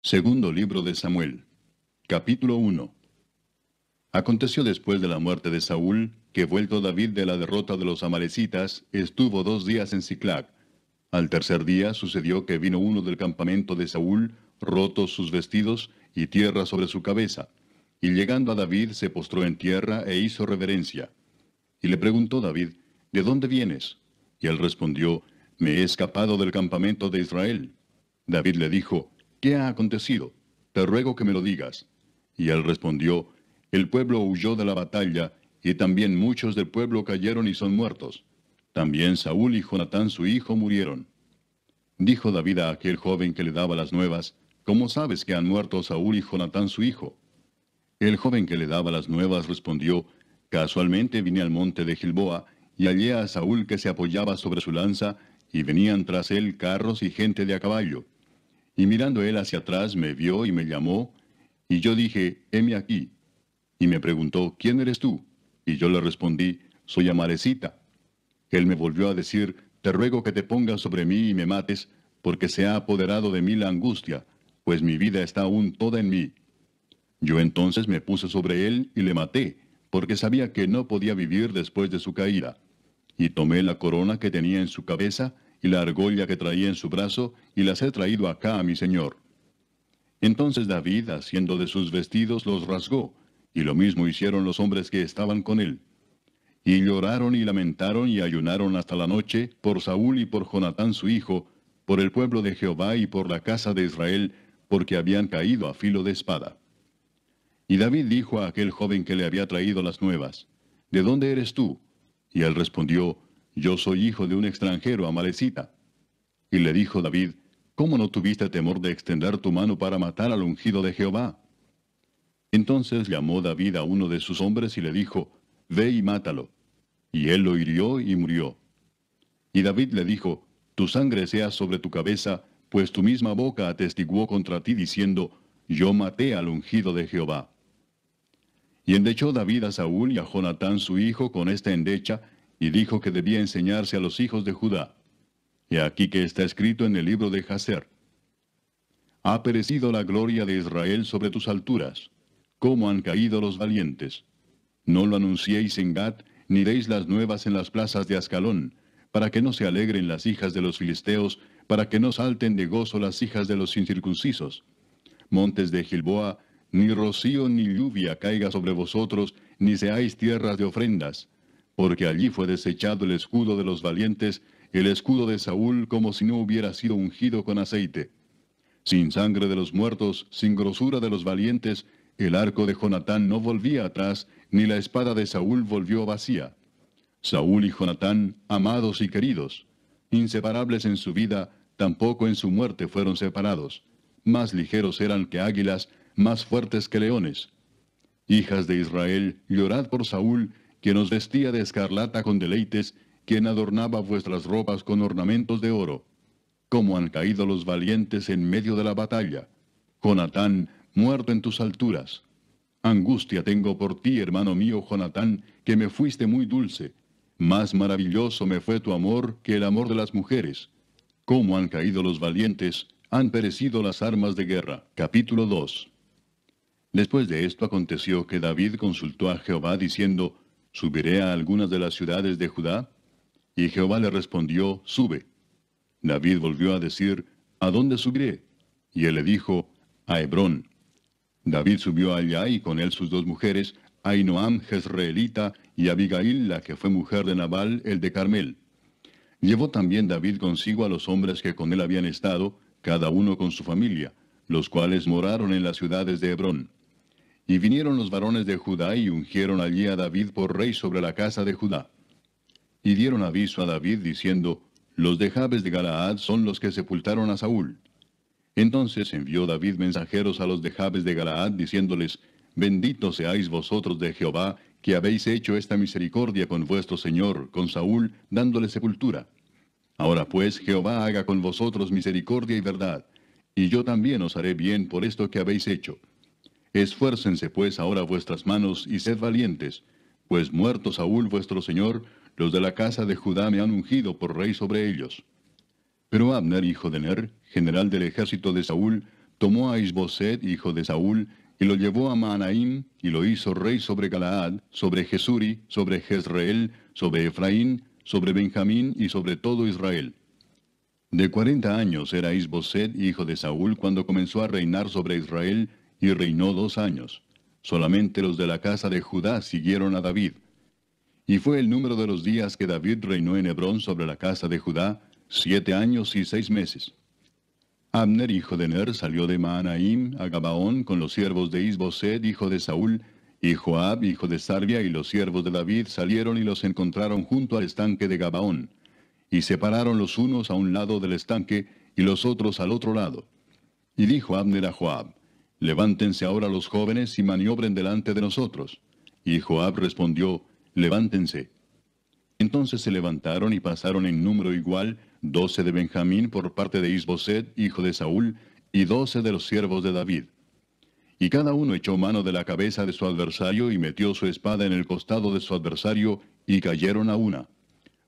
Segundo libro de Samuel, capítulo 1. Aconteció después de la muerte de Saúl, que vuelto David de la derrota de los amalecitas, estuvo 2 días en Siclag. Al tercer día sucedió que vino uno del campamento de Saúl, rotos sus vestidos y tierra sobre su cabeza. Y llegando a David se postró en tierra e hizo reverencia. Y le preguntó David, ¿de dónde vienes? Y él respondió, me he escapado del campamento de Israel. David le dijo, ¿qué ha acontecido? Te ruego que me lo digas. Y él respondió, el pueblo huyó de la batalla, y también muchos del pueblo cayeron y son muertos. También Saúl y Jonatán su hijo murieron. Dijo David a aquel joven que le daba las nuevas, ¿cómo sabes que han muerto Saúl y Jonatán su hijo? El joven que le daba las nuevas respondió, casualmente vine al monte de Gilboa, y hallé a Saúl que se apoyaba sobre su lanza, y venían tras él carros y gente de a caballo. Y mirando él hacia atrás me vio y me llamó, y yo dije, heme aquí. Y me preguntó, ¿quién eres tú? Y yo le respondí, soy amalecita. Él me volvió a decir, te ruego que te pongas sobre mí y me mates, porque se ha apoderado de mí la angustia, pues mi vida está aún toda en mí. Yo entonces me puse sobre él y le maté, porque sabía que no podía vivir después de su caída. Y tomé la corona que tenía en su cabeza, y la argolla que traía en su brazo, y las he traído acá a mi señor. Entonces David, haciendo de sus vestidos, los rasgó, y lo mismo hicieron los hombres que estaban con él. Y lloraron y lamentaron y ayunaron hasta la noche por Saúl y por Jonatán su hijo, por el pueblo de Jehová y por la casa de Israel, porque habían caído a filo de espada. Y David dijo a aquel joven que le había traído las nuevas, ¿de dónde eres tú? Y él respondió, yo soy hijo de un extranjero amalecita. Y le dijo David, ¿cómo no tuviste temor de extender tu mano para matar al ungido de Jehová? Entonces llamó David a uno de sus hombres y le dijo, ve y mátalo. Y él lo hirió y murió. Y David le dijo, tu sangre sea sobre tu cabeza, pues tu misma boca atestiguó contra ti diciendo, yo maté al ungido de Jehová. Y endechó David a Saúl y a Jonatán su hijo con esta endecha, y dijo que debía enseñarse a los hijos de Judá. Y aquí que está escrito en el libro de Jaser. Ha perecido la gloria de Israel sobre tus alturas. ¿Cómo han caído los valientes? No lo anunciéis en Gat, ni deis las nuevas en las plazas de Ascalón, para que no se alegren las hijas de los filisteos, para que no salten de gozo las hijas de los incircuncisos. Montes de Gilboa, ni rocío ni lluvia caiga sobre vosotros, ni seáis tierras de ofrendas, porque allí fue desechado el escudo de los valientes, el escudo de Saúl como si no hubiera sido ungido con aceite. Sin sangre de los muertos, sin grosura de los valientes, el arco de Jonatán no volvía atrás, ni la espada de Saúl volvió vacía. Saúl y Jonatán, amados y queridos, inseparables en su vida, tampoco en su muerte fueron separados. Más ligeros eran que águilas, más fuertes que leones. Hijas de Israel, llorad por Saúl, quien os vestía de escarlata con deleites, quien adornaba vuestras ropas con ornamentos de oro. Cómo han caído los valientes en medio de la batalla. Jonatán, muerto en tus alturas. Angustia tengo por ti, hermano mío Jonatán, que me fuiste muy dulce. Más maravilloso me fue tu amor que el amor de las mujeres. Cómo han caído los valientes, han perecido las armas de guerra. Capítulo 2. Después de esto aconteció que David consultó a Jehová diciendo, ¿subiré a algunas de las ciudades de Judá? Y Jehová le respondió, sube. David volvió a decir, ¿a dónde subiré? Y él le dijo, a Hebrón. David subió allá y con él sus 2 mujeres, Ahinoam jezreelita y Abigail, la que fue mujer de Nabal, el de Carmel. Llevó también David consigo a los hombres que con él habían estado, cada uno con su familia, los cuales moraron en las ciudades de Hebrón. Y vinieron los varones de Judá y ungieron allí a David por rey sobre la casa de Judá. Y dieron aviso a David diciendo, los de Jabes de Galaad son los que sepultaron a Saúl. Entonces envió David mensajeros a los de Jabes de Galaad, diciéndoles, benditos seáis vosotros de Jehová, que habéis hecho esta misericordia con vuestro señor, con Saúl, dándole sepultura. Ahora pues Jehová haga con vosotros misericordia y verdad, y yo también os haré bien por esto que habéis hecho. Esfuércense pues ahora vuestras manos y sed valientes, pues muerto Saúl vuestro señor, los de la casa de Judá me han ungido por rey sobre ellos. Pero Abner, hijo de Ner, general del ejército de Saúl, tomó a Isboset, hijo de Saúl, y lo llevó a Mahanaim, y lo hizo rey sobre Galaad, sobre Jesuri, sobre Jezreel, sobre Efraín, sobre Benjamín y sobre todo Israel. De 40 años era Isboset, hijo de Saúl, cuando comenzó a reinar sobre Israel, y reinó 2 años. Solamente los de la casa de Judá siguieron a David. Y fue el número de los días que David reinó en Hebrón sobre la casa de Judá, 7 años y 6 meses. Abner, hijo de Ner, salió de Mahanaim a Gabaón con los siervos de Isboset, hijo de Saúl, y Joab, hijo de Sarvia, y los siervos de David salieron y los encontraron junto al estanque de Gabaón. Y separaron los unos a un lado del estanque, y los otros al otro lado. Y dijo Abner a Joab, levántense ahora los jóvenes y maniobren delante de nosotros. Y Joab respondió, levántense. Entonces se levantaron y pasaron en número igual 12 de Benjamín por parte de Isboset, hijo de Saúl, y 12 de los siervos de David. Y cada uno echó mano de la cabeza de su adversario y metió su espada en el costado de su adversario, y cayeron a una.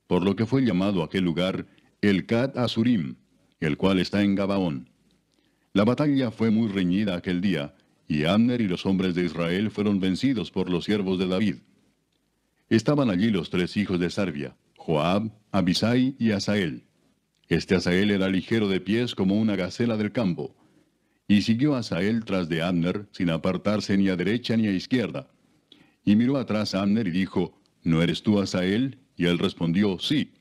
Por lo que fue llamado aquel lugar el Cat Asurim, el cual está en Gabaón. La batalla fue muy reñida aquel día, y Abner y los hombres de Israel fueron vencidos por los siervos de David. Estaban allí los 3 hijos de Sarvia, Joab, Abisai y Asael. Este Asael era ligero de pies como una gacela del campo. Y siguió Asael tras de Abner, sin apartarse ni a derecha ni a izquierda. Y miró atrás a Abner y dijo, ¿no eres tú Asael? Y él respondió, sí.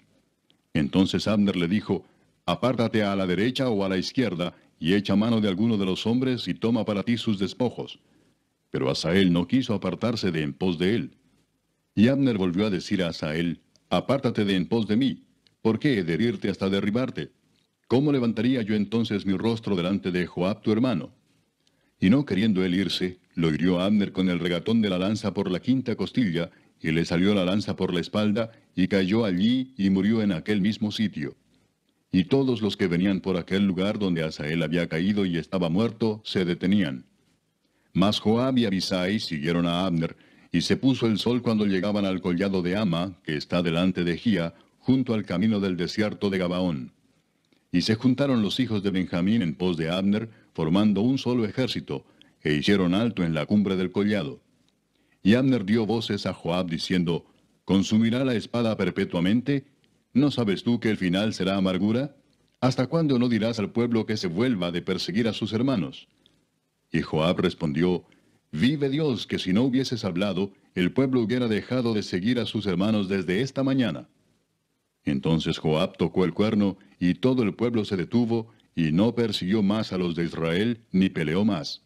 Entonces Abner le dijo, apártate a la derecha o a la izquierda, y echa mano de alguno de los hombres y toma para ti sus despojos. Pero Asael no quiso apartarse de en pos de él. Y Abner volvió a decir a Asael, apártate de en pos de mí, ¿por qué he de herirte hasta derribarte? ¿Cómo levantaría yo entonces mi rostro delante de Joab tu hermano? Y no queriendo él irse, lo hirió Abner con el regatón de la lanza por la quinta costilla, y le salió la lanza por la espalda, y cayó allí y murió en aquel mismo sitio. Y todos los que venían por aquel lugar donde Asael había caído y estaba muerto, se detenían. Mas Joab y Abisai siguieron a Abner, y se puso el sol cuando llegaban al collado de Ama, que está delante de Gía, junto al camino del desierto de Gabaón. Y se juntaron los hijos de Benjamín en pos de Abner, formando un solo ejército, e hicieron alto en la cumbre del collado. Y Abner dio voces a Joab diciendo, ¿consumirá la espada perpetuamente? ¿No sabes tú que el final será amargura? ¿Hasta cuándo no dirás al pueblo que se vuelva de perseguir a sus hermanos? Y Joab respondió, vive Dios, que si no hubieses hablado, el pueblo hubiera dejado de seguir a sus hermanos desde esta mañana. Entonces Joab tocó el cuerno, y todo el pueblo se detuvo, y no persiguió más a los de Israel, ni peleó más.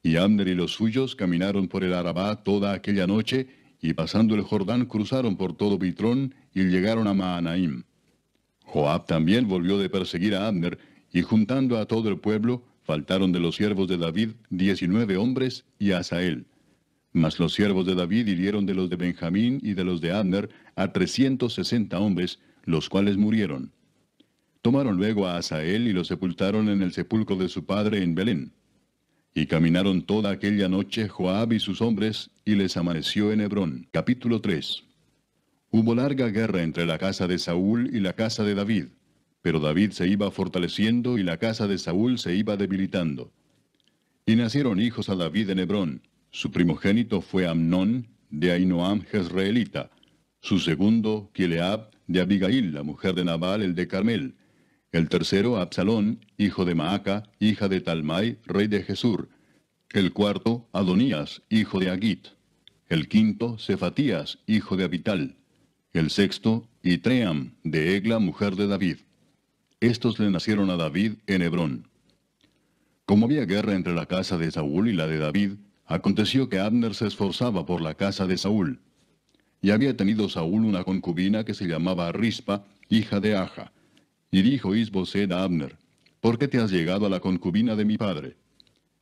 Y Abner y los suyos caminaron por el Arabá toda aquella noche, y pasando el Jordán cruzaron por todo Bitrón, y llegaron a Mahanaim. Joab también volvió de perseguir a Abner, y juntando a todo el pueblo, faltaron de los siervos de David 19 hombres y Asael. Mas los siervos de David hirieron de los de Benjamín y de los de Abner a 360 hombres, los cuales murieron. Tomaron luego a Asael y lo sepultaron en el sepulcro de su padre en Belén. Y caminaron toda aquella noche Joab y sus hombres, y les amaneció en Hebrón. Capítulo 3. Hubo larga guerra entre la casa de Saúl y la casa de David, pero David se iba fortaleciendo y la casa de Saúl se iba debilitando. Y nacieron hijos a David en Hebrón. Su primogénito fue Amnón, de Ahinoam Jezreelita. Su segundo, Kileab, de Abigail, la mujer de Nabal, el de Carmel. El tercero, Absalón, hijo de Maaca, hija de Talmai, rey de Jesur. El cuarto, Adonías, hijo de Agit. El quinto, Cefatías, hijo de Abital. El sexto, Itream, de Egla, mujer de David. Estos le nacieron a David en Hebrón. Como había guerra entre la casa de Saúl y la de David, aconteció que Abner se esforzaba por la casa de Saúl. Y había tenido Saúl una concubina que se llamaba Rispa, hija de Aja. Y dijo Isboset a Abner, ¿por qué te has llegado a la concubina de mi padre?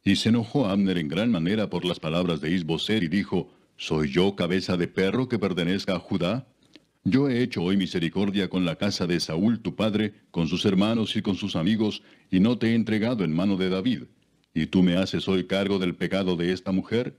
Y se enojó Abner en gran manera por las palabras de Isboset y dijo, ¿soy yo cabeza de perro que pertenezca a Judá? Yo he hecho hoy misericordia con la casa de Saúl tu padre, con sus hermanos y con sus amigos, y no te he entregado en mano de David. ¿Y tú me haces hoy cargo del pecado de esta mujer?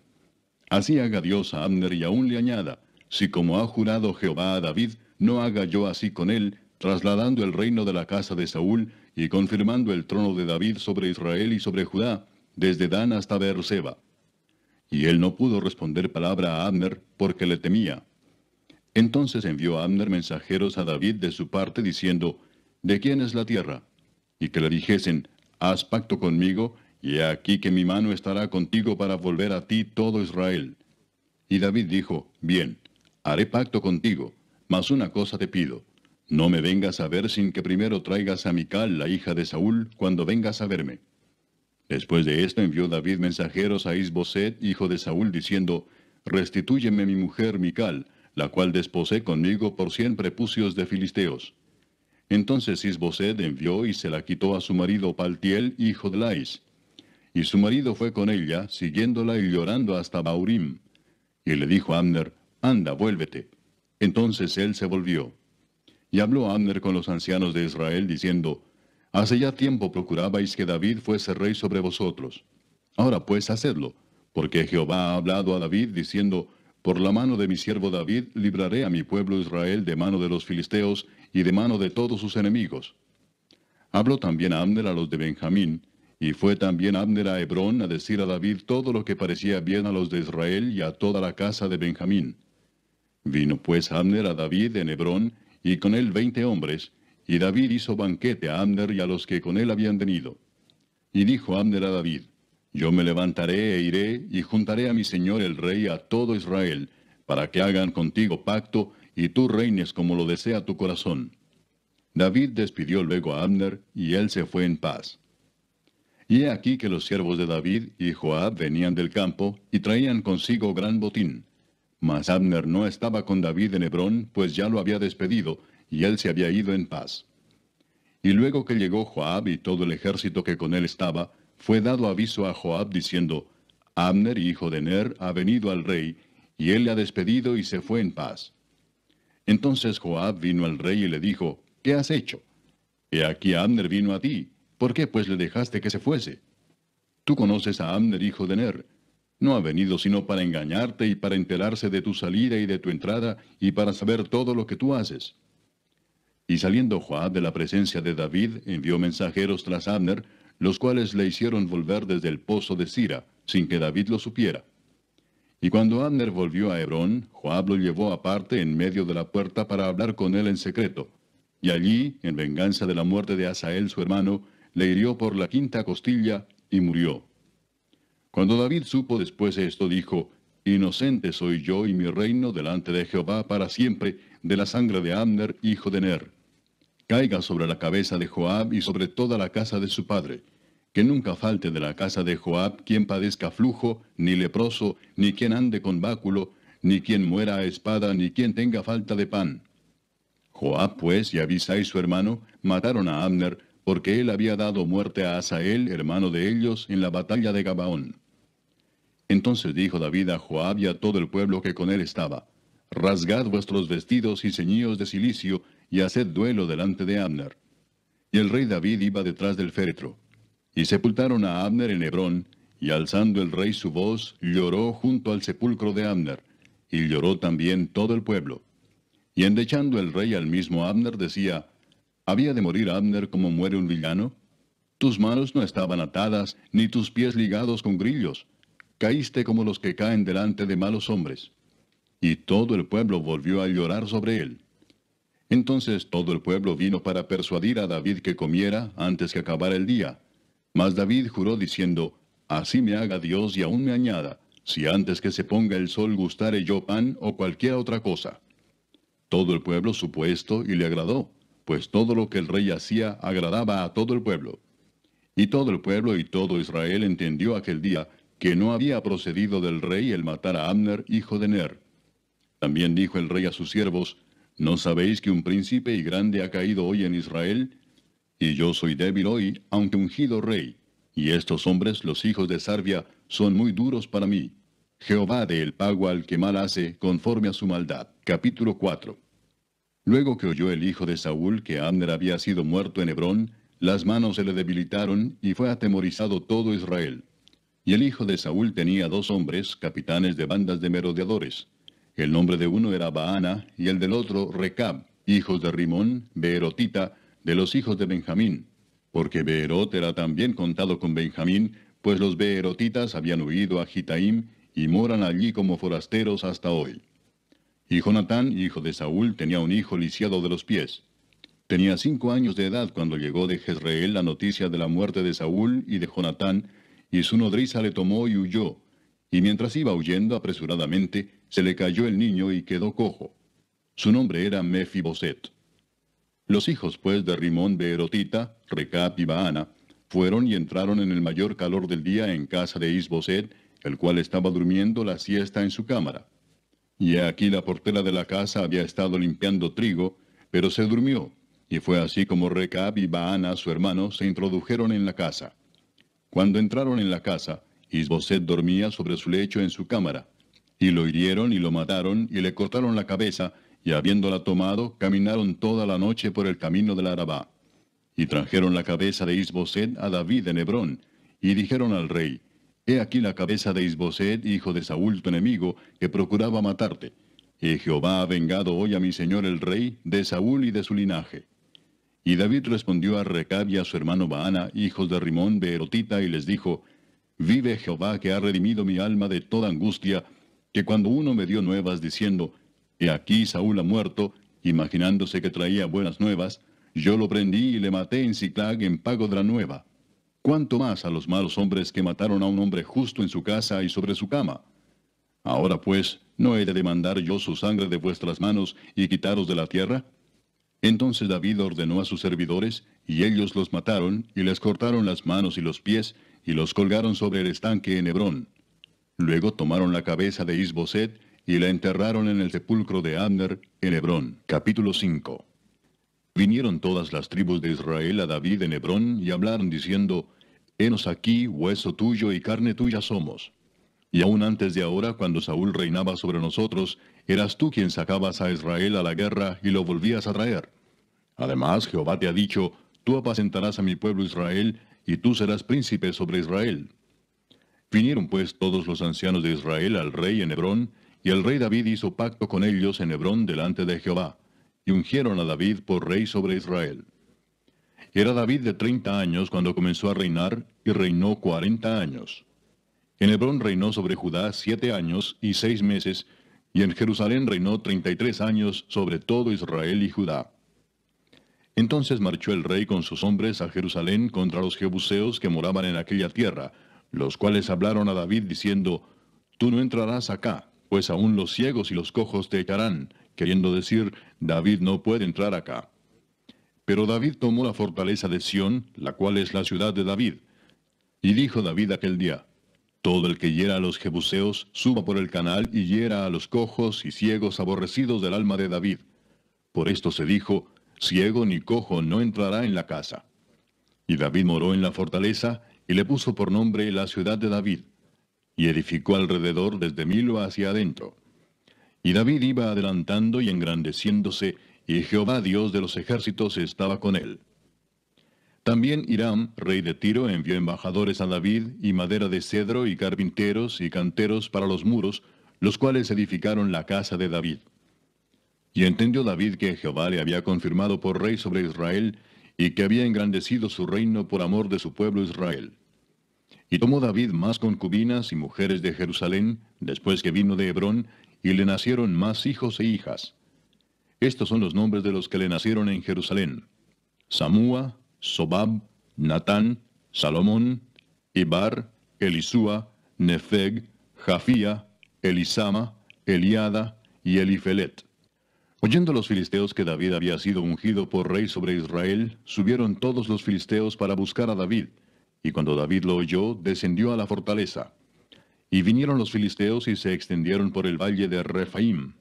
Así haga Dios a Abner y aún le añada, si como ha jurado Jehová a David, no haga yo así con él, trasladando el reino de la casa de Saúl, y confirmando el trono de David sobre Israel y sobre Judá, desde Dan hasta Beerseba. Y él no pudo responder palabra a Abner, porque le temía. Entonces envió Abner mensajeros a David de su parte, diciendo, ¿de quién es la tierra? Y que le dijesen, haz pacto conmigo, y he aquí que mi mano estará contigo para volver a ti todo Israel. Y David dijo, bien, haré pacto contigo, mas una cosa te pido, no me vengas a ver sin que primero traigas a Mical, la hija de Saúl, cuando vengas a verme. Después de esto envió David mensajeros a Isboset, hijo de Saúl, diciendo, restitúyeme mi mujer Mical, la cual desposé conmigo por 100 prepucios de filisteos. Entonces Isboset envió y se la quitó a su marido Paltiel, hijo de Lais. Y su marido fue con ella, siguiéndola y llorando hasta Baurim. Y le dijo a Abner, anda, vuélvete. Entonces él se volvió. Y habló Abner con los ancianos de Israel, diciendo, hace ya tiempo procurabais que David fuese rey sobre vosotros. Ahora pues hacedlo, porque Jehová ha hablado a David, diciendo, por la mano de mi siervo David libraré a mi pueblo Israel de mano de los filisteos y de mano de todos sus enemigos. Habló también a Abner a los de Benjamín, y fue también Abner a Hebrón a decir a David todo lo que parecía bien a los de Israel y a toda la casa de Benjamín. Vino pues Abner a David en Hebrón, y con él 20 hombres, y David hizo banquete a Abner y a los que con él habían venido. Y dijo Abner a David, yo me levantaré e iré, y juntaré a mi señor el rey a todo Israel, para que hagan contigo pacto, y tú reines como lo desea tu corazón. David despidió luego a Abner, y él se fue en paz. Y he aquí que los siervos de David y Joab venían del campo, y traían consigo gran botín. Mas Abner no estaba con David en Hebrón, pues ya lo había despedido, y él se había ido en paz. Y luego que llegó Joab y todo el ejército que con él estaba, fue dado aviso a Joab diciendo, Abner, hijo de Ner, ha venido al rey, y él le ha despedido y se fue en paz. Entonces Joab vino al rey y le dijo, ¿qué has hecho? He aquí Abner vino a ti, ¿por qué pues le dejaste que se fuese? Tú conoces a Abner, hijo de Ner. No ha venido sino para engañarte y para enterarse de tu salida y de tu entrada, y para saber todo lo que tú haces. Y saliendo Joab de la presencia de David, envió mensajeros tras Abner, los cuales le hicieron volver desde el pozo de Sira, sin que David lo supiera. Y cuando Abner volvió a Hebrón, Joab lo llevó aparte en medio de la puerta para hablar con él en secreto. Y allí, en venganza de la muerte de Asael su hermano, le hirió por la quinta costilla y murió. Cuando David supo después esto, dijo, inocente soy yo y mi reino delante de Jehová para siempre de la sangre de Abner, hijo de Ner. Caiga sobre la cabeza de Joab y sobre toda la casa de su padre. Que nunca falte de la casa de Joab quien padezca flujo, ni leproso, ni quien ande con báculo, ni quien muera a espada, ni quien tenga falta de pan. Joab pues y Abisai su hermano mataron a Abner, porque él había dado muerte a Asael, hermano de ellos, en la batalla de Gabaón. Entonces dijo David a Joab y a todo el pueblo que con él estaba, rasgad vuestros vestidos y ceñíos de cilicio, y haced duelo delante de Abner. Y el rey David iba detrás del féretro. Y sepultaron a Abner en Hebrón, y alzando el rey su voz, lloró junto al sepulcro de Abner, y lloró también todo el pueblo. Y endechando el rey al mismo Abner, decía, ¿había de morir Abner como muere un villano? Tus manos no estaban atadas, ni tus pies ligados con grillos. Caíste como los que caen delante de malos hombres. Y todo el pueblo volvió a llorar sobre él. Entonces todo el pueblo vino para persuadir a David que comiera antes que acabara el día. Mas David juró diciendo, así me haga Dios y aún me añada, si antes que se ponga el sol gustare yo pan o cualquier otra cosa. Todo el pueblo supo esto y le agradó, pues todo lo que el rey hacía agradaba a todo el pueblo. Y todo el pueblo y todo Israel entendió aquel día que no había procedido del rey el matar a Abner, hijo de Ner. También dijo el rey a sus siervos, ¿no sabéis que un príncipe y grande ha caído hoy en Israel? Y yo soy débil hoy, aunque ungido rey, y estos hombres, los hijos de Sarvia, son muy duros para mí. Jehová dé el pago al que mal hace, conforme a su maldad. Capítulo 4. Luego que oyó el hijo de Saúl que Abner había sido muerto en Hebrón, las manos se le debilitaron, y fue atemorizado todo Israel. Y el hijo de Saúl tenía 2 hombres, capitanes de bandas de merodeadores. El nombre de uno era Baana, y el del otro Recab, hijos de Rimón, Beerotita, de los hijos de Benjamín. porque Beerot era también contado con Benjamín, pues los beerotitas habían huido a Gitaim y moran allí como forasteros hasta hoy. Y Jonatán, hijo de Saúl, tenía un hijo lisiado de los pies. Tenía 5 años de edad cuando llegó de Jezreel la noticia de la muerte de Saúl y de Jonatán, y su nodriza le tomó y huyó. Y mientras iba huyendo apresuradamente, se le cayó el niño y quedó cojo. Su nombre era Mefiboset. Los hijos pues de Rimón beerotita, Recab y Baana, fueron y entraron en el mayor calor del día en casa de Isboset, el cual estaba durmiendo la siesta en su cámara. Y he aquí la portera de la casa había estado limpiando trigo, pero se durmió, y fue así como Recab y Baana, su hermano, se introdujeron en la casa. Cuando entraron en la casa, Isboset dormía sobre su lecho en su cámara, y lo hirieron y lo mataron, y le cortaron la cabeza, y habiéndola tomado, caminaron toda la noche por el camino del Arabá. Y trajeron la cabeza de Isboset a David en Hebrón, y dijeron al rey, He aquí la cabeza de Isboset, hijo de Saúl tu enemigo, que procuraba matarte. Y Jehová ha vengado hoy a mi señor el rey, de Saúl y de su linaje. Y David respondió a Recab y a su hermano Baana, hijos de Rimón beerotita, y les dijo, Vive Jehová que ha redimido mi alma de toda angustia, que cuando uno me dio nuevas diciendo, He aquí Saúl ha muerto, imaginándose que traía buenas nuevas, yo lo prendí y le maté en Siclag en pago de la nueva. ¿Cuánto más a los malos hombres que mataron a un hombre justo en su casa y sobre su cama? Ahora pues, ¿no he de demandar yo su sangre de vuestras manos y quitaros de la tierra? Entonces David ordenó a sus servidores, y ellos los mataron, y les cortaron las manos y los pies, y los colgaron sobre el estanque en Hebrón. Luego tomaron la cabeza de Isboset, y la enterraron en el sepulcro de Abner, en Hebrón. Capítulo 5. Vinieron todas las tribus de Israel a David en Hebrón, y hablaron diciendo, Henos aquí, hueso tuyo y carne tuya somos. Y aún antes de ahora, cuando Saúl reinaba sobre nosotros, eras tú quien sacabas a Israel a la guerra y lo volvías a traer. Además, Jehová te ha dicho, tú apacentarás a mi pueblo Israel, y tú serás príncipe sobre Israel. Vinieron pues todos los ancianos de Israel al rey en Hebrón, y el rey David hizo pacto con ellos en Hebrón delante de Jehová, y ungieron a David por rey sobre Israel. Era David de 30 años cuando comenzó a reinar, y reinó 40 años. En Hebrón reinó sobre Judá 7 años y 6 meses, y en Jerusalén reinó 33 años sobre todo Israel y Judá. Entonces marchó el rey con sus hombres a Jerusalén contra los jebuseos que moraban en aquella tierra, los cuales hablaron a David diciendo, Tú no entrarás acá, pues aún los ciegos y los cojos te echarán, queriendo decir, David no puede entrar acá. Pero David tomó la fortaleza de Sión, la cual es la ciudad de David. Y dijo David aquel día, Todo el que hiera a los jebuseos, suba por el canal y hiera a los cojos y ciegos aborrecidos del alma de David. Por esto se dijo, Ciego ni cojo no entrará en la casa. Y David moró en la fortaleza, y le puso por nombre la ciudad de David, y edificó alrededor desde Milo hacia adentro. Y David iba adelantando y engrandeciéndose, y Jehová Dios de los ejércitos estaba con él. También Hiram, rey de Tiro, envió embajadores a David, y madera de cedro, y carpinteros, y canteros para los muros, los cuales edificaron la casa de David. Y entendió David que Jehová le había confirmado por rey sobre Israel, y que había engrandecido su reino por amor de su pueblo Israel. Y tomó David más concubinas y mujeres de Jerusalén, después que vino de Hebrón, y le nacieron más hijos e hijas. Estos son los nombres de los que le nacieron en Jerusalén: Samúa, Sobab, Natán, Salomón, Ibar, Elisúa, Nefeg, Jafía, Elisama, Eliada y Elifelet. Oyendo los filisteos que David había sido ungido por rey sobre Israel, subieron todos los filisteos para buscar a David, y cuando David lo oyó, descendió a la fortaleza. Y vinieron los filisteos y se extendieron por el valle de Refaim.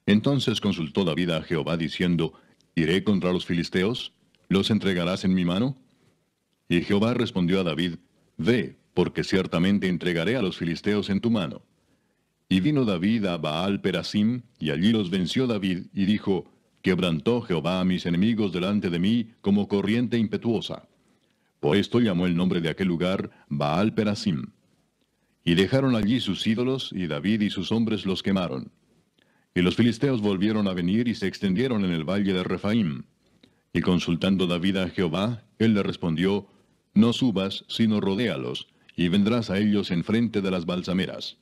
Entonces consultó David a Jehová diciendo, ¿Iré contra los filisteos? ¿Los entregarás en mi mano? Y Jehová respondió a David, Ve, porque ciertamente entregaré a los filisteos en tu mano. Y vino David a Baal Perasim, y allí los venció David, y dijo, Quebrantó Jehová a mis enemigos delante de mí como corriente impetuosa. Por esto llamó el nombre de aquel lugar Baal Perasim. Y dejaron allí sus ídolos, y David y sus hombres los quemaron. Y los filisteos volvieron a venir y se extendieron en el valle de Refaim. Y consultando David a Jehová, él le respondió, no subas, sino rodéalos, y vendrás a ellos enfrente de las balsameras.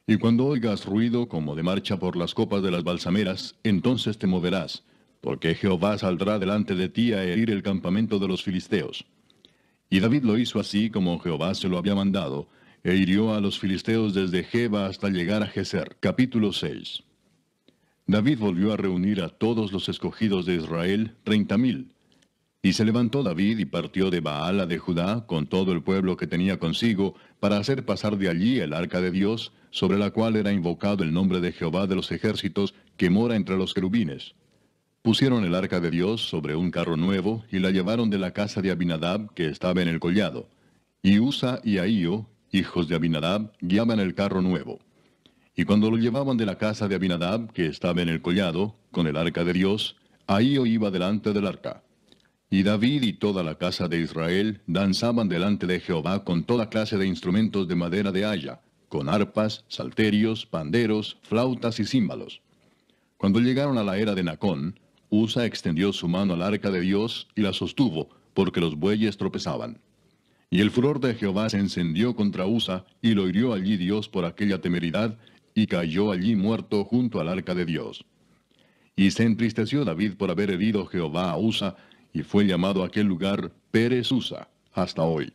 Y cuando oigas ruido como de marcha por las copas de las balsameras, entonces te moverás, porque Jehová saldrá delante de ti a herir el campamento de los filisteos. Y David lo hizo así como Jehová se lo había mandado, e hirió a los filisteos desde Geba hasta llegar a Geser. Capítulo 6. David volvió a reunir a todos los escogidos de Israel, 30,000. Y se levantó David y partió de Baala de Judá con todo el pueblo que tenía consigo, para hacer pasar de allí el arca de Dios, sobre la cual era invocado el nombre de Jehová de los ejércitos, que mora entre los querubines. Pusieron el arca de Dios sobre un carro nuevo, y la llevaron de la casa de Abinadab, que estaba en el collado. Y Usa y Ahío, hijos de Abinadab, guiaban el carro nuevo. Y cuando lo llevaban de la casa de Abinadab, que estaba en el collado, con el arca de Dios, Ahío iba delante del arca. Y David y toda la casa de Israel danzaban delante de Jehová con toda clase de instrumentos de madera de haya, con arpas, salterios, panderos, flautas y címbalos. Cuando llegaron a la era de Nacón, Usa extendió su mano al arca de Dios y la sostuvo, porque los bueyes tropezaban. Y el furor de Jehová se encendió contra Usa, y lo hirió allí Dios por aquella temeridad, y cayó allí muerto junto al arca de Dios. Y se entristeció David por haber herido Jehová a Usa, y fue llamado aquel lugar Pérez Usa, hasta hoy.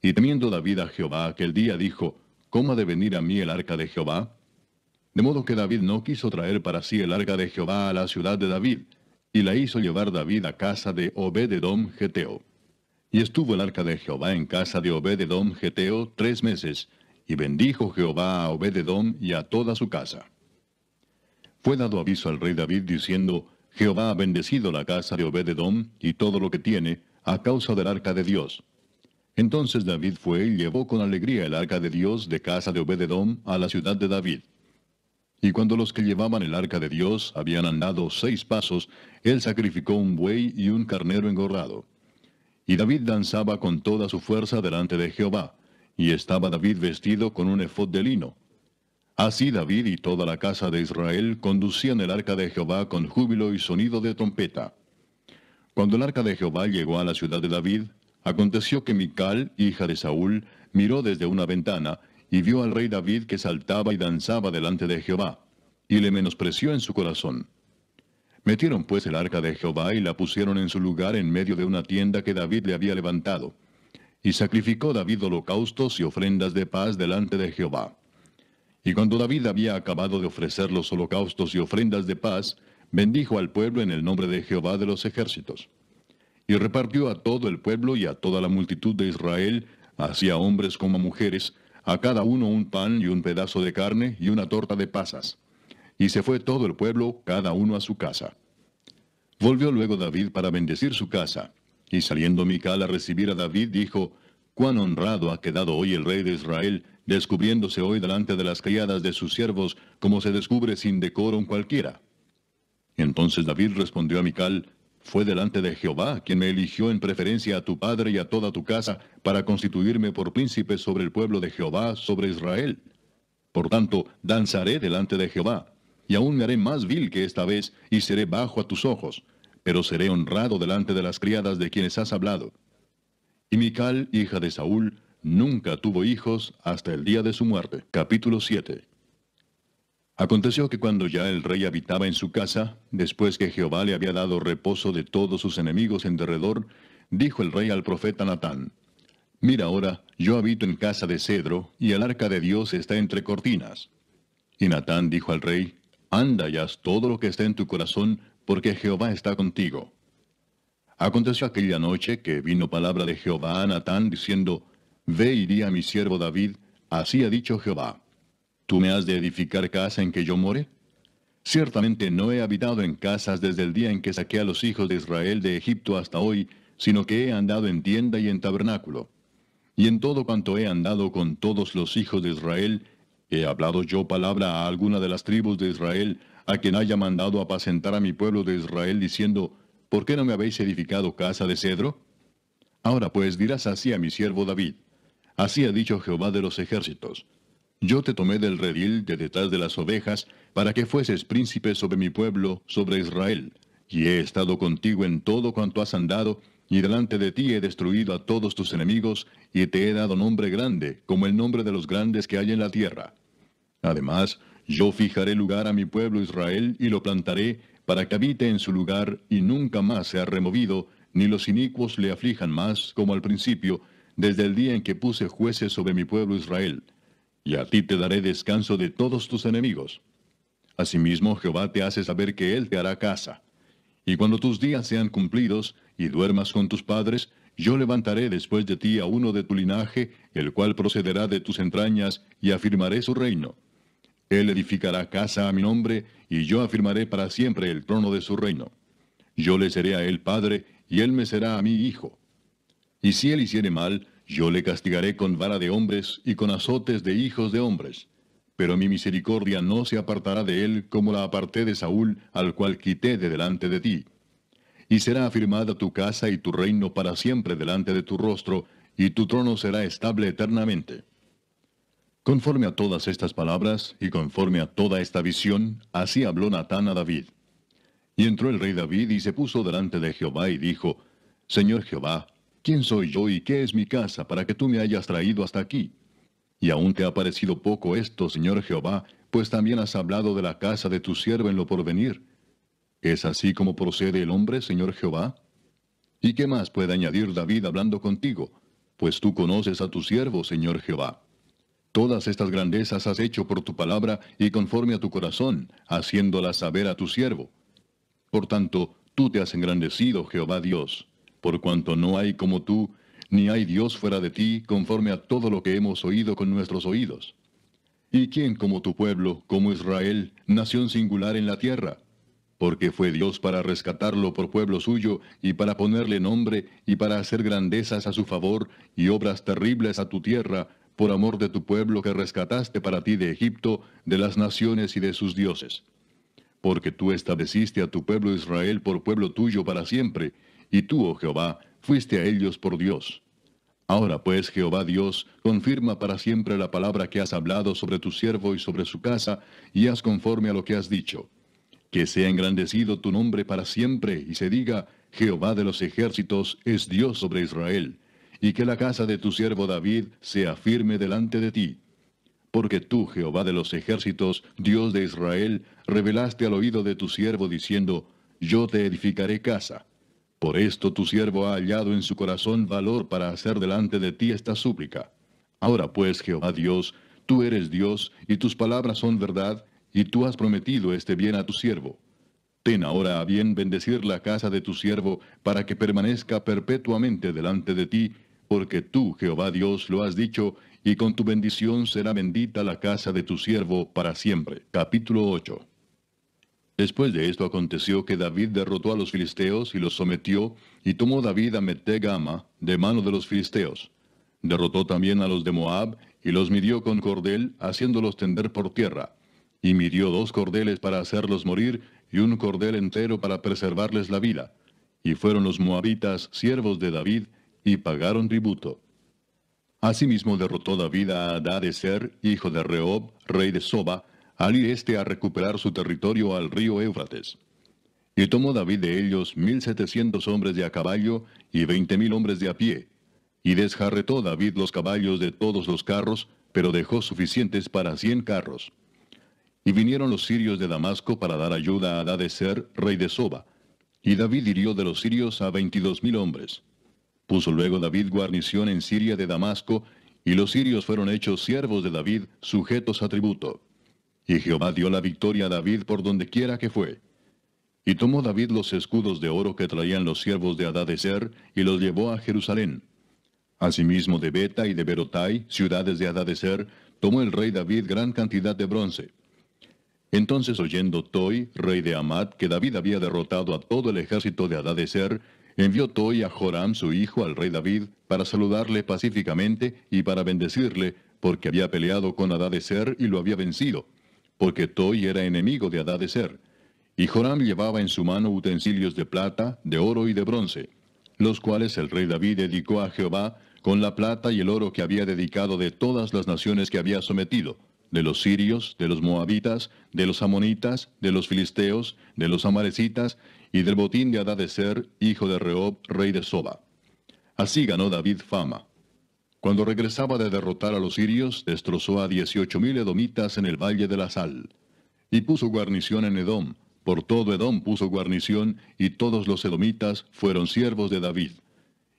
Y temiendo David a Jehová aquel día dijo, ¿cómo ha de venir a mí el arca de Jehová? De modo que David no quiso traer para sí el arca de Jehová a la ciudad de David, y la hizo llevar David a casa de Obed-edom Geteo. Y estuvo el arca de Jehová en casa de Obed-edom Geteo 3 meses, y bendijo Jehová a Obed-edom y a toda su casa. Fue dado aviso al rey David diciendo, Jehová ha bendecido la casa de Obed-edom y todo lo que tiene, a causa del arca de Dios. Entonces David fue y llevó con alegría el arca de Dios de casa de Obed-edom a la ciudad de David. Y cuando los que llevaban el arca de Dios habían andado 6 pasos, él sacrificó un buey y un carnero engordado. Y David danzaba con toda su fuerza delante de Jehová, y estaba David vestido con un efod de lino. Así David y toda la casa de Israel conducían el arca de Jehová con júbilo y sonido de trompeta. Cuando el arca de Jehová llegó a la ciudad de David, aconteció que Mical, hija de Saúl, miró desde una ventana, y vio al rey David que saltaba y danzaba delante de Jehová, y le menospreció en su corazón. Metieron pues el arca de Jehová y la pusieron en su lugar en medio de una tienda que David le había levantado. Y sacrificó David holocaustos y ofrendas de paz delante de Jehová. Y cuando David había acabado de ofrecer los holocaustos y ofrendas de paz, bendijo al pueblo en el nombre de Jehová de los ejércitos. Y repartió a todo el pueblo y a toda la multitud de Israel, así a hombres como a mujeres, a cada uno un pan y un pedazo de carne y una torta de pasas. Y se fue todo el pueblo, cada uno a su casa. Volvió luego David para bendecir su casa. Y saliendo Mical a recibir a David, dijo, «Cuán honrado ha quedado hoy el rey de Israel, descubriéndose hoy delante de las criadas de sus siervos, como se descubre sin decoro cualquiera». Entonces David respondió a Mical, «Fue delante de Jehová quien me eligió en preferencia a tu padre y a toda tu casa, para constituirme por príncipe sobre el pueblo de Jehová, sobre Israel. Por tanto, danzaré delante de Jehová, y aún me haré más vil que esta vez, y seré bajo a tus ojos, pero seré honrado delante de las criadas de quienes has hablado». Y Mical, hija de Saúl, nunca tuvo hijos hasta el día de su muerte. Capítulo 7. Aconteció que cuando ya el rey habitaba en su casa, después que Jehová le había dado reposo de todos sus enemigos en derredor, dijo el rey al profeta Natán, «Mira ahora, yo habito en casa de cedro, y el arca de Dios está entre cortinas». Y Natán dijo al rey, «Anda y haz todo lo que esté en tu corazón, porque Jehová está contigo». Aconteció aquella noche que vino palabra de Jehová a Natán, diciendo, «Ve y di a mi siervo David, así ha dicho Jehová, ¿tú me has de edificar casa en que yo more? Ciertamente no he habitado en casas desde el día en que saqué a los hijos de Israel de Egipto hasta hoy, sino que he andado en tienda y en tabernáculo. Y en todo cuanto he andado con todos los hijos de Israel, ¿he hablado yo palabra a alguna de las tribus de Israel, a quien haya mandado apacentar a mi pueblo de Israel, diciendo, ¿por qué no me habéis edificado casa de cedro? Ahora pues dirás así a mi siervo David, así ha dicho Jehová de los ejércitos, yo te tomé del redil de detrás de las ovejas, para que fueses príncipe sobre mi pueblo, sobre Israel, y he estado contigo en todo cuanto has andado, y delante de ti he destruido a todos tus enemigos, y te he dado nombre grande, como el nombre de los grandes que hay en la tierra. Además, yo fijaré lugar a mi pueblo Israel, y lo plantaré, para que habite en su lugar, y nunca más sea removido, ni los inicuos le aflijan más, como al principio, desde el día en que puse jueces sobre mi pueblo Israel. Y a ti te daré descanso de todos tus enemigos. Asimismo, Jehová te hace saber que Él te hará casa. Y cuando tus días sean cumplidos, y duermas con tus padres, yo levantaré después de ti a uno de tu linaje, el cual procederá de tus entrañas, y afirmaré su reino. Él edificará casa a mi nombre, y yo afirmaré para siempre el trono de su reino. Yo le seré a él padre, y él me será a mí hijo. Y si él hiciere mal, yo le castigaré con vara de hombres, y con azotes de hijos de hombres. Pero mi misericordia no se apartará de él, como la aparté de Saúl, al cual quité de delante de ti. Y será afirmada tu casa y tu reino para siempre delante de tu rostro, y tu trono será estable eternamente. Conforme a todas estas palabras, y conforme a toda esta visión, así habló Natán a David. Y entró el rey David y se puso delante de Jehová y dijo, Señor Jehová, ¿quién soy yo y qué es mi casa para que tú me hayas traído hasta aquí? Y aún te ha parecido poco esto, Señor Jehová, pues también has hablado de la casa de tu siervo en lo porvenir. ¿Es así como procede el hombre, Señor Jehová? ¿Y qué más puede añadir David hablando contigo? Pues tú conoces a tu siervo, Señor Jehová. Todas estas grandezas has hecho por tu palabra y conforme a tu corazón, haciéndolas saber a tu siervo. Por tanto, tú te has engrandecido, Jehová Dios, por cuanto no hay como tú, ni hay Dios fuera de ti, conforme a todo lo que hemos oído con nuestros oídos. ¿Y quién como tu pueblo, como Israel, nación singular en la tierra? Porque fue Dios para rescatarlo por pueblo suyo, y para ponerle nombre, y para hacer grandezas a su favor, y obras terribles a tu tierra, por amor de tu pueblo que rescataste para ti de Egipto, de las naciones y de sus dioses. Porque tú estableciste a tu pueblo Israel por pueblo tuyo para siempre, y tú, oh Jehová, fuiste a ellos por Dios. Ahora pues, Jehová Dios, confirma para siempre la palabra que has hablado sobre tu siervo y sobre su casa, y haz conforme a lo que has dicho. Que sea engrandecido tu nombre para siempre, y se diga, Jehová de los ejércitos es Dios sobre Israel, y que la casa de tu siervo David sea firme delante de ti. Porque tú, Jehová de los ejércitos, Dios de Israel, revelaste al oído de tu siervo diciendo, Yo te edificaré casa. Por esto tu siervo ha hallado en su corazón valor para hacer delante de ti esta súplica. Ahora pues, Jehová Dios, tú eres Dios, y tus palabras son verdad, y tú has prometido este bien a tu siervo. Ten ahora a bien bendecir la casa de tu siervo, para que permanezca perpetuamente delante de ti, porque tú, Jehová Dios, lo has dicho, y con tu bendición será bendita la casa de tu siervo para siempre. Capítulo 8. Después de esto aconteció que David derrotó a los filisteos y los sometió, y tomó David a Meteg-ama de mano de los filisteos. Derrotó también a los de Moab, y los midió con cordel, haciéndolos tender por tierra. Y midió 2 cordeles para hacerlos morir, y un cordel entero para preservarles la vida. Y fueron los moabitas siervos de David, y pagaron tributo. Asimismo derrotó David a Hadadezer, hijo de Rehob, rey de Soba, al ir éste a recuperar su territorio al río Éufrates. Y tomó David de ellos 1,700 hombres de a caballo, y 20,000 hombres de a pie. Y desjarretó David los caballos de todos los carros, pero dejó suficientes para 100 carros. Y vinieron los sirios de Damasco para dar ayuda a Hadadezer, rey de Soba. Y David hirió de los sirios a 22,000 hombres. Puso luego David guarnición en Siria de Damasco, y los sirios fueron hechos siervos de David, sujetos a tributo. Y Jehová dio la victoria a David por donde quiera que fue. Y tomó David los escudos de oro que traían los siervos de Hadadezer, y los llevó a Jerusalén. Asimismo de Beta y de Berotai, ciudades de Hadadezer, tomó el rey David gran cantidad de bronce. Entonces oyendo Toi, rey de Amat, que David había derrotado a todo el ejército de Hadadezer, envió Toi a Joram su hijo al rey David, para saludarle pacíficamente y para bendecirle, porque había peleado con Hadadezer y lo había vencido, porque Toi era enemigo de Hadadezer. Y Joram llevaba en su mano utensilios de plata, de oro y de bronce, los cuales el rey David dedicó a Jehová, con la plata y el oro que había dedicado de todas las naciones que había sometido, de los sirios, de los moabitas, de los amonitas, de los filisteos, de los amalecitas, y del botín de Hadadezer, hijo de Rehob, rey de Soba. Así ganó David fama. Cuando regresaba de derrotar a los sirios, destrozó a 18,000 edomitas en el valle de la Sal. Y puso guarnición en Edom. Por todo Edom puso guarnición, y todos los edomitas fueron siervos de David.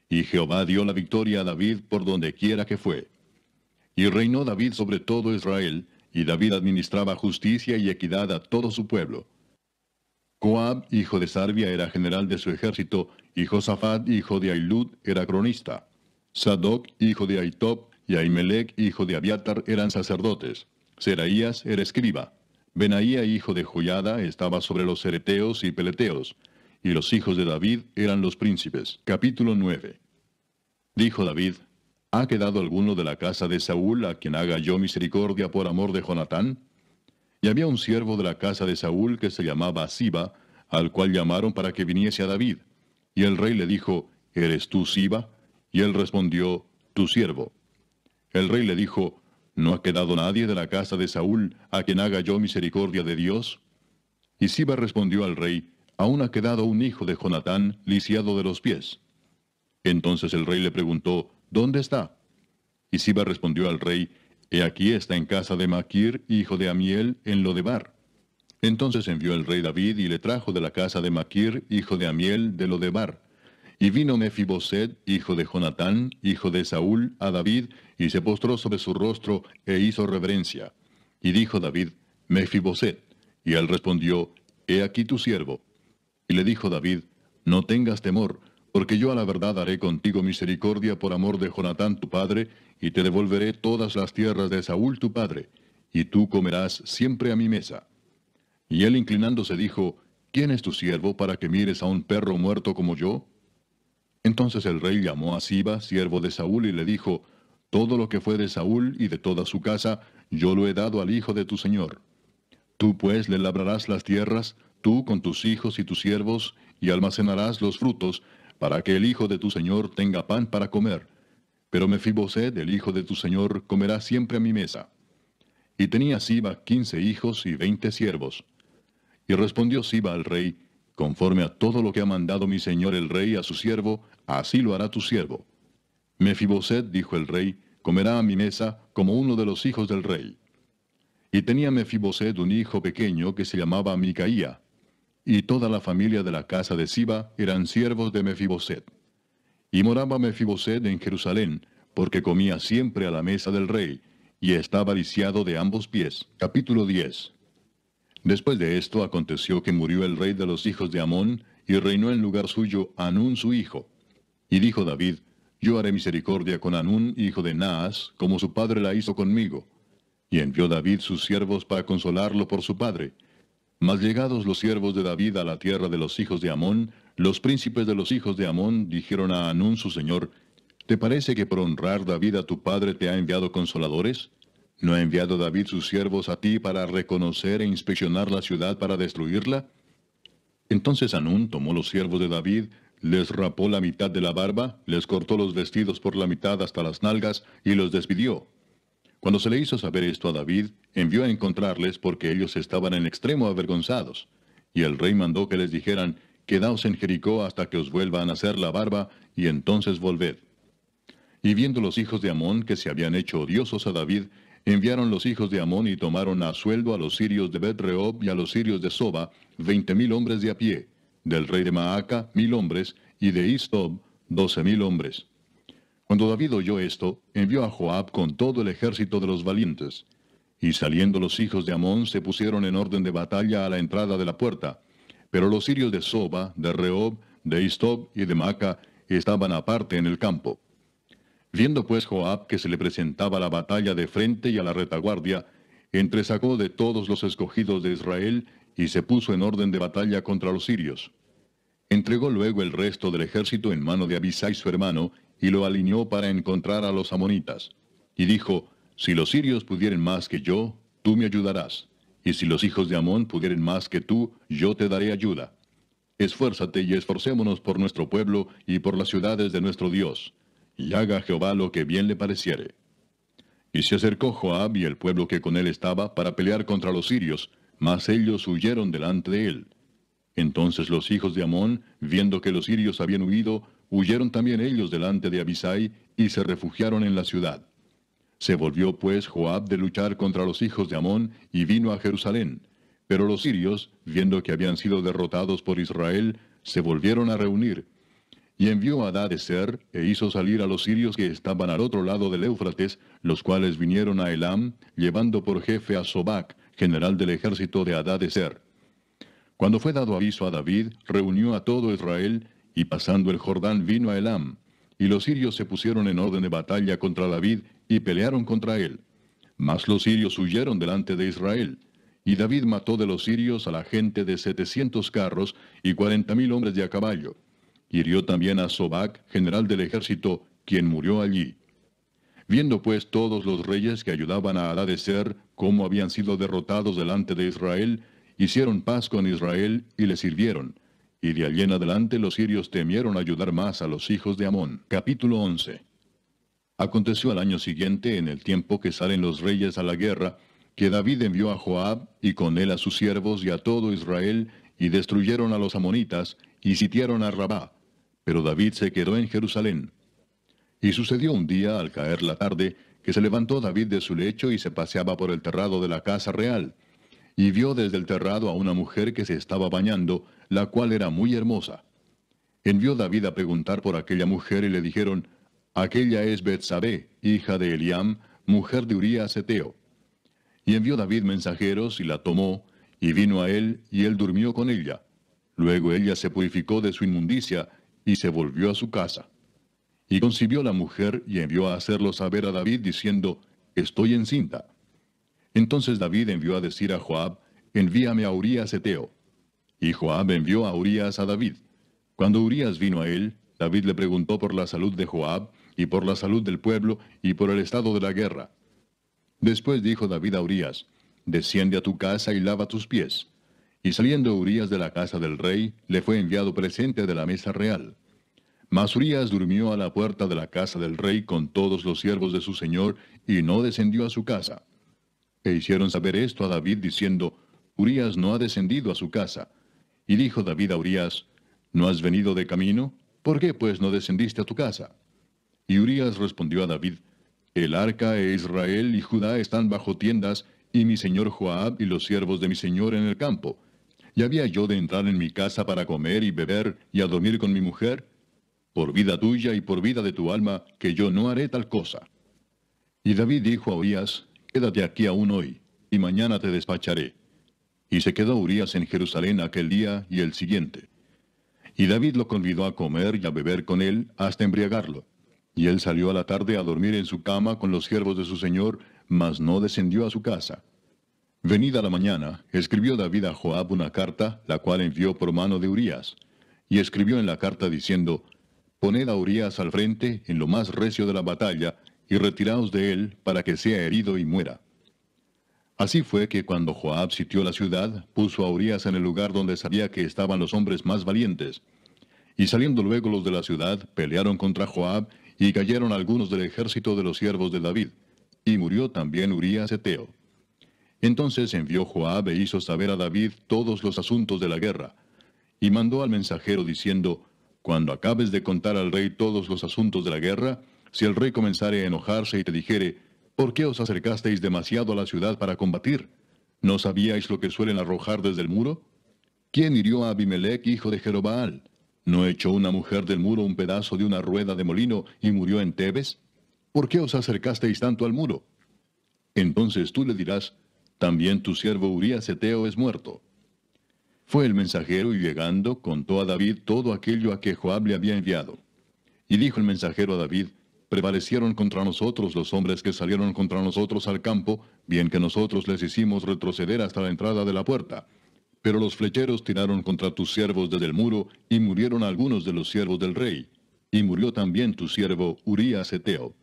Y Jehová dio la victoria a David por donde quiera que fue. Y reinó David sobre todo Israel, y David administraba justicia y equidad a todo su pueblo. Joab, hijo de Sarvia, era general de su ejército, y Josafat, hijo de Ahilud, era cronista. Sadoc, hijo de Ahitob, y Ahimelech, hijo de Abiatar, eran sacerdotes. Seraías era escriba. Benaía, hijo de Joiada, estaba sobre los cereteos y peleteos. Y los hijos de David eran los príncipes. Capítulo 9. Dijo David: ¿Ha quedado alguno de la casa de Saúl a quien haga yo misericordia por amor de Jonatán? Y había un siervo de la casa de Saúl que se llamaba Siba, al cual llamaron para que viniese a David. Y el rey le dijo: ¿Eres tú Siba? Y él respondió: Tu siervo. El rey le dijo: ¿No ha quedado nadie de la casa de Saúl a quien haga yo misericordia de Dios? Y Siba respondió al rey: Aún ha quedado un hijo de Jonatán, lisiado de los pies. Entonces el rey le preguntó: ¿Dónde está? Y Siba respondió al rey: He aquí está en casa de Maquir, hijo de Amiel, en Lodebar. Entonces envió el rey David y le trajo de la casa de Maquir, hijo de Amiel, de Lodebar. Y vino Mefiboset, hijo de Jonatán, hijo de Saúl, a David, y se postró sobre su rostro, e hizo reverencia. Y dijo David: Mefiboset. Y él respondió: He aquí tu siervo. Y le dijo David: No tengas temor, porque yo a la verdad haré contigo misericordia por amor de Jonatán tu padre, y te devolveré todas las tierras de Saúl tu padre, y tú comerás siempre a mi mesa. Y él inclinándose dijo: ¿Quién es tu siervo para que mires a un perro muerto como yo? Entonces el rey llamó a Siba, siervo de Saúl, y le dijo: Todo lo que fue de Saúl y de toda su casa, yo lo he dado al hijo de tu señor. Tú pues le labrarás las tierras, tú con tus hijos y tus siervos, y almacenarás los frutos, para que el hijo de tu señor tenga pan para comer. Pero Mefiboset, el hijo de tu señor, comerá siempre a mi mesa. Y tenía Siba 15 hijos y 20 siervos. Y respondió Siba al rey: Conforme a todo lo que ha mandado mi señor el rey a su siervo, así lo hará tu siervo. Mefiboset, dijo el rey, comerá a mi mesa como uno de los hijos del rey. Y tenía Mefiboset un hijo pequeño que se llamaba Micaía. Y toda la familia de la casa de Siba eran siervos de Mefiboset. Y moraba Mefiboset en Jerusalén, porque comía siempre a la mesa del rey, y estaba lisiado de ambos pies. Capítulo 10. Después de esto aconteció que murió el rey de los hijos de Amón, y reinó en lugar suyo Hanún su hijo. Y dijo David: Yo haré misericordia con Hanún, hijo de Naas, como su padre la hizo conmigo. Y envió David sus siervos para consolarlo por su padre. Mas llegados los siervos de David a la tierra de los hijos de Amón, los príncipes de los hijos de Amón dijeron a Hanún su señor: ¿Te parece que por honrar David a tu padre te ha enviado consoladores? ¿No ha enviado David sus siervos a ti para reconocer e inspeccionar la ciudad para destruirla? Entonces Hanún tomó los siervos de David, les rapó la mitad de la barba, les cortó los vestidos por la mitad hasta las nalgas, y los despidió. Cuando se le hizo saber esto a David, envió a encontrarles porque ellos estaban en extremo avergonzados. Y el rey mandó que les dijeran: Quedaos en Jericó hasta que os vuelvan a hacer la barba, y entonces volved. Y viendo los hijos de Amón que se habían hecho odiosos a David, enviaron los hijos de Amón y tomaron a sueldo a los sirios de Bet-Rehob y a los sirios de Soba, 20,000 hombres de a pie, del rey de Maaca 1,000 hombres, y de Istob 12,000 hombres. Cuando David oyó esto, envió a Joab con todo el ejército de los valientes. Y saliendo los hijos de Amón se pusieron en orden de batalla a la entrada de la puerta. Pero los sirios de Soba, de Rehob, de Istob y de Maaca estaban aparte en el campo. Viendo pues Joab que se le presentaba la batalla de frente y a la retaguardia, entresacó de todos los escogidos de Israel y se puso en orden de batalla contra los sirios. Entregó luego el resto del ejército en mano de Abisai su hermano, y lo alineó para encontrar a los amonitas. Y dijo: Si los sirios pudieren más que yo, tú me ayudarás. Y si los hijos de Amón pudieren más que tú, yo te daré ayuda. Esfuérzate y esforcémonos por nuestro pueblo y por las ciudades de nuestro Dios. Y haga Jehová lo que bien le pareciere. Y se acercó Joab y el pueblo que con él estaba para pelear contra los sirios, mas ellos huyeron delante de él. Entonces los hijos de Amón, viendo que los sirios habían huido, huyeron también ellos delante de Abisai y se refugiaron en la ciudad. Se volvió pues Joab de luchar contra los hijos de Amón y vino a Jerusalén. Pero los sirios, viendo que habían sido derrotados por Israel, se volvieron a reunir. Y envió a Hadadezer e hizo salir a los sirios que estaban al otro lado del Éufrates, los cuales vinieron a Elam, llevando por jefe a Sobac, general del ejército de Hadadezer. Cuando fue dado aviso a David, reunió a todo Israel, y pasando el Jordán vino a Elam. Y los sirios se pusieron en orden de batalla contra David, y pelearon contra él. Mas los sirios huyeron delante de Israel. Y David mató de los sirios a la gente de 700 carros y 40,000 hombres de a caballo. Hirió también a Sobac, general del ejército, quien murió allí. Viendo pues todos los reyes que ayudaban a Hadadezer cómo habían sido derrotados delante de Israel, hicieron paz con Israel y le sirvieron. Y de allí en adelante los sirios temieron ayudar más a los hijos de Amón. Capítulo 11. Aconteció al año siguiente, en el tiempo que salen los reyes a la guerra, que David envió a Joab, y con él a sus siervos y a todo Israel, y destruyeron a los amonitas, y sitiaron a Rabá. Pero David se quedó en Jerusalén. Y sucedió un día, al caer la tarde, que se levantó David de su lecho y se paseaba por el terrado de la casa real. Y vio desde el terrado a una mujer que se estaba bañando, la cual era muy hermosa. Envió David a preguntar por aquella mujer y le dijeron, aquella es Betsabé, hija de Eliam, mujer de Urías Heteo. Y envió David mensajeros y la tomó, y vino a él, y él durmió con ella. Luego ella se purificó de su inmundicia, y se volvió a su casa. Y concibió la mujer, y envió a hacerlo saber a David, diciendo, estoy encinta. Entonces David envió a decir a Joab, envíame a Urías Heteo. Y Joab envió a Urías a David. Cuando Urías vino a él, David le preguntó por la salud de Joab, y por la salud del pueblo, y por el estado de la guerra. Después dijo David a Urías, desciende a tu casa y lava tus pies. Y saliendo Urías de la casa del rey, le fue enviado presente de la mesa real. Mas Urías durmió a la puerta de la casa del rey con todos los siervos de su señor, y no descendió a su casa. E hicieron saber esto a David, diciendo, Urías no ha descendido a su casa. Y dijo David a Urías, ¿no has venido de camino? ¿Por qué pues no descendiste a tu casa? Y Urías respondió a David, el arca e Israel y Judá están bajo tiendas, y mi señor Joab y los siervos de mi señor en el campo. ¿Y había yo de entrar en mi casa para comer y beber y a dormir con mi mujer? Por vida tuya y por vida de tu alma, que yo no haré tal cosa. Y David dijo a Urías, quédate aquí aún hoy, y mañana te despacharé. Y se quedó Urías en Jerusalén aquel día y el siguiente. Y David lo convidó a comer y a beber con él hasta embriagarlo. Y él salió a la tarde a dormir en su cama con los siervos de su señor, mas no descendió a su casa. Venida la mañana, escribió David a Joab una carta, la cual envió por mano de Urías. Y escribió en la carta diciendo, poned a Urías al frente en lo más recio de la batalla, y retiraos de él para que sea herido y muera. Así fue que cuando Joab sitió la ciudad, puso a Urías en el lugar donde sabía que estaban los hombres más valientes. Y saliendo luego los de la ciudad, pelearon contra Joab, y cayeron algunos del ejército de los siervos de David. Y murió también Urías Heteo. Entonces envió Joab e hizo saber a David todos los asuntos de la guerra. Y mandó al mensajero diciendo, cuando acabes de contar al rey todos los asuntos de la guerra, si el rey comenzare a enojarse y te dijere, ¿por qué os acercasteis demasiado a la ciudad para combatir? ¿No sabíais lo que suelen arrojar desde el muro? ¿Quién hirió a Abimelech, hijo de Jerobaal? ¿No echó una mujer del muro un pedazo de una rueda de molino y murió en Tebes? ¿Por qué os acercasteis tanto al muro? Entonces tú le dirás, también tu siervo Urías Heteo es muerto. Fue el mensajero y llegando contó a David todo aquello a que Joab le había enviado. Y dijo el mensajero a David, prevalecieron contra nosotros los hombres que salieron contra nosotros al campo, bien que nosotros les hicimos retroceder hasta la entrada de la puerta. Pero los flecheros tiraron contra tus siervos desde el muro, y murieron algunos de los siervos del rey. Y murió también tu siervo Urías Heteo.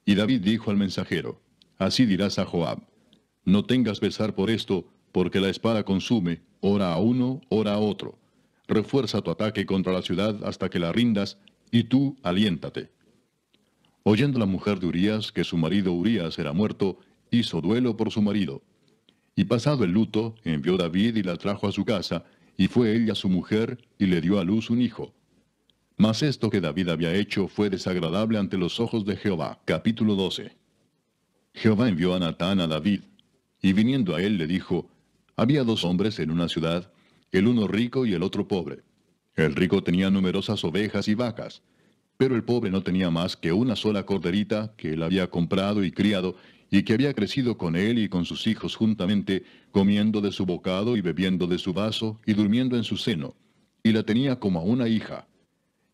Y David dijo al mensajero, así dirás a Joab, no tengas pesar por esto, porque la espada consume, ora a uno, ora a otro. Refuerza tu ataque contra la ciudad hasta que la rindas, y tú aliéntate. Oyendo la mujer de Urías que su marido Urías era muerto, hizo duelo por su marido. Y pasado el luto, envió David y la trajo a su casa, y fue ella su mujer, y le dio a luz un hijo. Mas esto que David había hecho fue desagradable ante los ojos de Jehová. Capítulo 12. Jehová envió a Natán a David, y viniendo a él le dijo, había dos hombres en una ciudad, el uno rico y el otro pobre. El rico tenía numerosas ovejas y vacas, pero el pobre no tenía más que una sola corderita que él había comprado y criado, y que había crecido con él y con sus hijos juntamente, comiendo de su bocado y bebiendo de su vaso, y durmiendo en su seno, y la tenía como a una hija.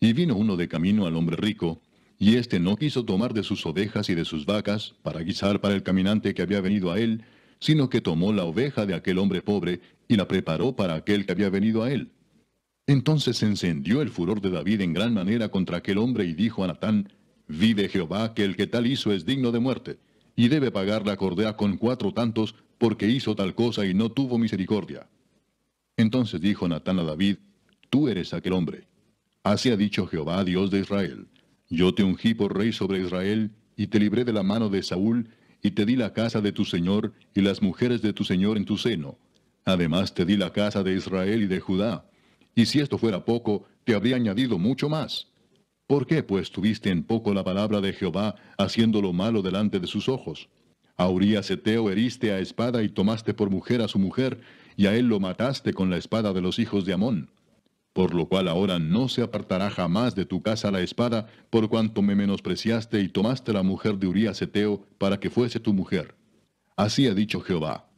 Y vino uno de camino al hombre rico, y éste no quiso tomar de sus ovejas y de sus vacas, para guisar para el caminante que había venido a él, sino que tomó la oveja de aquel hombre pobre, y la preparó para aquel que había venido a él. Entonces se encendió el furor de David en gran manera contra aquel hombre, y dijo a Natán, vive Jehová, que el que tal hizo es digno de muerte, y debe pagar la cordera con 4 tantos, porque hizo tal cosa y no tuvo misericordia. Entonces dijo Natán a David, tú eres aquel hombre. Así ha dicho Jehová, Dios de Israel, yo te ungí por rey sobre Israel, y te libré de la mano de Saúl, y te di la casa de tu señor, y las mujeres de tu señor en tu seno. Además te di la casa de Israel y de Judá. Y si esto fuera poco, te habría añadido mucho más. ¿Por qué pues tuviste en poco la palabra de Jehová, haciendo lo malo delante de sus ojos? A Urías Heteo heriste a espada y tomaste por mujer a su mujer, y a él lo mataste con la espada de los hijos de Amón. Por lo cual ahora no se apartará jamás de tu casa la espada, por cuanto me menospreciaste y tomaste la mujer de Urías Heteo para que fuese tu mujer. Así ha dicho Jehová.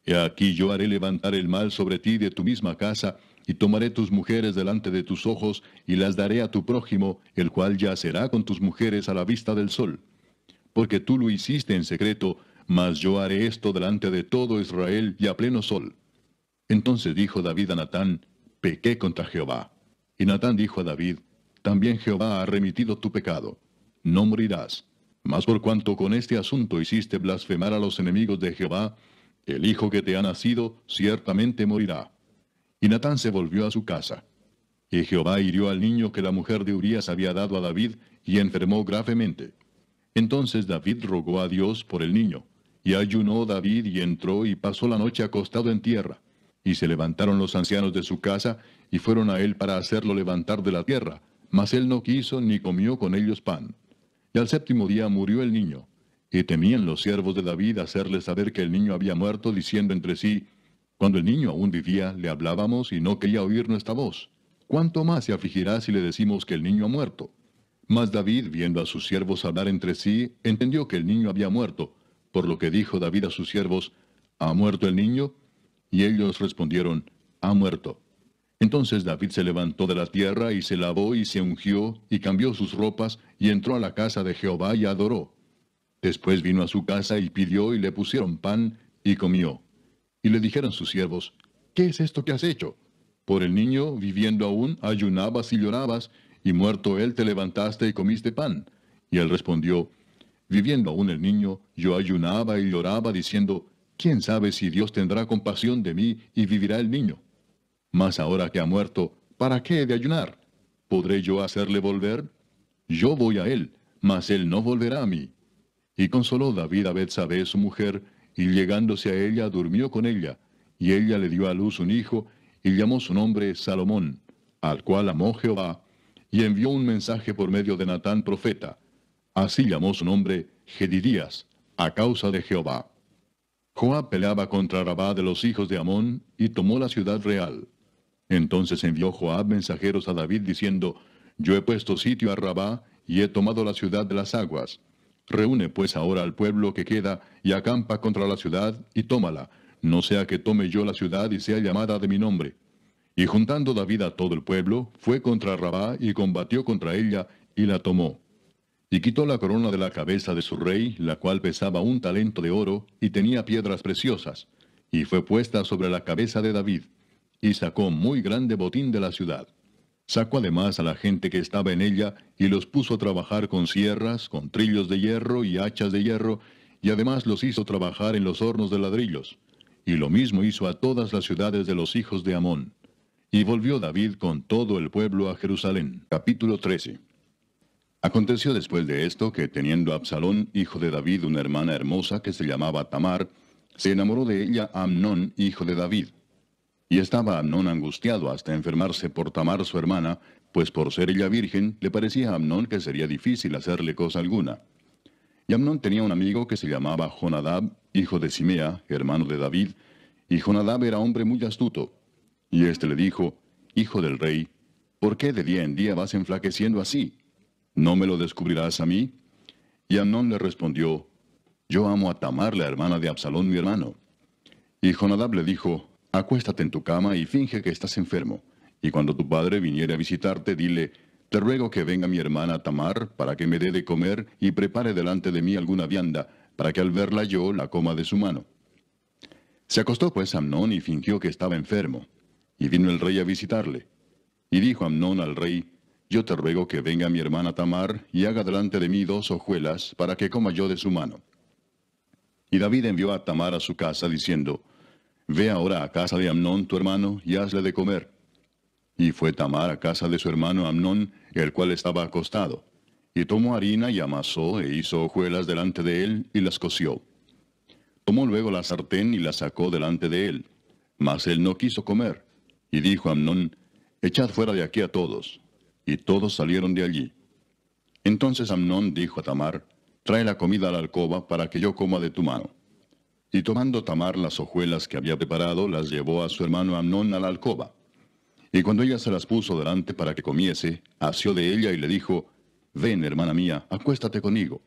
He aquí yo haré levantar el mal sobre ti de tu misma casa, y tomaré tus mujeres delante de tus ojos, y las daré a tu prójimo, el cual yacerá con tus mujeres a la vista del sol. Porque tú lo hiciste en secreto, mas yo haré esto delante de todo Israel y a pleno sol. Entonces dijo David a Natán, pequé contra Jehová. Y Natán dijo a David, también Jehová ha remitido tu pecado. No morirás. Mas por cuanto con este asunto hiciste blasfemar a los enemigos de Jehová, el hijo que te ha nacido ciertamente morirá. Y Natán se volvió a su casa. Y Jehová hirió al niño que la mujer de Urías había dado a David, y enfermó gravemente. Entonces David rogó a Dios por el niño. Y ayunó David y entró y pasó la noche acostado en tierra. Y se levantaron los ancianos de su casa, y fueron a él para hacerlo levantar de la tierra. Mas él no quiso ni comió con ellos pan. Y al 7º día murió el niño. Y temían los siervos de David hacerle saber que el niño había muerto, diciendo entre sí, cuando el niño aún vivía, le hablábamos y no quería oír nuestra voz. ¿Cuánto más se afligirá si le decimos que el niño ha muerto? Mas David, viendo a sus siervos hablar entre sí, entendió que el niño había muerto, por lo que dijo David a sus siervos, ¿ha muerto el niño? Y ellos respondieron, ha muerto. Entonces David se levantó de la tierra y se lavó y se ungió y cambió sus ropas y entró a la casa de Jehová y adoró. Después vino a su casa y pidió y le pusieron pan y comió. Y le dijeron sus siervos, ¿qué es esto que has hecho? Por el niño, viviendo aún, ayunabas y llorabas, y muerto él te levantaste y comiste pan. Y él respondió, viviendo aún el niño, yo ayunaba y lloraba, diciendo, ¿quién sabe si Dios tendrá compasión de mí y vivirá el niño? Mas ahora que ha muerto, ¿para qué he de ayunar? ¿Podré yo hacerle volver? Yo voy a él, mas él no volverá a mí. Y consoló David a Betsabé su mujer, y llegándose a ella durmió con ella, y ella le dio a luz un hijo, y llamó su nombre Salomón, al cual amó Jehová, y envió un mensaje por medio de Natán profeta. Así llamó su nombre Jedidías, a causa de Jehová. Joab peleaba contra Rabá de los hijos de Amón, y tomó la ciudad real. Entonces envió Joab mensajeros a David diciendo, yo he puesto sitio a Rabá, y he tomado la ciudad de las aguas. Reúne pues ahora al pueblo que queda, y acampa contra la ciudad, y tómala, no sea que tome yo la ciudad y sea llamada de mi nombre. Y juntando David a todo el pueblo, fue contra Rabá, y combatió contra ella, y la tomó. Y quitó la corona de la cabeza de su rey, la cual pesaba 1 talento de oro, y tenía piedras preciosas, y fue puesta sobre la cabeza de David, y sacó muy grande botín de la ciudad. Sacó además a la gente que estaba en ella, y los puso a trabajar con sierras, con trillos de hierro y hachas de hierro, y además los hizo trabajar en los hornos de ladrillos. Y lo mismo hizo a todas las ciudades de los hijos de Amón. Y volvió David con todo el pueblo a Jerusalén. Capítulo 13. Aconteció después de esto que teniendo Absalón, hijo de David, una hermana hermosa que se llamaba Tamar, se enamoró de ella Amnón, hijo de David. Y estaba Amnón angustiado hasta enfermarse por Tamar su hermana, pues por ser ella virgen, le parecía a Amnón que sería difícil hacerle cosa alguna. Y Amnón tenía un amigo que se llamaba Jonadab, hijo de Simea, hermano de David, y Jonadab era hombre muy astuto. Y éste le dijo, Hijo del rey, ¿por qué de día en día vas enflaqueciendo así? ¿No me lo descubrirás a mí? Y Amnón le respondió, Yo amo a Tamar, la hermana de Absalón mi hermano. Y Jonadab le dijo, Acuéstate en tu cama y finge que estás enfermo. Y cuando tu padre viniere a visitarte, dile, Te ruego que venga mi hermana Tamar, para que me dé de comer y prepare delante de mí alguna vianda, para que al verla yo la coma de su mano. Se acostó pues Amnón y fingió que estaba enfermo. Y vino el rey a visitarle. Y dijo Amnón al rey, Yo te ruego que venga mi hermana Tamar, y haga delante de mí 2 hojuelas, para que coma yo de su mano. Y David envió a Tamar a su casa, diciendo, Ve ahora a casa de Amnón tu hermano, y hazle de comer. Y fue Tamar a casa de su hermano Amnón, el cual estaba acostado. Y tomó harina y amasó, e hizo hojuelas delante de él, y las coció. Tomó luego la sartén y la sacó delante de él. Mas él no quiso comer. Y dijo Amnón, Echad fuera de aquí a todos. Y todos salieron de allí. Entonces Amnón dijo a Tamar, Trae la comida a la alcoba, para que yo coma de tu mano. Y tomando Tamar las hojuelas que había preparado, las llevó a su hermano Amnón a la alcoba. Y cuando ella se las puso delante para que comiese, asió de ella y le dijo, Ven, hermana mía, acuéstate conmigo.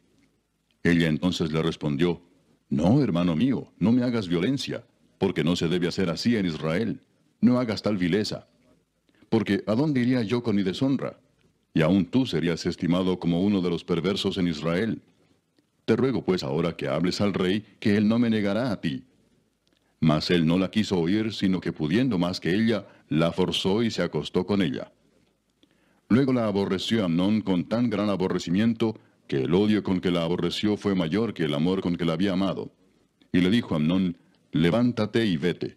Ella entonces le respondió, No, hermano mío, no me hagas violencia, porque no se debe hacer así en Israel. No hagas tal vileza. Porque ¿a dónde iría yo con mi deshonra? Y aún tú serías estimado como uno de los perversos en Israel. Te ruego pues ahora que hables al rey, que él no me negará a ti. Mas él no la quiso oír, sino que pudiendo más que ella, la forzó y se acostó con ella. Luego la aborreció Amnón con tan gran aborrecimiento, que el odio con que la aborreció fue mayor que el amor con que la había amado. Y le dijo a Amnón, Levántate y vete.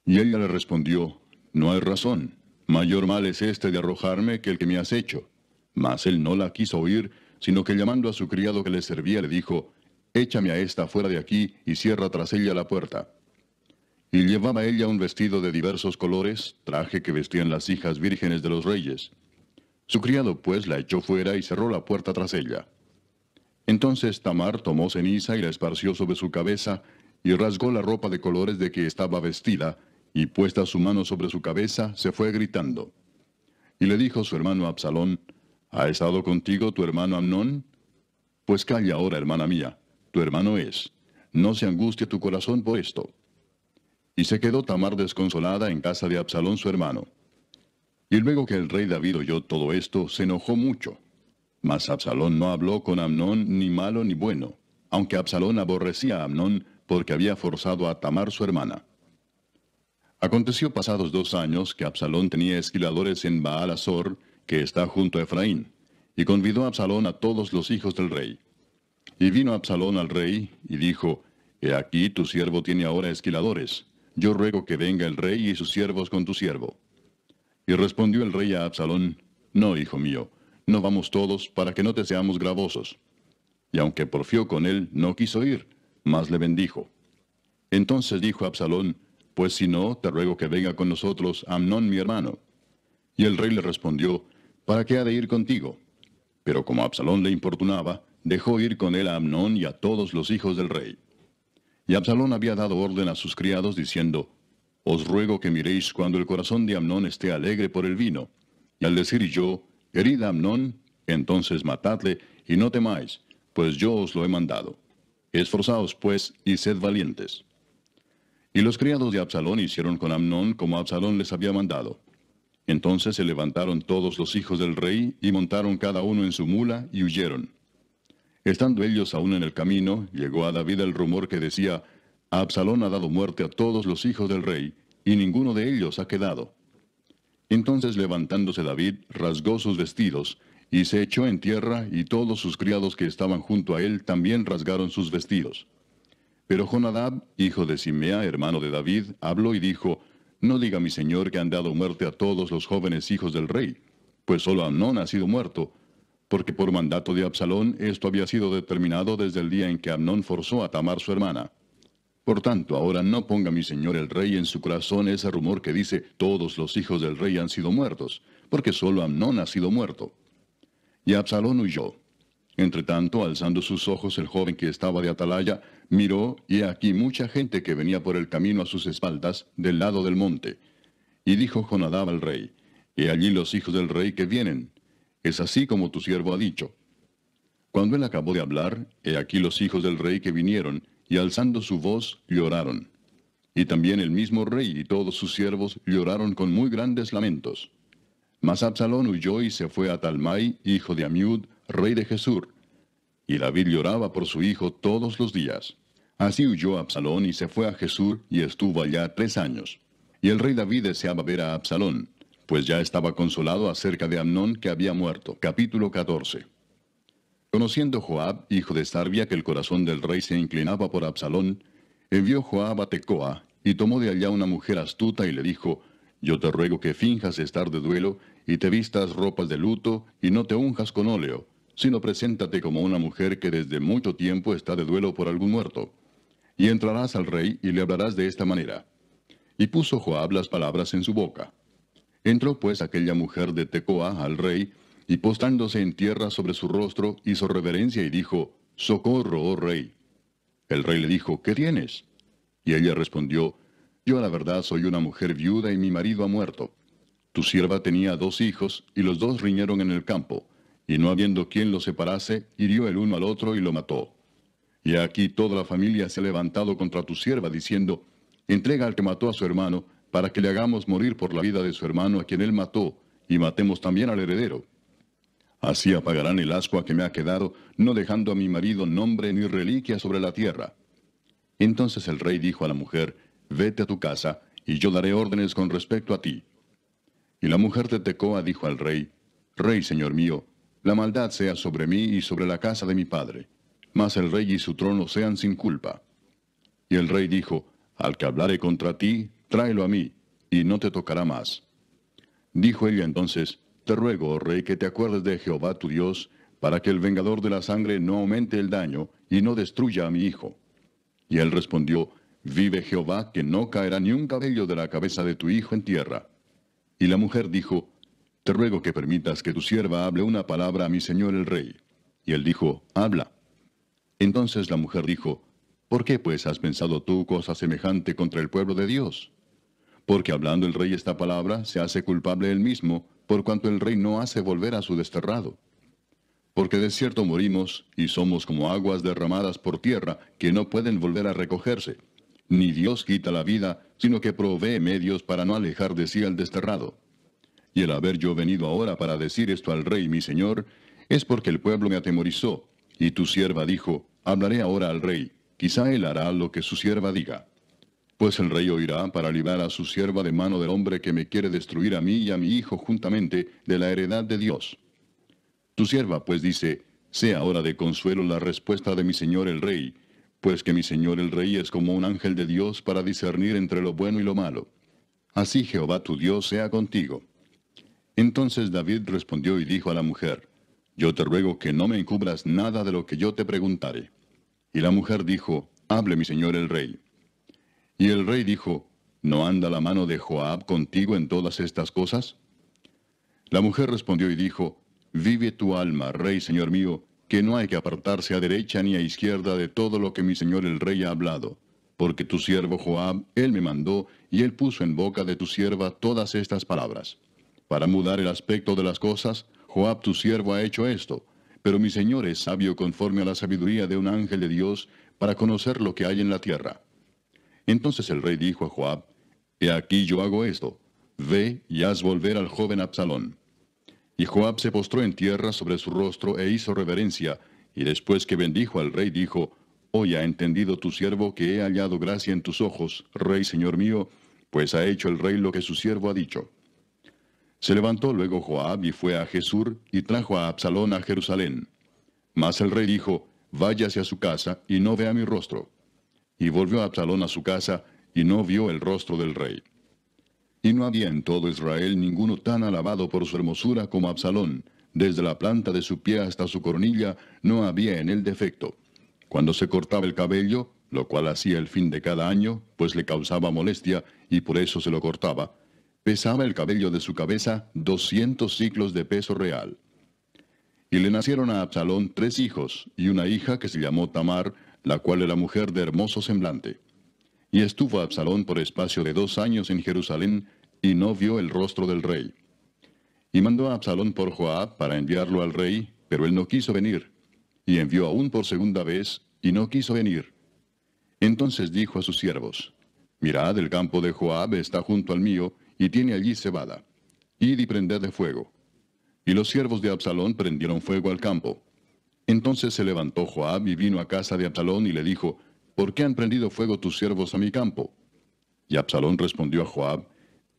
Y ella le respondió, No hay razón. Mayor mal es este de arrojarme que el que me has hecho. Mas él no la quiso oír, sino que llamando a su criado que le servía, le dijo, Échame a esta fuera de aquí, y cierra tras ella la puerta. Y llevaba ella un vestido de diversos colores, traje que vestían las hijas vírgenes de los reyes. Su criado pues la echó fuera y cerró la puerta tras ella. Entonces Tamar tomó ceniza y la esparció sobre su cabeza, y rasgó la ropa de colores de que estaba vestida, y puesta su mano sobre su cabeza, se fue gritando. Y le dijo su hermano Absalón, ¿Ha estado contigo tu hermano Amnón? Pues calla ahora, hermana mía, tu hermano es. No se angustie tu corazón por esto. Y se quedó Tamar desconsolada en casa de Absalón su hermano. Y luego que el rey David oyó todo esto, se enojó mucho. Mas Absalón no habló con Amnón ni malo ni bueno, aunque Absalón aborrecía a Amnón porque había forzado a Tamar su hermana. Aconteció pasados 2 años que Absalón tenía esquiladores en Baal-Azor, que está junto a Efraín, y convidó a Absalón a todos los hijos del rey. Y vino Absalón al rey, y dijo, He aquí tu siervo tiene ahora esquiladores. Yo ruego que venga el rey y sus siervos con tu siervo. Y respondió el rey a Absalón, No, hijo mío, no vamos todos, para que no te seamos gravosos. Y aunque porfió con él, no quiso ir, mas le bendijo. Entonces dijo Absalón, Pues si no, te ruego que venga con nosotros Amnón mi hermano. Y el rey le respondió, ¿Para qué ha de ir contigo? Pero como Absalón le importunaba, dejó ir con él a Amnón y a todos los hijos del rey. Y Absalón había dado orden a sus criados, diciendo, Os ruego que miréis cuando el corazón de Amnón esté alegre por el vino. Y al decir yo, Herid a Amnón, entonces matadle, y no temáis, pues yo os lo he mandado. Esforzaos, pues, y sed valientes. Y los criados de Absalón hicieron con Amnón como Absalón les había mandado. Entonces se levantaron todos los hijos del rey, y montaron cada uno en su mula, y huyeron. Estando ellos aún en el camino, llegó a David el rumor que decía, Absalón ha dado muerte a todos los hijos del rey, y ninguno de ellos ha quedado. Entonces levantándose David, rasgó sus vestidos, y se echó en tierra, y todos sus criados que estaban junto a él también rasgaron sus vestidos. Pero Jonadab, hijo de Simea, hermano de David, habló y dijo, No diga mi señor que han dado muerte a todos los jóvenes hijos del rey, pues solo Amnón ha sido muerto, porque por mandato de Absalón esto había sido determinado desde el día en que Amnón forzó a Tamar su hermana. Por tanto, ahora no ponga mi señor el rey en su corazón ese rumor que dice todos los hijos del rey han sido muertos, porque solo Amnón ha sido muerto. Y Absalón huyó. Entretanto, alzando sus ojos, el joven que estaba de atalaya miró, y he aquí mucha gente que venía por el camino a sus espaldas, del lado del monte. Y dijo Jonadab al rey: He allí los hijos del rey que vienen. Es así como tu siervo ha dicho. Cuando él acabó de hablar, he aquí los hijos del rey que vinieron, y alzando su voz, lloraron. Y también el mismo rey y todos sus siervos lloraron con muy grandes lamentos. Mas Absalón huyó y se fue a Talmai, hijo de Amiud, rey de Gesur. Y David lloraba por su hijo todos los días. Así huyó Absalón y se fue a Gesur y estuvo allá 3 años. Y el rey David deseaba ver a Absalón, pues ya estaba consolado acerca de Amnón que había muerto. Capítulo 14. Conociendo Joab, hijo de Sarvia, que el corazón del rey se inclinaba por Absalón, envió Joab a Tecoa, y tomó de allá una mujer astuta y le dijo: Yo te ruego que finjas estar de duelo, y te vistas ropas de luto, y no te unjas con óleo, sino preséntate como una mujer que desde mucho tiempo está de duelo por algún muerto. Y entrarás al rey, y le hablarás de esta manera. Y puso Joab las palabras en su boca. Entró pues aquella mujer de Tecoa al rey, y postrándose en tierra sobre su rostro, hizo reverencia y dijo: Socorro, oh rey. El rey le dijo: ¿Qué tienes? Y ella respondió: Yo a la verdad soy una mujer viuda y mi marido ha muerto. Tu sierva tenía 2 hijos, y los 2 riñeron en el campo, y no habiendo quien los separase, hirió el uno al otro y lo mató. Y aquí toda la familia se ha levantado contra tu sierva, diciendo: Entrega al que mató a su hermano, para que le hagamos morir por la vida de su hermano a quien él mató, y matemos también al heredero. Así apagarán el ascua que me ha quedado, no dejando a mi marido nombre ni reliquia sobre la tierra. Entonces el rey dijo a la mujer: Vete a tu casa, y yo daré órdenes con respecto a ti. Y la mujer de Tecoa dijo al rey: Rey, señor mío, la maldad sea sobre mí y sobre la casa de mi padre, mas el rey y su trono sean sin culpa. Y el rey dijo: Al que hablare contra ti, tráelo a mí, y no te tocará más. Dijo ella entonces: Te ruego, oh rey, que te acuerdes de Jehová tu Dios, para que el vengador de la sangre no aumente el daño, y no destruya a mi hijo. Y él respondió: Vive Jehová, que no caerá ni un cabello de la cabeza de tu hijo en tierra. Y la mujer dijo: Te ruego que permitas que tu sierva hable una palabra a mi señor el rey. Y él dijo: Habla. Entonces la mujer dijo: ¿Por qué pues has pensado tú cosa semejante contra el pueblo de Dios? Porque hablando el rey esta palabra, se hace culpable él mismo, por cuanto el rey no hace volver a su desterrado. Porque de cierto morimos, y somos como aguas derramadas por tierra, que no pueden volver a recogerse. Ni Dios quita la vida, sino que provee medios para no alejar de sí al desterrado. Y el haber yo venido ahora para decir esto al rey mi señor, es porque el pueblo me atemorizó, y tu sierva dijo: Hablaré ahora al rey, quizá él hará lo que su sierva diga. Pues el rey oirá para librar a su sierva de mano del hombre que me quiere destruir a mí y a mi hijo juntamente de la heredad de Dios. Tu sierva pues dice: Sea ahora de consuelo la respuesta de mi señor el rey, pues que mi señor el rey es como un ángel de Dios para discernir entre lo bueno y lo malo. Así Jehová tu Dios sea contigo. Entonces David respondió y dijo a la mujer: Yo te ruego que no me encubras nada de lo que yo te preguntare. Y la mujer dijo: Hable mi señor el rey. Y el rey dijo: ¿No anda la mano de Joab contigo en todas estas cosas? La mujer respondió y dijo: Vive tu alma, rey señor mío, que no hay que apartarse a derecha ni a izquierda de todo lo que mi señor el rey ha hablado. Porque tu siervo Joab, él me mandó, y él puso en boca de tu sierva todas estas palabras. Para mudar el aspecto de las cosas, Joab tu siervo ha hecho esto, pero mi señor es sabio conforme a la sabiduría de un ángel de Dios, para conocer lo que hay en la tierra. Entonces el rey dijo a Joab: He aquí yo hago esto, ve y haz volver al joven Absalón. Y Joab se postró en tierra sobre su rostro e hizo reverencia, y después que bendijo al rey dijo: Hoy ha entendido tu siervo que he hallado gracia en tus ojos, rey señor mío, pues ha hecho el rey lo que su siervo ha dicho. Se levantó luego Joab y fue a Gesur, y trajo a Absalón a Jerusalén. Mas el rey dijo: Váyase a su casa, y no vea mi rostro. Y volvió Absalón a su casa, y no vio el rostro del rey. Y no había en todo Israel ninguno tan alabado por su hermosura como Absalón, Desde la planta de su pie hasta su coronilla no había en él defecto. Cuando se cortaba el cabello, lo cual hacía el fin de cada año, pues le causaba molestia y por eso se lo cortaba, pesaba el cabello de su cabeza 200 siclos de peso real. Y le nacieron a Absalón 3 hijos, y una hija que se llamó Tamar, la cual era mujer de hermoso semblante. Y estuvo Absalón por espacio de 2 años en Jerusalén, y no vio el rostro del rey. Y mandó a Absalón por Joab para enviarlo al rey, pero él no quiso venir. Y envió aún por segunda vez, y no quiso venir. Entonces dijo a sus siervos, Mirad, el campo de Joab está junto al mío, y tiene allí cebada. Id y prended de fuego. Y los siervos de Absalón prendieron fuego al campo. Entonces se levantó Joab y vino a casa de Absalón y le dijo, ¿Por qué han prendido fuego tus siervos a mi campo? Y Absalón respondió a Joab,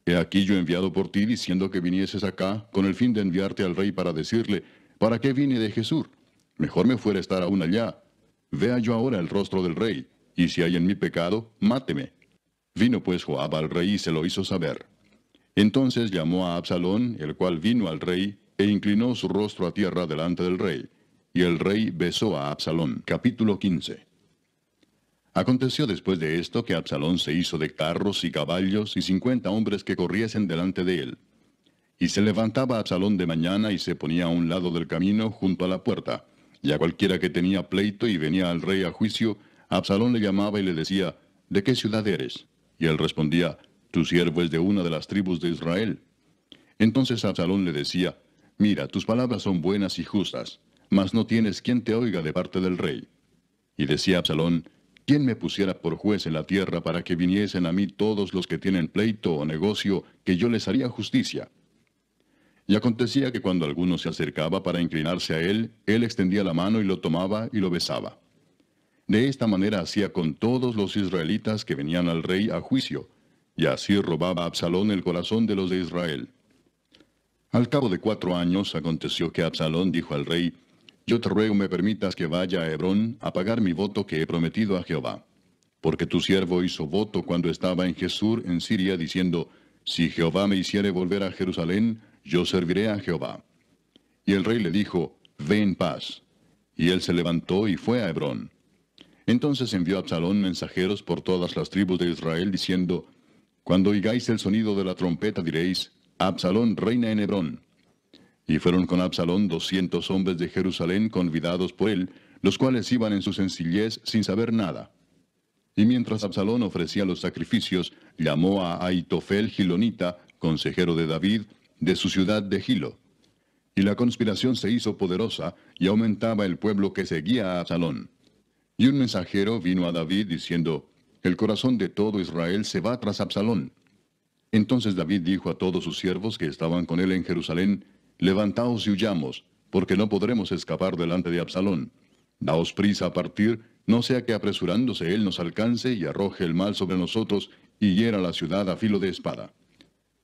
He aquí yo he enviado por ti diciendo que vinieses acá, con el fin de enviarte al rey para decirle, ¿para qué vine de Jesús? Mejor me fuera estar aún allá. Vea yo ahora el rostro del rey, y si hay en mí pecado, máteme. Vino pues Joab al rey y se lo hizo saber. Entonces llamó a Absalón, el cual vino al rey, e inclinó su rostro a tierra delante del rey. Y el rey besó a Absalón. Capítulo 15. Aconteció después de esto que Absalón se hizo de carros y caballos y 50 hombres que corriesen delante de él. Y se levantaba Absalón de mañana y se ponía a un lado del camino junto a la puerta. Y a cualquiera que tenía pleito y venía al rey a juicio, Absalón le llamaba y le decía, ¿de qué ciudad eres? Y él respondía, tu siervo es de una de las tribus de Israel. Entonces Absalón le decía, mira, tus palabras son buenas y justas, mas no tienes quien te oiga de parte del rey. Y decía Absalón, ¿quién me pusiera por juez en la tierra para que viniesen a mí todos los que tienen pleito o negocio, que yo les haría justicia? Y acontecía que cuando alguno se acercaba para inclinarse a él extendía la mano y lo tomaba y lo besaba. De esta manera hacía con todos los israelitas que venían al rey a juicio, y así robaba Absalón el corazón de los de Israel. Al cabo de 4 años aconteció que Absalón dijo al rey, Yo te ruego me permitas que vaya a Hebrón a pagar mi voto que he prometido a Jehová. Porque tu siervo hizo voto cuando estaba en Jesús en Siria, diciendo, Si Jehová me hiciere volver a Jerusalén, yo serviré a Jehová. Y el rey le dijo, Ve en paz. Y él se levantó y fue a Hebrón. Entonces envió Absalón mensajeros por todas las tribus de Israel, diciendo, Cuando oigáis el sonido de la trompeta diréis, Absalón reina en Hebrón. Y fueron con Absalón 200 hombres de Jerusalén convidados por él, los cuales iban en su sencillez sin saber nada. Y mientras Absalón ofrecía los sacrificios, llamó a Ahitofel Gilonita, consejero de David, de su ciudad de Gilo. Y la conspiración se hizo poderosa, y aumentaba el pueblo que seguía a Absalón. Y un mensajero vino a David diciendo, El corazón de todo Israel se va tras Absalón. Entonces David dijo a todos sus siervos que estaban con él en Jerusalén, Levantaos y huyamos, porque no podremos escapar delante de Absalón. Daos prisa a partir, no sea que apresurándose él nos alcance y arroje el mal sobre nosotros y hiera la ciudad a filo de espada.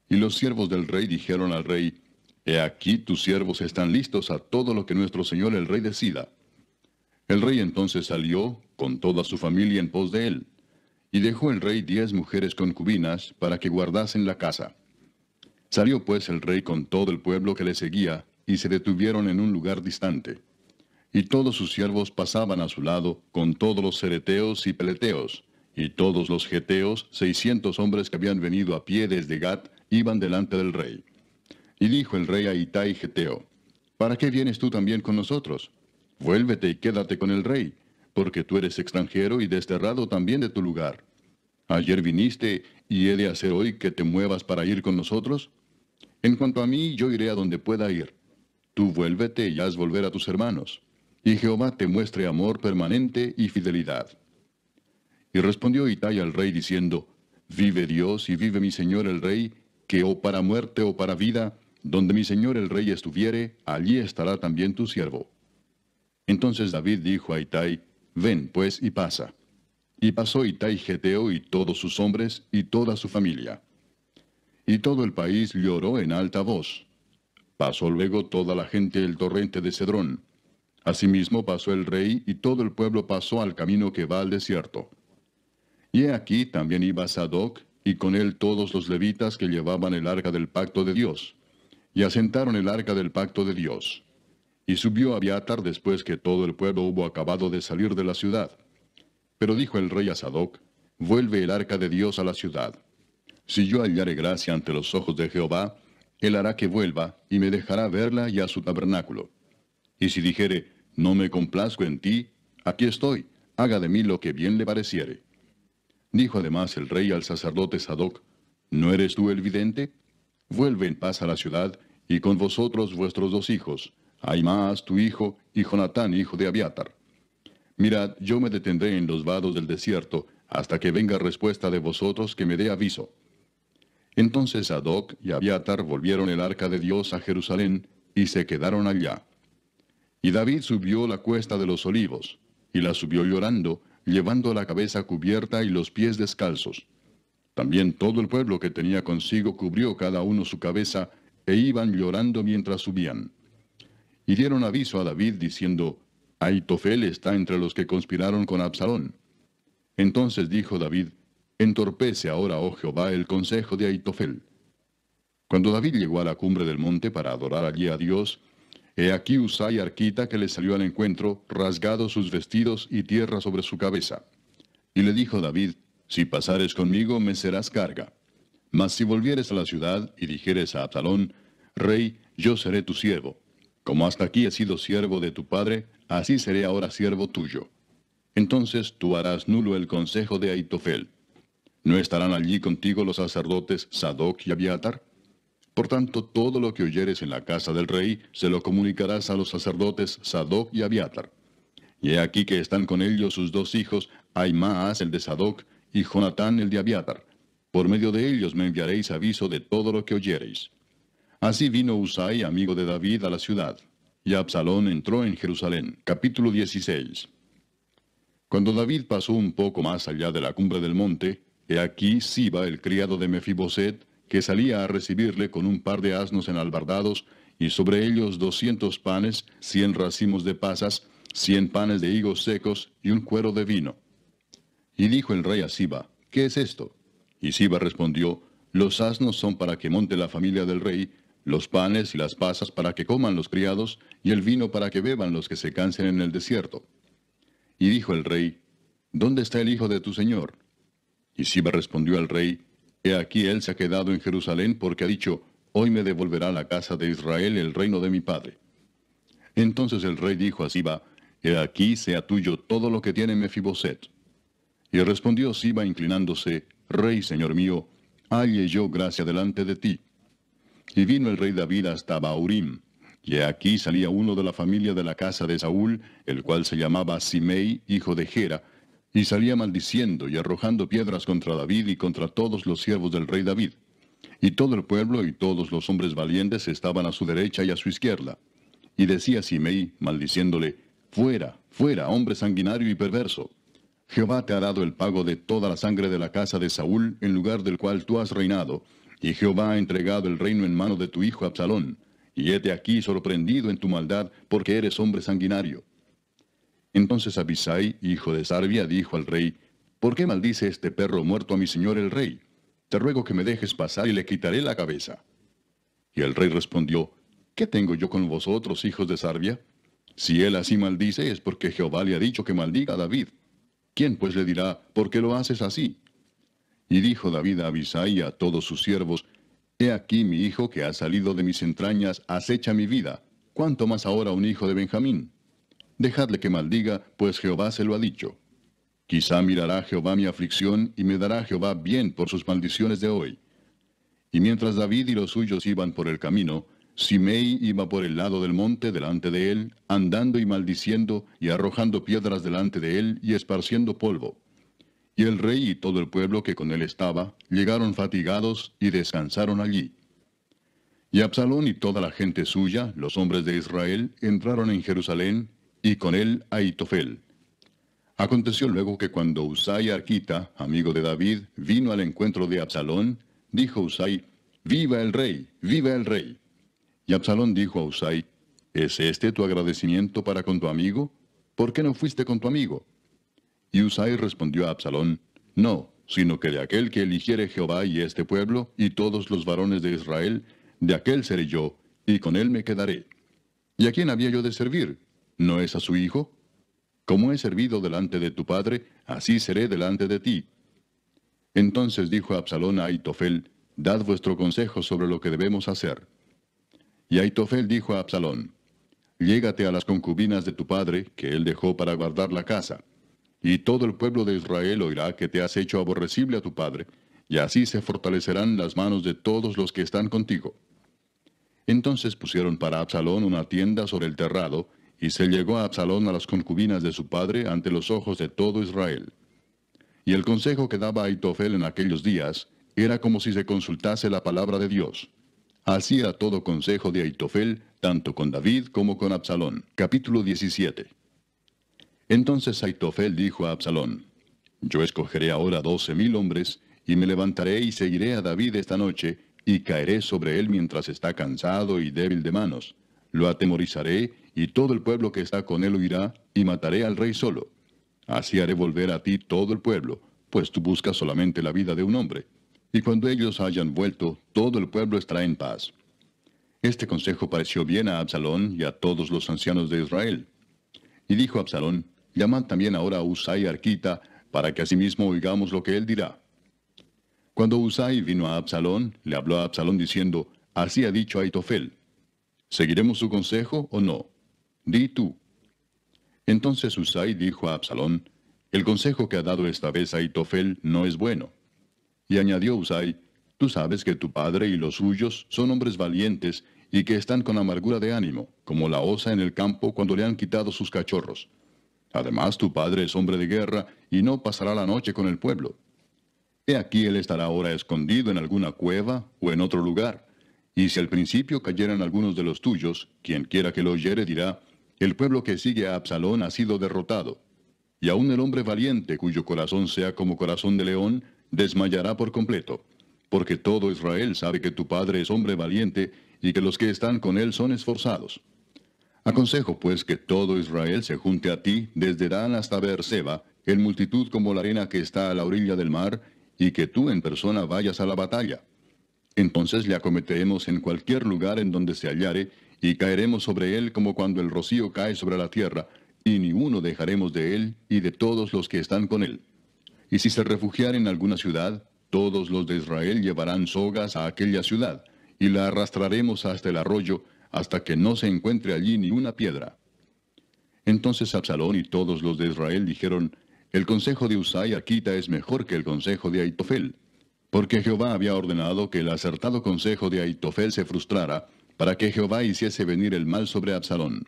Y los siervos del rey dijeron al rey, He aquí tus siervos están listos a todo lo que nuestro señor el rey decida. El rey entonces salió, con toda su familia en pos de él, y dejó el rey 10 mujeres concubinas para que guardasen la casa. Salió pues el rey con todo el pueblo que le seguía, y se detuvieron en un lugar distante. Y todos sus siervos pasaban a su lado, con todos los cereteos y peleteos, y todos los geteos, 600 hombres que habían venido a pie desde Gat, iban delante del rey. Y dijo el rey a Itai Geteo, ¿Para qué vienes tú también con nosotros? Vuélvete y quédate con el rey, porque tú eres extranjero y desterrado también de tu lugar. Ayer viniste, y he de hacer hoy que te muevas para ir con nosotros. En cuanto a mí, yo iré a donde pueda ir. Tú vuélvete y haz volver a tus hermanos, y Jehová te muestre amor permanente y fidelidad. Y respondió Itai al rey diciendo, Vive Dios y vive mi señor el rey, que o para muerte o para vida, donde mi señor el rey estuviere, allí estará también tu siervo. Entonces David dijo a Itai, Ven pues y pasa. Y pasó Itai Geteo y todos sus hombres y toda su familia. Y todo el país lloró en alta voz. Pasó luego toda la gente el torrente de Cedrón. Asimismo pasó el rey y todo el pueblo pasó al camino que va al desierto. Y he aquí también iba Sadoc, y con él todos los levitas que llevaban el arca del pacto de Dios. y asentaron el arca del pacto de Dios. Y subió Abiatar después que todo el pueblo hubo acabado de salir de la ciudad. Pero dijo el rey a Sadoc, vuelve el arca de Dios a la ciudad. Si yo hallare gracia ante los ojos de Jehová, él hará que vuelva, y me dejará verla y a su tabernáculo. Y si dijere, no me complazco en ti, aquí estoy, haga de mí lo que bien le pareciere. Dijo además el rey al sacerdote Sadoc, ¿no eres tú el vidente? Vuelve en paz a la ciudad, y con vosotros vuestros 2 hijos, Ahimaas tu hijo, y Jonatán hijo de Abiatar. Mirad, yo me detendré en los vados del desierto, hasta que venga respuesta de vosotros que me dé aviso. Entonces Sadoc y Abiatar volvieron el arca de Dios a Jerusalén, y se quedaron allá. Y David subió la cuesta de los olivos, y la subió llorando, llevando la cabeza cubierta y los pies descalzos. También todo el pueblo que tenía consigo cubrió cada uno su cabeza, e iban llorando mientras subían. Y dieron aviso a David, diciendo, Ahitofel está entre los que conspiraron con Absalón. Entonces dijo David, entorpece ahora, oh Jehová, el consejo de Ahitofel. Cuando David llegó a la cumbre del monte para adorar allí a Dios, he aquí Usai arquita que le salió al encuentro, rasgados sus vestidos y tierra sobre su cabeza. Y le dijo David, si pasares conmigo me serás carga. Mas si volvieres a la ciudad y dijeres a Absalón, Rey, yo seré tu siervo. Como hasta aquí he sido siervo de tu padre, así seré ahora siervo tuyo. Entonces tú harás nulo el consejo de Ahitofel. ¿No estarán allí contigo los sacerdotes Sadoc y Abiatar? Por tanto, todo lo que oyeres en la casa del rey, se lo comunicarás a los sacerdotes Sadoc y Abiatar. Y he aquí que están con ellos sus 2 hijos, Ahimaas el de Sadoc, y Jonatán el de Abiatar. Por medio de ellos me enviaréis aviso de todo lo que oyereis. Así vino Usai, amigo de David, a la ciudad. Y Absalón entró en Jerusalén. Capítulo 16. Cuando David pasó un poco más allá de la cumbre del monte, he aquí Siba, el criado de Mefiboset, que salía a recibirle con un par de asnos enalbardados, y sobre ellos 200 panes, 100 racimos de pasas, 100 panes de higos secos, y un cuero de vino. Y dijo el rey a Siba, ¿qué es esto? Y Siba respondió, los asnos son para que monte la familia del rey, los panes y las pasas para que coman los criados, y el vino para que beban los que se cansen en el desierto. Y dijo el rey, ¿dónde está el hijo de tu señor? Y Siba respondió al rey, he aquí él se ha quedado en Jerusalén porque ha dicho, hoy me devolverá la casa de Israel el reino de mi padre. Entonces el rey dijo a Siba, he aquí sea tuyo todo lo que tiene Mefiboset. Y respondió Siba inclinándose, Rey, señor mío, halle yo gracia delante de ti. Y vino el rey David hasta Bahurim, y aquí salía uno de la familia de la casa de Saúl, el cual se llamaba Simei, hijo de Gera, y salía maldiciendo y arrojando piedras contra David y contra todos los siervos del rey David. Y todo el pueblo y todos los hombres valientes estaban a su derecha y a su izquierda. Y decía Simei, maldiciéndole, fuera, fuera, hombre sanguinario y perverso. Jehová te ha dado el pago de toda la sangre de la casa de Saúl, en lugar del cual tú has reinado, y Jehová ha entregado el reino en mano de tu hijo Absalón, y hete aquí sorprendido en tu maldad, porque eres hombre sanguinario. Entonces Abisai, hijo de Sarbia, dijo al rey, ¿por qué maldice este perro muerto a mi señor el rey? Te ruego que me dejes pasar y le quitaré la cabeza. Y el rey respondió, ¿qué tengo yo con vosotros, hijos de Sarbia? Si él así maldice, es porque Jehová le ha dicho que maldiga a David. ¿Quién pues le dirá, por qué lo haces así? Y dijo David a Abisai y a todos sus siervos, he aquí mi hijo que ha salido de mis entrañas acecha mi vida, ¿cuánto más ahora un hijo de Benjamín? Dejadle que maldiga, pues Jehová se lo ha dicho. Quizá mirará Jehová mi aflicción, y me dará Jehová bien por sus maldiciones de hoy. Y mientras David y los suyos iban por el camino, Simei iba por el lado del monte delante de él, andando y maldiciendo, y arrojando piedras delante de él, y esparciendo polvo. Y el rey y todo el pueblo que con él estaba, llegaron fatigados, y descansaron allí. Y Absalón y toda la gente suya, los hombres de Israel, entraron en Jerusalén, y con él Ahitofel. Aconteció luego que cuando Usai arquita, amigo de David, vino al encuentro de Absalón, dijo Usai, ¡viva el rey! ¡Viva el rey! Y Absalón dijo a Usai, ¿es este tu agradecimiento para con tu amigo? ¿Por qué no fuiste con tu amigo? Y Usai respondió a Absalón, no, sino que de aquel que eligiere Jehová y este pueblo, y todos los varones de Israel, de aquel seré yo, y con él me quedaré. ¿Y a quién había yo de servir? ¿No es a su hijo? Como he servido delante de tu padre, así seré delante de ti. Entonces dijo Absalón a Ahitofel, dad vuestro consejo sobre lo que debemos hacer. Y Ahitofel dijo a Absalón, llégate a las concubinas de tu padre, que él dejó para guardar la casa. Y todo el pueblo de Israel oirá que te has hecho aborrecible a tu padre, y así se fortalecerán las manos de todos los que están contigo. Entonces pusieron para Absalón una tienda sobre el terrado, y se llegó a Absalón a las concubinas de su padre ante los ojos de todo Israel. Y el consejo que daba Ahitofel en aquellos días era como si se consultase la palabra de Dios. Así era todo consejo de Ahitofel, tanto con David como con Absalón. Capítulo 17. Entonces Ahitofel dijo a Absalón, yo escogeré ahora 12,000 hombres, y me levantaré y seguiré a David esta noche, y caeré sobre él mientras está cansado y débil de manos. Lo atemorizaré, y todo el pueblo que está con él huirá, y mataré al rey solo. Así haré volver a ti todo el pueblo, pues tú buscas solamente la vida de un hombre. Y cuando ellos hayan vuelto, todo el pueblo estará en paz. Este consejo pareció bien a Absalón y a todos los ancianos de Israel. Y dijo Absalón, llamad también ahora a Husai Arquita, para que asimismo oigamos lo que él dirá. Cuando Husai vino a Absalón, le habló a Absalón diciendo, así ha dicho Ahitofel, ¿seguiremos su consejo o no? Di tú. Entonces Husai dijo a Absalón, el consejo que ha dado esta vez Ahitofel no es bueno. Y añadió Husai, tú sabes que tu padre y los suyos son hombres valientes y que están con amargura de ánimo, como la osa en el campo cuando le han quitado sus cachorros. Además tu padre es hombre de guerra y no pasará la noche con el pueblo. He aquí él estará ahora escondido en alguna cueva o en otro lugar. Y si al principio cayeran algunos de los tuyos, quien quiera que lo oyere dirá, el pueblo que sigue a Absalón ha sido derrotado. Y aun el hombre valiente, cuyo corazón sea como corazón de león, desmayará por completo. Porque todo Israel sabe que tu padre es hombre valiente, y que los que están con él son esforzados. Aconsejo pues que todo Israel se junte a ti, desde Dan hasta Beerseba, en multitud como la arena que está a la orilla del mar, y que tú en persona vayas a la batalla. Entonces le acometeremos en cualquier lugar en donde se hallare, y caeremos sobre él como cuando el rocío cae sobre la tierra, y ni uno dejaremos de él y de todos los que están con él. Y si se refugiare en alguna ciudad, todos los de Israel llevarán sogas a aquella ciudad, y la arrastraremos hasta el arroyo, hasta que no se encuentre allí ni una piedra. Entonces Absalón y todos los de Israel dijeron, el consejo de Husai Arquita es mejor que el consejo de Ahitofel, porque Jehová había ordenado que el acertado consejo de Ahitofel se frustrara, para que Jehová hiciese venir el mal sobre Absalón.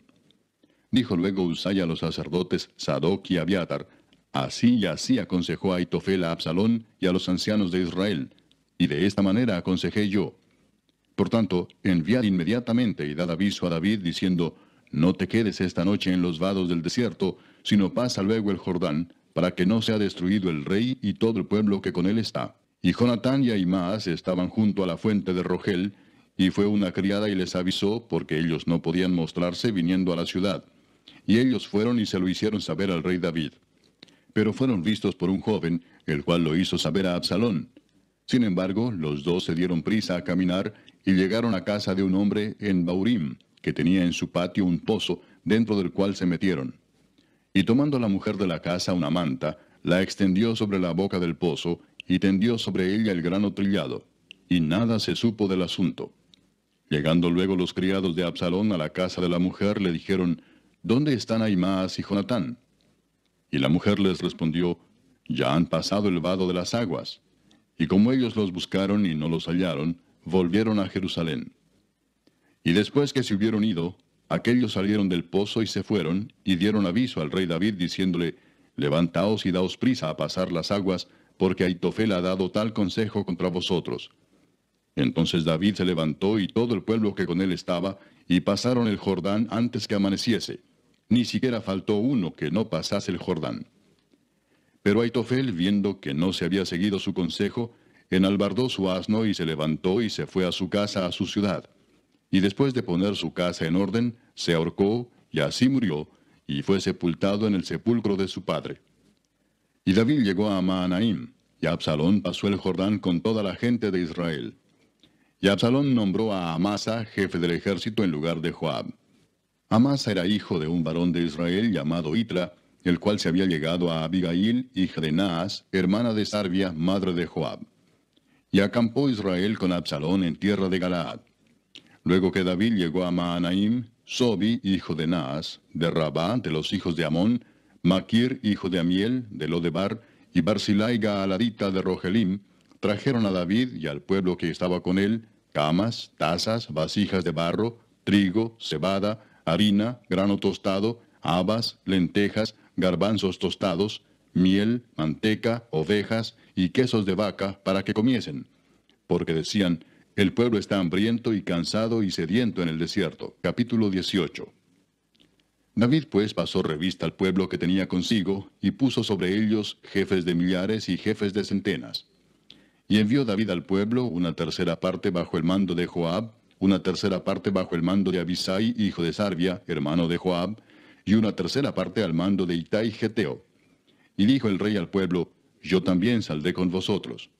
Dijo luego Husai a los sacerdotes Sadoc y Abiatar, así y así aconsejó Ahitofel a Absalón y a los ancianos de Israel, y de esta manera aconsejé yo. Por tanto, enviad inmediatamente y dad aviso a David diciendo, no te quedes esta noche en los vados del desierto, sino pasa luego el Jordán, para que no sea destruido el rey y todo el pueblo que con él está. Y Jonatán y Ahimaas estaban junto a la fuente de Rogel, y fue una criada y les avisó, porque ellos no podían mostrarse viniendo a la ciudad. Y ellos fueron y se lo hicieron saber al rey David. Pero fueron vistos por un joven, el cual lo hizo saber a Absalón. Sin embargo, los dos se dieron prisa a caminar, y llegaron a casa de un hombre en Baurim, que tenía en su patio un pozo, dentro del cual se metieron. Y tomando la mujer de la casa una manta, la extendió sobre la boca del pozo, y tendió sobre ella el grano trillado, y nada se supo del asunto. Llegando luego los criados de Absalón a la casa de la mujer, le dijeron, ¿dónde están Ahimaas y Jonatán? Y la mujer les respondió, ya han pasado el vado de las aguas. Y como ellos los buscaron y no los hallaron, volvieron a Jerusalén. Y después que se hubieron ido, aquellos salieron del pozo y se fueron, y dieron aviso al rey David, diciéndole, levantaos y daos prisa a pasar las aguas, porque Ahitofel ha dado tal consejo contra vosotros. Entonces David se levantó y todo el pueblo que con él estaba, y pasaron el Jordán antes que amaneciese. Ni siquiera faltó uno que no pasase el Jordán. Pero Ahitofel, viendo que no se había seguido su consejo, enalbardó su asno y se levantó y se fue a su casa, a su ciudad. Y después de poner su casa en orden, se ahorcó, y así murió, y fue sepultado en el sepulcro de su padre. Y David llegó a Mahanaim, y Absalón pasó el Jordán con toda la gente de Israel. Y Absalón nombró a Amasa jefe del ejército en lugar de Joab. Amasa era hijo de un varón de Israel llamado Itra, el cual se había llegado a Abigail, hija de Naas, hermana de Sarvia, madre de Joab. Y acampó Israel con Absalón en tierra de Galaad. Luego que David llegó a Mahanaim, Sobi, hijo de Naas, de Rabá, de los hijos de Amón, Maquir, hijo de Amiel, de Lodebar, y Barzilai Gaaladita de Rogelim, trajeron a David y al pueblo que estaba con él camas, tazas, vasijas de barro, trigo, cebada, harina, grano tostado, habas, lentejas, garbanzos tostados, miel, manteca, ovejas y quesos de vaca para que comiesen. Porque decían, el pueblo está hambriento y cansado y sediento en el desierto. Capítulo 18. David pues pasó revista al pueblo que tenía consigo, y puso sobre ellos jefes de millares y jefes de centenas. Y envió David al pueblo una tercera parte bajo el mando de Joab, una tercera parte bajo el mando de Abisai, hijo de Sarvia, hermano de Joab, y una tercera parte al mando de Itai Geteo. Y dijo el rey al pueblo, yo también saldré con vosotros.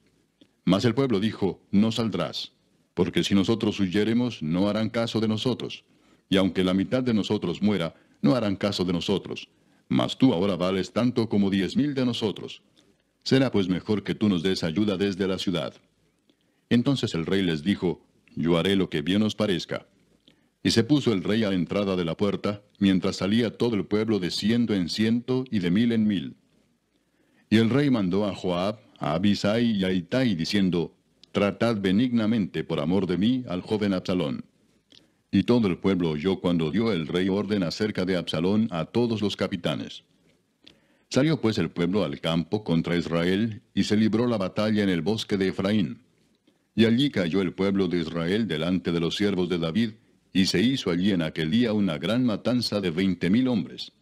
Mas el pueblo dijo, no saldrás, porque si nosotros huyéremos, no harán caso de nosotros. Y aunque la mitad de nosotros muera, no harán caso de nosotros. Mas tú ahora vales tanto como 10,000 de nosotros. Será pues mejor que tú nos des ayuda desde la ciudad. Entonces el rey les dijo, yo haré lo que bien os parezca. Y se puso el rey a la entrada de la puerta, mientras salía todo el pueblo de 100 en 100 y de 1000 en 1000. Y el rey mandó a Joab, a Abisai y a Itai, diciendo, tratad benignamente por amor de mí al joven Absalón. Y todo el pueblo oyó cuando dio el rey orden acerca de Absalón a todos los capitanes. Salió pues el pueblo al campo contra Israel, y se libró la batalla en el bosque de Efraín. Y allí cayó el pueblo de Israel delante de los siervos de David, y se hizo allí en aquel día una gran matanza de 20,000 hombres.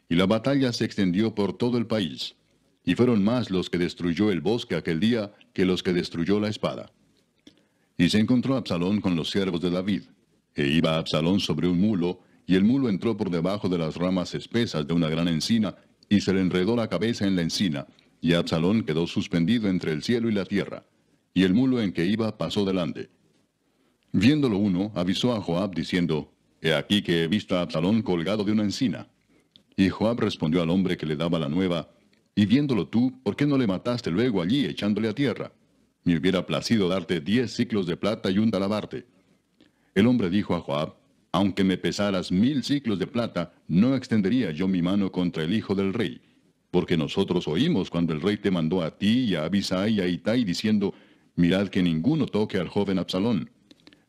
Y la batalla se extendió por todo el país, y fueron más los que destruyó el bosque aquel día que los que destruyó la espada. Y se encontró Absalón con los siervos de David, e iba Absalón sobre un mulo, y el mulo entró por debajo de las ramas espesas de una gran encina, y se le enredó la cabeza en la encina, y Absalón quedó suspendido entre el cielo y la tierra, y el mulo en que iba pasó delante. Viéndolo uno, avisó a Joab diciendo, he aquí que he visto a Absalón colgado de una encina. Y Joab respondió al hombre que le daba la nueva, y viéndolo tú, ¿por qué no le mataste luego allí echándole a tierra? Me hubiera placido darte 10 siclos de plata y un talabarte. El hombre dijo a Joab, aunque me pesaras 1000 siclos de plata, no extendería yo mi mano contra el hijo del rey. Porque nosotros oímos cuando el rey te mandó a ti y a Abisai y a Itai diciendo, mirad que ninguno toque al joven Absalón.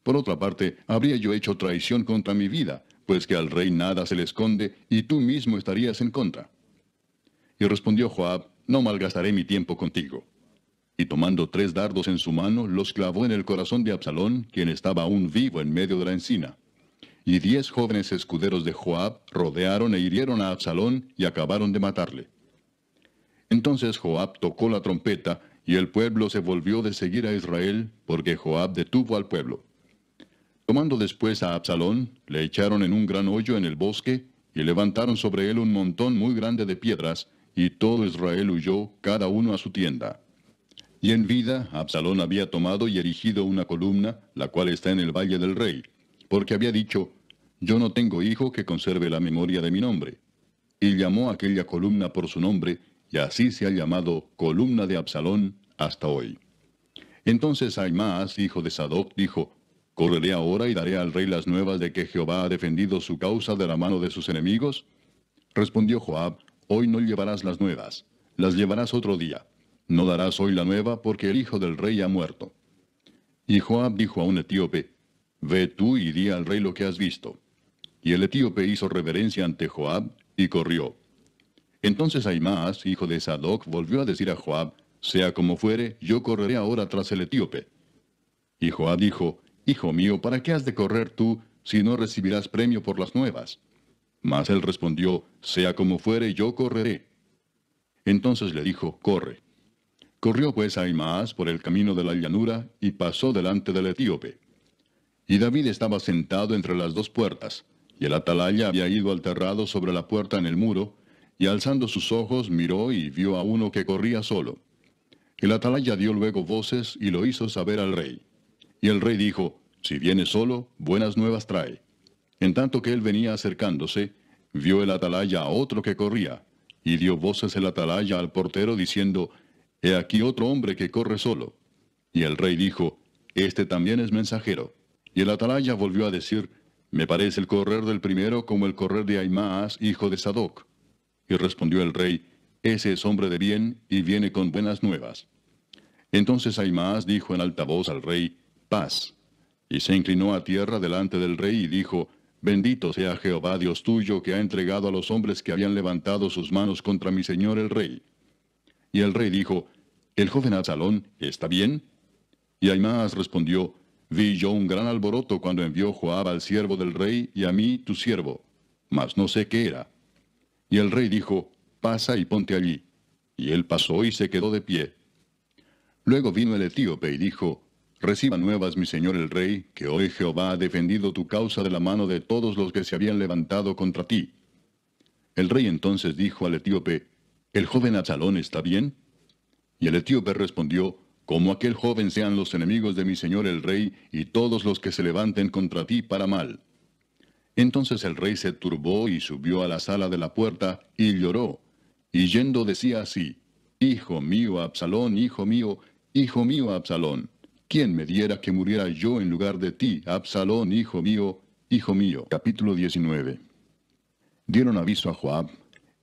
Por otra parte, habría yo hecho traición contra mi vida, pues que al rey nada se le esconde, y tú mismo estarías en contra. Y respondió Joab, no malgastaré mi tiempo contigo. Y tomando 3 dardos en su mano, los clavó en el corazón de Absalón, quien estaba aún vivo en medio de la encina. Y 10 jóvenes escuderos de Joab rodearon e hirieron a Absalón y acabaron de matarle. Entonces Joab tocó la trompeta, y el pueblo se volvió de seguir a Israel, porque Joab detuvo al pueblo. Tomando después a Absalón, le echaron en un gran hoyo en el bosque, y levantaron sobre él un montón muy grande de piedras, y todo Israel huyó, cada uno a su tienda. Y en vida, Absalón había tomado y erigido una columna, la cual está en el valle del rey, porque había dicho, yo no tengo hijo que conserve la memoria de mi nombre. Y llamó aquella columna por su nombre, y así se ha llamado columna de Absalón hasta hoy. Entonces Ahimaas, hijo de Sadoc, dijo, ¿correré ahora y daré al rey las nuevas de que Jehová ha defendido su causa de la mano de sus enemigos? Respondió Joab, hoy no llevarás las nuevas, las llevarás otro día. No darás hoy la nueva, porque el hijo del rey ha muerto. Y Joab dijo a un etíope, ve tú y di al rey lo que has visto. Y el etíope hizo reverencia ante Joab, y corrió. Entonces Ahimaas, hijo de Sadoc, volvió a decir a Joab, sea como fuere, yo correré ahora tras el etíope. Y Joab dijo, hijo mío, ¿para qué has de correr tú, si no recibirás premio por las nuevas? Mas él respondió, sea como fuere, yo correré. Entonces le dijo, corre. Corrió pues Ahimaas por el camino de la llanura, y pasó delante del etíope. Y David estaba sentado entre las 2 puertas, y el atalaya había ido al terrado sobre la puerta en el muro, y alzando sus ojos miró y vio a uno que corría solo. El atalaya dio luego voces y lo hizo saber al rey. Y el rey dijo, si viene solo, buenas nuevas trae. En tanto que él venía acercándose, vio el atalaya a otro que corría, y dio voces el atalaya al portero diciendo, he aquí otro hombre que corre solo. Y el rey dijo, este también es mensajero. Y el atalaya volvió a decir, me parece el correr del primero como el correr de Ahimaas, hijo de Sadoc. Y respondió el rey, ese es hombre de bien, y viene con buenas nuevas. Entonces Ahimaas dijo en alta voz al rey, paz. Y se inclinó a tierra delante del rey y dijo, bendito sea Jehová Dios tuyo, que ha entregado a los hombres que habían levantado sus manos contra mi señor el rey. Y el rey dijo, ¿el joven Absalón está bien? Y Ahimaas respondió, vi yo un gran alboroto cuando envió Joab al siervo del rey y a mí tu siervo, mas no sé qué era. Y el rey dijo, pasa y ponte allí. Y él pasó y se quedó de pie. Luego vino el etíope y dijo, reciba nuevas mi señor el rey, que hoy Jehová ha defendido tu causa de la mano de todos los que se habían levantado contra ti. El rey entonces dijo al etíope, ¿el joven Absalón está bien? Y el etíope respondió, como aquel joven sean los enemigos de mi señor el rey, y todos los que se levanten contra ti para mal. Entonces el rey se turbó y subió a la sala de la puerta, y lloró, y yendo decía así, hijo mío Absalón, hijo mío Absalón, ¿quién me diera que muriera yo en lugar de ti, Absalón, hijo mío, hijo mío? Capítulo 19. Dieron aviso a Joab,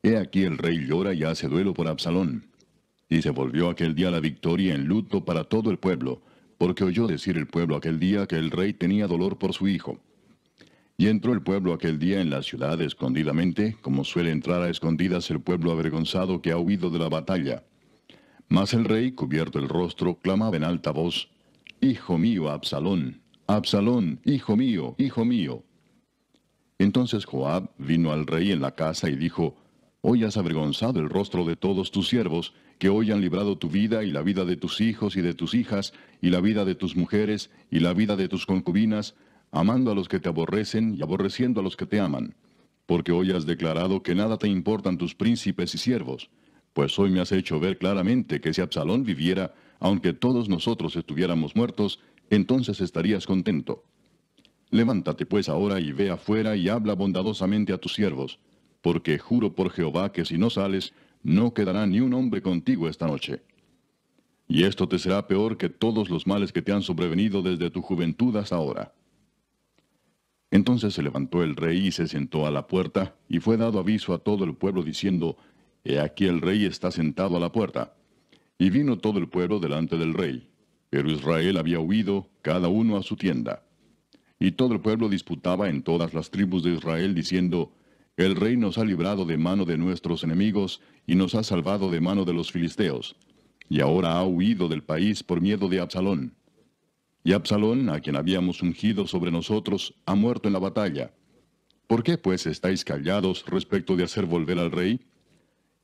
he aquí el rey llora y hace duelo por Absalón. Y se volvió aquel día la victoria en luto para todo el pueblo, porque oyó decir el pueblo aquel día que el rey tenía dolor por su hijo. Y entró el pueblo aquel día en la ciudad escondidamente, como suele entrar a escondidas el pueblo avergonzado que ha huido de la batalla. Mas el rey, cubierto el rostro, clamaba en alta voz, hijo mío Absalón, Absalón, hijo mío, hijo mío. Entonces Joab vino al rey en la casa y dijo, hoy has avergonzado el rostro de todos tus siervos, que hoy han librado tu vida y la vida de tus hijos y de tus hijas, y la vida de tus mujeres y la vida de tus concubinas, amando a los que te aborrecen y aborreciendo a los que te aman. Porque hoy has declarado que nada te importan tus príncipes y siervos. Pues hoy me has hecho ver claramente que si Absalón viviera, aunque todos nosotros estuviéramos muertos, entonces estarías contento. Levántate pues ahora y ve afuera y habla bondadosamente a tus siervos, porque juro por Jehová que si no sales, no quedará ni un hombre contigo esta noche. Y esto te será peor que todos los males que te han sobrevenido desde tu juventud hasta ahora. Entonces se levantó el rey y se sentó a la puerta, y fue dado aviso a todo el pueblo diciendo, he aquí el rey está sentado a la puerta. Y vino todo el pueblo delante del rey, pero Israel había huido, cada uno a su tienda. Y todo el pueblo disputaba en todas las tribus de Israel, diciendo, el rey nos ha librado de mano de nuestros enemigos, y nos ha salvado de mano de los filisteos. Y ahora ha huido del país por miedo de Absalón. Y Absalón, a quien habíamos ungido sobre nosotros, ha muerto en la batalla. ¿Por qué pues estáis callados respecto de hacer volver al rey?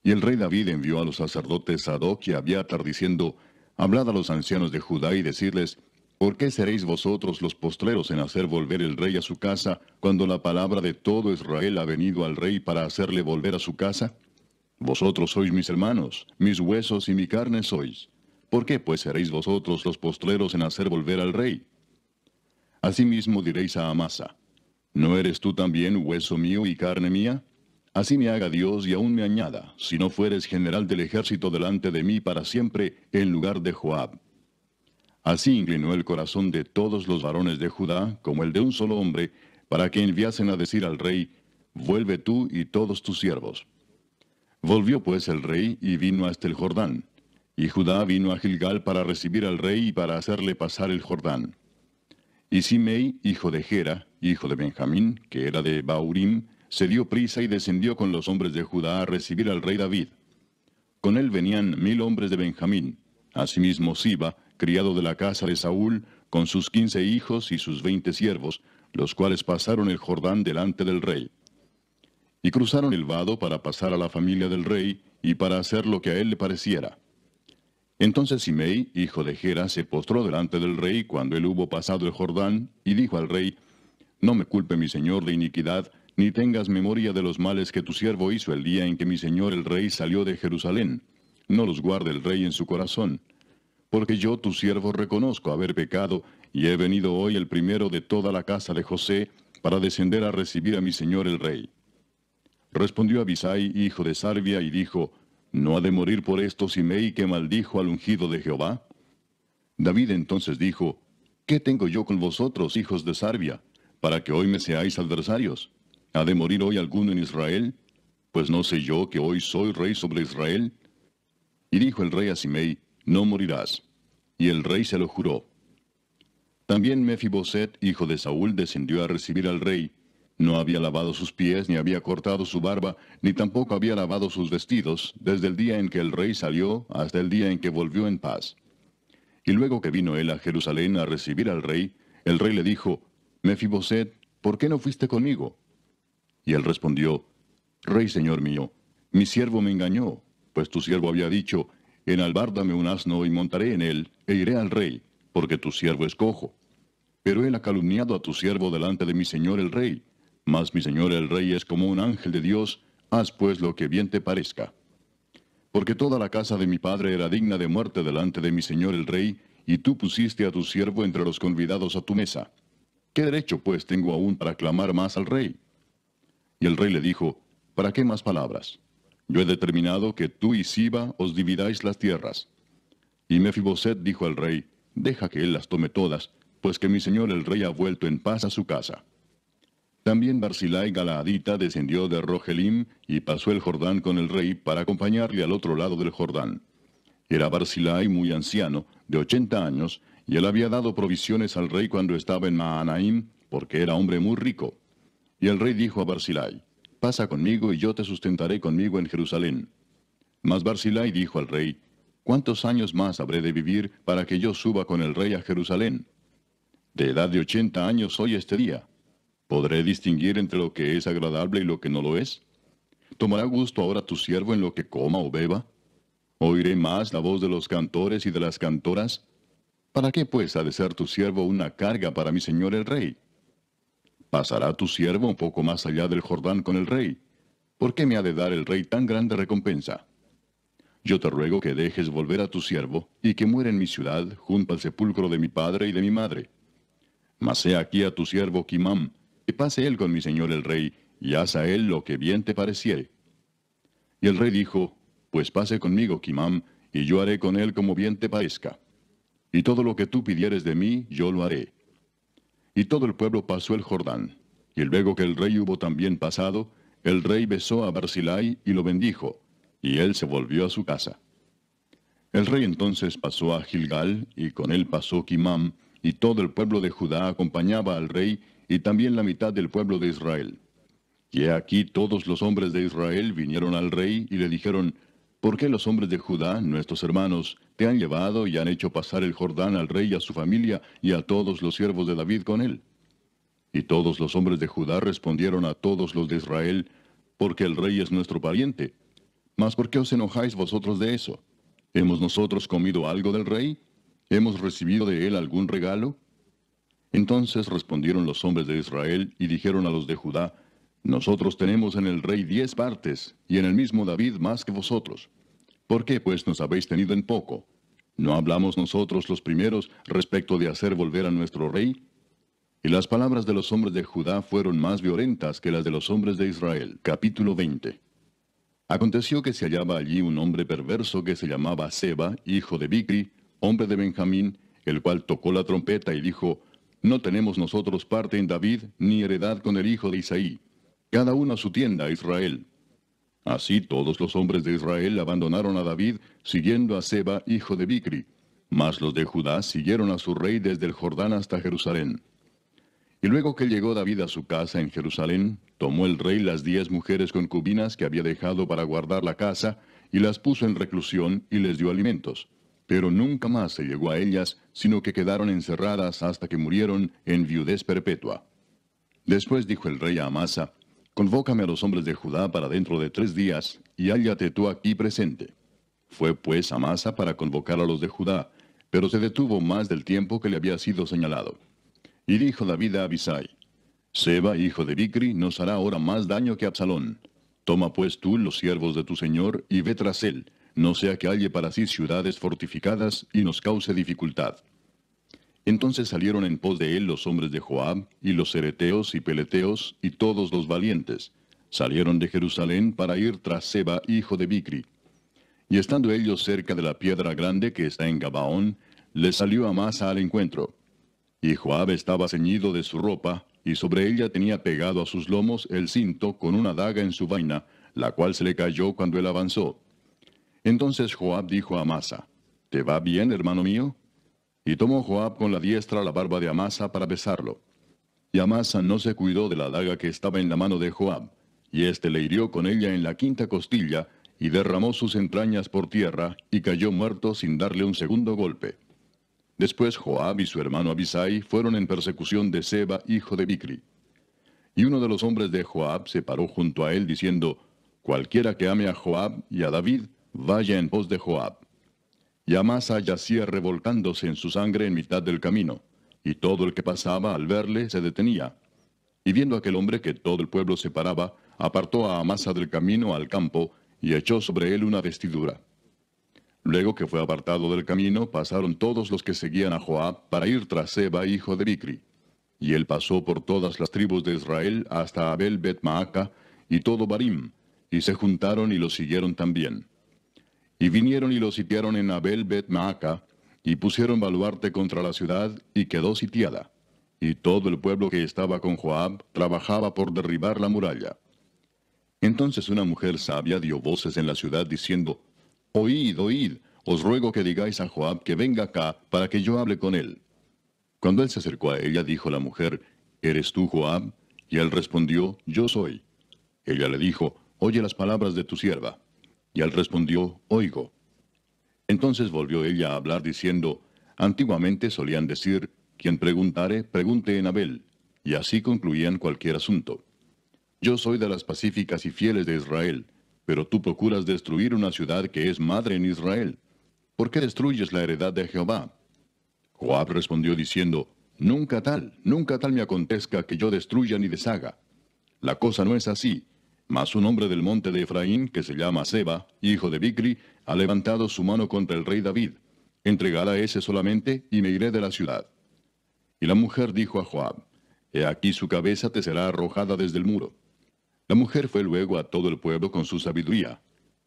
Y el rey David envió a los sacerdotes Sadoc y Abiatar diciendo, hablad a los ancianos de Judá y decirles, ¿por qué seréis vosotros los postreros en hacer volver el rey a su casa, cuando la palabra de todo Israel ha venido al rey para hacerle volver a su casa? Vosotros sois mis hermanos, mis huesos y mi carne sois. ¿Por qué pues seréis vosotros los postreros en hacer volver al rey? Asimismo diréis a Amasa, ¿no eres tú también hueso mío y carne mía? Así me haga Dios y aún me añada, si no fueres general del ejército delante de mí para siempre, en lugar de Joab. Así inclinó el corazón de todos los varones de Judá, como el de un solo hombre, para que enviasen a decir al rey, vuelve tú y todos tus siervos. Volvió pues el rey y vino hasta el Jordán. Y Judá vino a Gilgal para recibir al rey y para hacerle pasar el Jordán. Y Simei, hijo de Gera, hijo de Benjamín, que era de Baurim, se dio prisa y descendió con los hombres de Judá a recibir al rey David. Con él venían 1000 hombres de Benjamín, asimismo Siba, criado de la casa de Saúl, con sus 15 hijos y sus 20 siervos, los cuales pasaron el Jordán delante del rey. Y cruzaron el vado para pasar a la familia del rey, y para hacer lo que a él le pareciera. Entonces Simei, hijo de Gera, se postró delante del rey cuando él hubo pasado el Jordán, y dijo al rey, no me culpe mi señor de iniquidad, ni tengas memoria de los males que tu siervo hizo el día en que mi señor el rey salió de Jerusalén. No los guarde el rey en su corazón. Porque yo, tu siervo, reconozco haber pecado, y he venido hoy el primero de toda la casa de José, para descender a recibir a mi señor el rey. Respondió Abisai, hijo de Sarvia, y dijo, ¿no ha de morir por esto Simei, que maldijo al ungido de Jehová? David entonces dijo, ¿qué tengo yo con vosotros, hijos de Sarvia, para que hoy me seáis adversarios? ¿Ha de morir hoy alguno en Israel? Pues no sé yo que hoy soy rey sobre Israel. Y dijo el rey a Simei, no morirás. Y el rey se lo juró. También Mefiboset, hijo de Saúl, descendió a recibir al rey. No había lavado sus pies, ni había cortado su barba, ni tampoco había lavado sus vestidos, desde el día en que el rey salió hasta el día en que volvió en paz. Y luego que vino él a Jerusalén a recibir al rey, el rey le dijo, Mefiboset, ¿por qué no fuiste conmigo? Y él respondió, Rey señor mío, mi siervo me engañó, pues tu siervo había dicho, enalbárdame un asno y montaré en él, e iré al rey, porque tu siervo es cojo. Pero él ha calumniado a tu siervo delante de mi señor el rey. Mas mi señor el rey es como un ángel de Dios, haz pues lo que bien te parezca. Porque toda la casa de mi padre era digna de muerte delante de mi señor el rey, y tú pusiste a tu siervo entre los convidados a tu mesa. ¿Qué derecho pues tengo aún para clamar más al rey? Y el rey le dijo, ¿para qué más palabras? Yo he determinado que tú y Siba os dividáis las tierras. Y Mefiboset dijo al rey, deja que él las tome todas, pues que mi señor el rey ha vuelto en paz a su casa. También Barzillai Galaadita descendió de Rogelim y pasó el Jordán con el rey para acompañarle al otro lado del Jordán. Era Barzillai muy anciano, de 80 años, y él había dado provisiones al rey cuando estaba en Mahanaim, porque era hombre muy rico. Y el rey dijo a Barzillai, pasa conmigo y yo te sustentaré conmigo en Jerusalén. Mas Barzillai dijo al rey, ¿cuántos años más habré de vivir para que yo suba con el rey a Jerusalén? De edad de 80 años soy este día. ¿Podré distinguir entre lo que es agradable y lo que no lo es? ¿Tomará gusto ahora tu siervo en lo que coma o beba? ¿Oiré más la voz de los cantores y de las cantoras? ¿Para qué pues ha de ser tu siervo una carga para mi señor el rey? ¿Pasará tu siervo un poco más allá del Jordán con el rey? ¿Por qué me ha de dar el rey tan grande recompensa? Yo te ruego que dejes volver a tu siervo, y que muera en mi ciudad, junto al sepulcro de mi padre y de mi madre. Mas he aquí a tu siervo Kimam, que pase él con mi señor el rey, y haz a él lo que bien te pareciere. Y el rey dijo, pues pase conmigo Kimam, y yo haré con él como bien te parezca. Y todo lo que tú pidieres de mí, yo lo haré. Y todo el pueblo pasó el Jordán. Y luego que el rey hubo también pasado, el rey besó a Barzillai y lo bendijo, y él se volvió a su casa. El rey entonces pasó a Gilgal, y con él pasó Kimam, y todo el pueblo de Judá acompañaba al rey, y también la mitad del pueblo de Israel. Y he aquí todos los hombres de Israel vinieron al rey, y le dijeron, ¿por qué los hombres de Judá, nuestros hermanos, te han llevado y han hecho pasar el Jordán al rey y a su familia, y a todos los siervos de David con él? Y todos los hombres de Judá respondieron a todos los de Israel, porque el rey es nuestro pariente. Mas ¿por qué os enojáis vosotros de eso? ¿Hemos nosotros comido algo del rey? ¿Hemos recibido de él algún regalo? Entonces respondieron los hombres de Israel y dijeron a los de Judá, nosotros tenemos en el rey 10 partes, y en el mismo David más que vosotros. ¿Por qué pues nos habéis tenido en poco? ¿No hablamos nosotros los primeros respecto de hacer volver a nuestro rey? Y las palabras de los hombres de Judá fueron más violentas que las de los hombres de Israel. Capítulo 20. Aconteció que se hallaba allí un hombre perverso que se llamaba Seba, hijo de Bicri, hombre de Benjamín, el cual tocó la trompeta y dijo, no tenemos nosotros parte en David, ni heredad con el hijo de Isaí. Cada uno a su tienda, a Israel. Así todos los hombres de Israel abandonaron a David, siguiendo a Seba, hijo de Bicri. Mas los de Judá siguieron a su rey desde el Jordán hasta Jerusalén. Y luego que llegó David a su casa en Jerusalén, tomó el rey las 10 mujeres concubinas que había dejado para guardar la casa, y las puso en reclusión y les dio alimentos. Pero nunca más se llegó a ellas, sino que quedaron encerradas hasta que murieron en viudez perpetua. Después dijo el rey a Amasa, convócame a los hombres de Judá para dentro de 3 días, y hállate tú aquí presente. Fue pues Amasa para convocar a los de Judá, pero se detuvo más del tiempo que le había sido señalado. Y dijo David a Abisai, Seba, hijo de Bicri, nos hará ahora más daño que Absalón. Toma pues tú los siervos de tu señor y ve tras él, no sea que halle para sí ciudades fortificadas y nos cause dificultad. Entonces salieron en pos de él los hombres de Joab, y los cereteos y peleteos, y todos los valientes. Salieron de Jerusalén para ir tras Seba, hijo de Bicri. Y estando ellos cerca de la piedra grande que está en Gabaón, les salió Amasa al encuentro. Y Joab estaba ceñido de su ropa, y sobre ella tenía pegado a sus lomos el cinto con una daga en su vaina, la cual se le cayó cuando él avanzó. Entonces Joab dijo a Amasa, ¿te va bien, hermano mío? Y tomó Joab con la diestra la barba de Amasa para besarlo. Y Amasa no se cuidó de la daga que estaba en la mano de Joab, y éste le hirió con ella en la quinta costilla, y derramó sus entrañas por tierra, y cayó muerto sin darle un segundo golpe. Después Joab y su hermano Abisai fueron en persecución de Seba, hijo de Bicri. Y uno de los hombres de Joab se paró junto a él, diciendo, cualquiera que ame a Joab y a David, vaya en pos de Joab. Y Amasa yacía revolcándose en su sangre en mitad del camino, y todo el que pasaba al verle se detenía. Y viendo aquel hombre que todo el pueblo se paraba, apartó a Amasa del camino al campo, y echó sobre él una vestidura. Luego que fue apartado del camino, pasaron todos los que seguían a Joab para ir tras Seba, hijo de Bicri. Y él pasó por todas las tribus de Israel hasta Abel Bet-Maaca y todo Barim, y se juntaron y lo siguieron también. Y vinieron y lo sitiaron en Abel Bet-Maaca, y pusieron baluarte contra la ciudad, y quedó sitiada. Y todo el pueblo que estaba con Joab trabajaba por derribar la muralla. Entonces una mujer sabia dio voces en la ciudad diciendo, oíd, oíd, os ruego que digáis a Joab que venga acá para que yo hable con él. Cuando él se acercó a ella, dijo la mujer, ¿eres tú Joab? Y él respondió, yo soy. Ella le dijo, oye las palabras de tu sierva. Y él respondió, oigo. Entonces volvió ella a hablar diciendo, antiguamente solían decir, quien preguntare, pregunte en Abel, y así concluían cualquier asunto. Yo soy de las pacíficas y fieles de Israel, pero tú procuras destruir una ciudad que es madre en Israel. ¿Por qué destruyes la heredad de Jehová? Joab respondió diciendo, nunca tal me acontezca que yo destruya ni deshaga. La cosa no es así, mas un hombre del monte de Efraín, que se llama Seba, hijo de Bicri, ha levantado su mano contra el rey David. Entregad a ese solamente, y me iré de la ciudad. Y la mujer dijo a Joab, he aquí su cabeza te será arrojada desde el muro. La mujer fue luego a todo el pueblo con su sabiduría,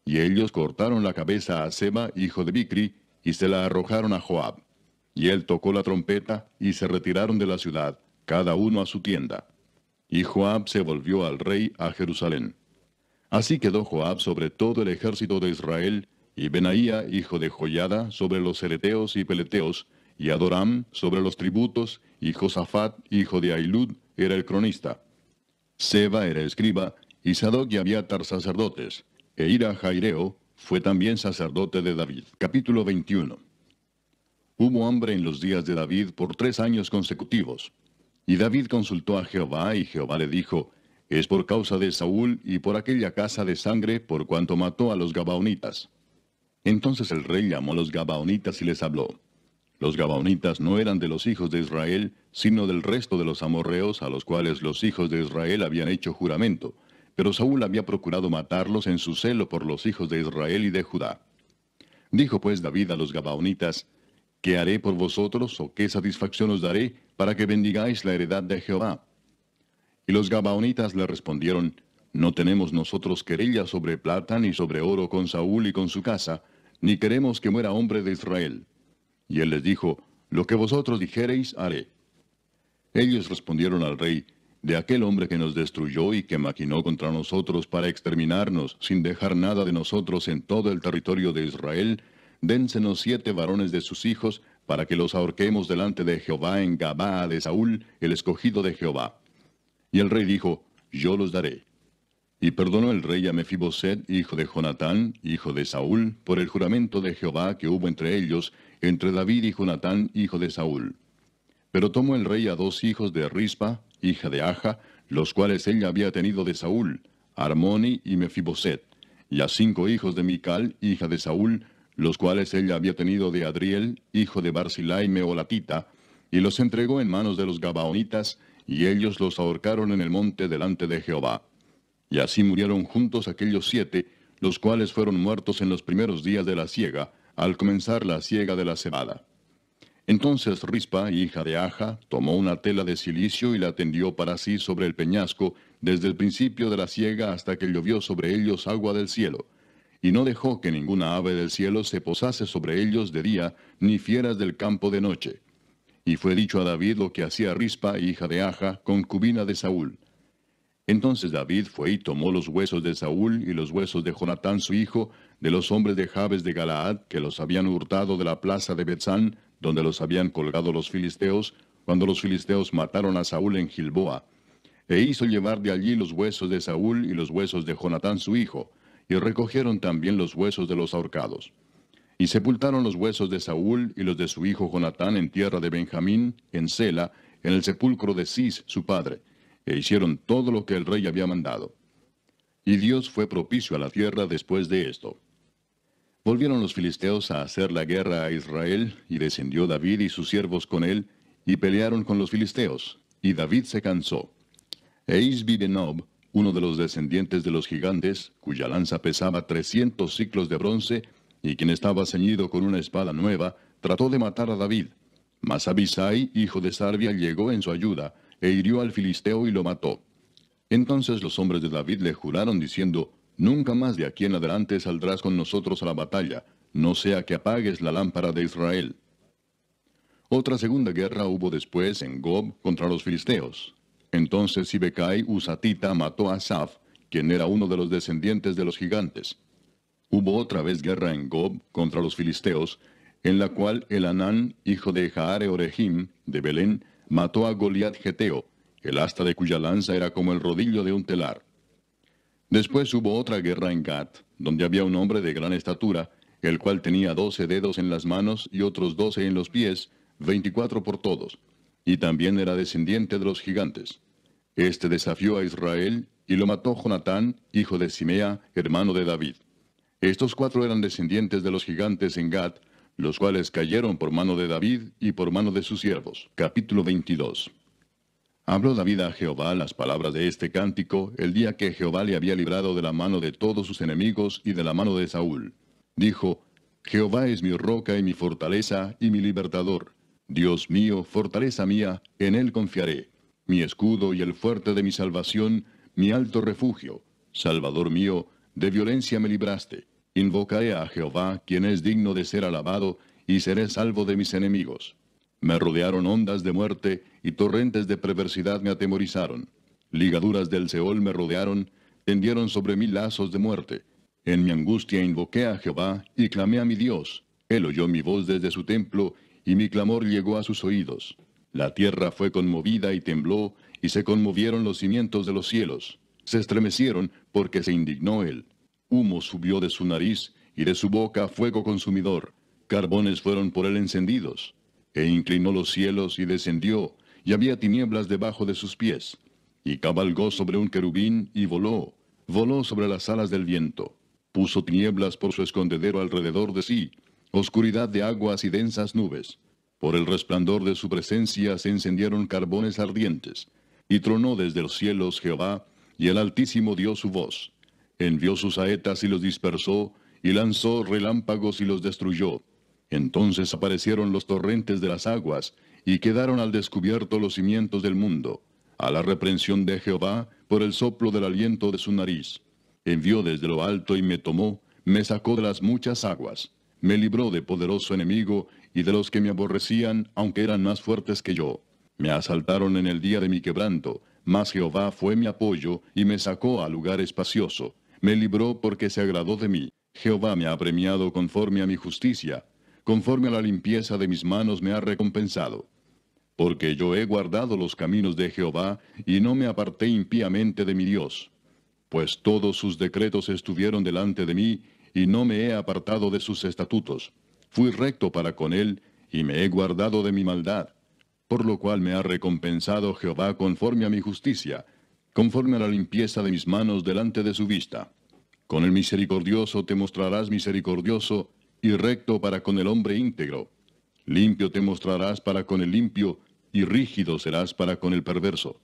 y ellos cortaron la cabeza a Seba, hijo de Bicri, y se la arrojaron a Joab. Y él tocó la trompeta, y se retiraron de la ciudad, cada uno a su tienda. Y Joab se volvió al rey a Jerusalén. Así quedó Joab sobre todo el ejército de Israel, y Benaía, hijo de Joiada, sobre los cereteos y peleteos, y Adoram sobre los tributos, y Josafat, hijo de Ahilud, era el cronista. Seba era escriba, y Sadoc y Abiatar sacerdotes, e Ira Jaireo fue también sacerdote de David. Capítulo 21. Hubo hambre en los días de David por 3 años consecutivos. Y David consultó a Jehová, y Jehová le dijo, es por causa de Saúl y por aquella casa de sangre por cuanto mató a los Gabaonitas. Entonces el rey llamó a los Gabaonitas y les habló. Los Gabaonitas no eran de los hijos de Israel, sino del resto de los amorreos a los cuales los hijos de Israel habían hecho juramento, pero Saúl había procurado matarlos en su celo por los hijos de Israel y de Judá. Dijo pues David a los Gabaonitas, ¿qué haré por vosotros o qué satisfacción os daré para que bendigáis la heredad de Jehová? Y los Gabaonitas le respondieron, no tenemos nosotros querella sobre plata ni sobre oro con Saúl y con su casa, ni queremos que muera hombre de Israel. Y él les dijo, lo que vosotros dijereis haré. Ellos respondieron al rey, de aquel hombre que nos destruyó y que maquinó contra nosotros para exterminarnos, sin dejar nada de nosotros en todo el territorio de Israel, dénsenos 7 varones de sus hijos, para que los ahorquemos delante de Jehová en Gabaa de Saúl, el escogido de Jehová. Y el rey dijo, yo los daré. Y perdonó el rey a Mefiboset, hijo de Jonatán, hijo de Saúl, por el juramento de Jehová que hubo entre ellos, entre David y Jonatán, hijo de Saúl. Pero tomó el rey a 2 hijos de Rispa, hija de Aja, los cuales ella había tenido de Saúl, Armoni y Mefiboset, y a 5 hijos de Mical, hija de Saúl, los cuales ella había tenido de Adriel, hijo de Barzilai Meolatita, y los entregó en manos de los Gabaonitas, y ellos los ahorcaron en el monte delante de Jehová. Y así murieron juntos aquellos 7, los cuales fueron muertos en los primeros días de la siega, al comenzar la siega de la cebada. Entonces Rispa, hija de Aja, tomó una tela de cilicio y la tendió para sí sobre el peñasco, desde el principio de la siega hasta que llovió sobre ellos agua del cielo. Y no dejó que ninguna ave del cielo se posase sobre ellos de día, ni fieras del campo de noche. Y fue dicho a David lo que hacía Rispa, hija de Aja, concubina de Saúl. Entonces David fue y tomó los huesos de Saúl y los huesos de Jonatán su hijo, de los hombres de Jabes de Galaad, que los habían hurtado de la plaza de Betzán, donde los habían colgado los filisteos, cuando los filisteos mataron a Saúl en Gilboa. E hizo llevar de allí los huesos de Saúl y los huesos de Jonatán su hijo, y recogieron también los huesos de los ahorcados. Y sepultaron los huesos de Saúl y los de su hijo Jonatán en tierra de Benjamín, en Sela, en el sepulcro de Cis su padre, e hicieron todo lo que el rey había mandado. Y Dios fue propicio a la tierra después de esto. Volvieron los filisteos a hacer la guerra a Israel, y descendió David y sus siervos con él, y pelearon con los filisteos, y David se cansó. E Isbi-Benob, uno de los descendientes de los gigantes, cuya lanza pesaba 300 siclos de bronce, y quien estaba ceñido con una espada nueva, trató de matar a David. Mas Abisai, hijo de Sarbia, llegó en su ayuda, e hirió al filisteo y lo mató. Entonces los hombres de David le juraron diciendo, «Nunca más de aquí en adelante saldrás con nosotros a la batalla, no sea que apagues la lámpara de Israel». Otra segunda guerra hubo después en Gob contra los filisteos. Entonces Sibecai Husatita mató a Asaph, quien era uno de los descendientes de los gigantes. Hubo otra vez guerra en Gob contra los filisteos, en la cual Elanán, hijo de Jaare Orehim, de Belén, mató a Goliat Geteo, el asta de cuya lanza era como el rodillo de un telar. Después hubo otra guerra en Gat, donde había un hombre de gran estatura, el cual tenía 12 dedos en las manos y otros 12 en los pies, 24 por todos, y también era descendiente de los gigantes. Este desafió a Israel, y lo mató Jonatán, hijo de Simea, hermano de David. Estos 4 eran descendientes de los gigantes en Gat, los cuales cayeron por mano de David y por mano de sus siervos. Capítulo 22. Habló David a Jehová las palabras de este cántico el día que Jehová le había librado de la mano de todos sus enemigos y de la mano de Saúl. Dijo, Jehová es mi roca y mi fortaleza y mi libertador. Dios mío, fortaleza mía, en él confiaré. Mi escudo y el fuerte de mi salvación, mi alto refugio. Salvador mío, de violencia me libraste. Invocaré a Jehová, quien es digno de ser alabado, y seré salvo de mis enemigos. Me rodearon ondas de muerte, y torrentes de perversidad me atemorizaron. Ligaduras del Seol me rodearon, tendieron sobre mí lazos de muerte. En mi angustia invoqué a Jehová, y clamé a mi Dios. Él oyó mi voz desde su templo, y mi clamor llegó a sus oídos. La tierra fue conmovida y tembló, y se conmovieron los cimientos de los cielos. Se estremecieron, porque se indignó él. Humo subió de su nariz, y de su boca fuego consumidor. Carbones fueron por él encendidos. E inclinó los cielos y descendió, y había tinieblas debajo de sus pies. Y cabalgó sobre un querubín y voló, voló sobre las alas del viento. Puso tinieblas por su escondedero alrededor de sí, oscuridad de aguas y densas nubes. Por el resplandor de su presencia se encendieron carbones ardientes. Y tronó desde los cielos Jehová, y el Altísimo dio su voz. Envió sus saetas y los dispersó, y lanzó relámpagos y los destruyó. Entonces aparecieron los torrentes de las aguas, y quedaron al descubierto los cimientos del mundo, a la reprensión de Jehová, por el soplo del aliento de su nariz. Envió desde lo alto y me tomó, me sacó de las muchas aguas, me libró de poderoso enemigo, y de los que me aborrecían, aunque eran más fuertes que yo. Me asaltaron en el día de mi quebranto, mas Jehová fue mi apoyo, y me sacó a lugar espacioso. Me libró porque se agradó de mí. Jehová me ha premiado conforme a mi justicia. Conforme a la limpieza de mis manos me ha recompensado. Porque yo he guardado los caminos de Jehová, y no me aparté impíamente de mi Dios. Pues todos sus decretos estuvieron delante de mí, y no me he apartado de sus estatutos. Fui recto para con él, y me he guardado de mi maldad. Por lo cual me ha recompensado Jehová conforme a mi justicia, conforme a la limpieza de mis manos delante de su vista. Con el misericordioso te mostrarás misericordioso, y recto para con el hombre íntegro. Limpio te mostrarás para con el limpio, y rígido serás para con el perverso.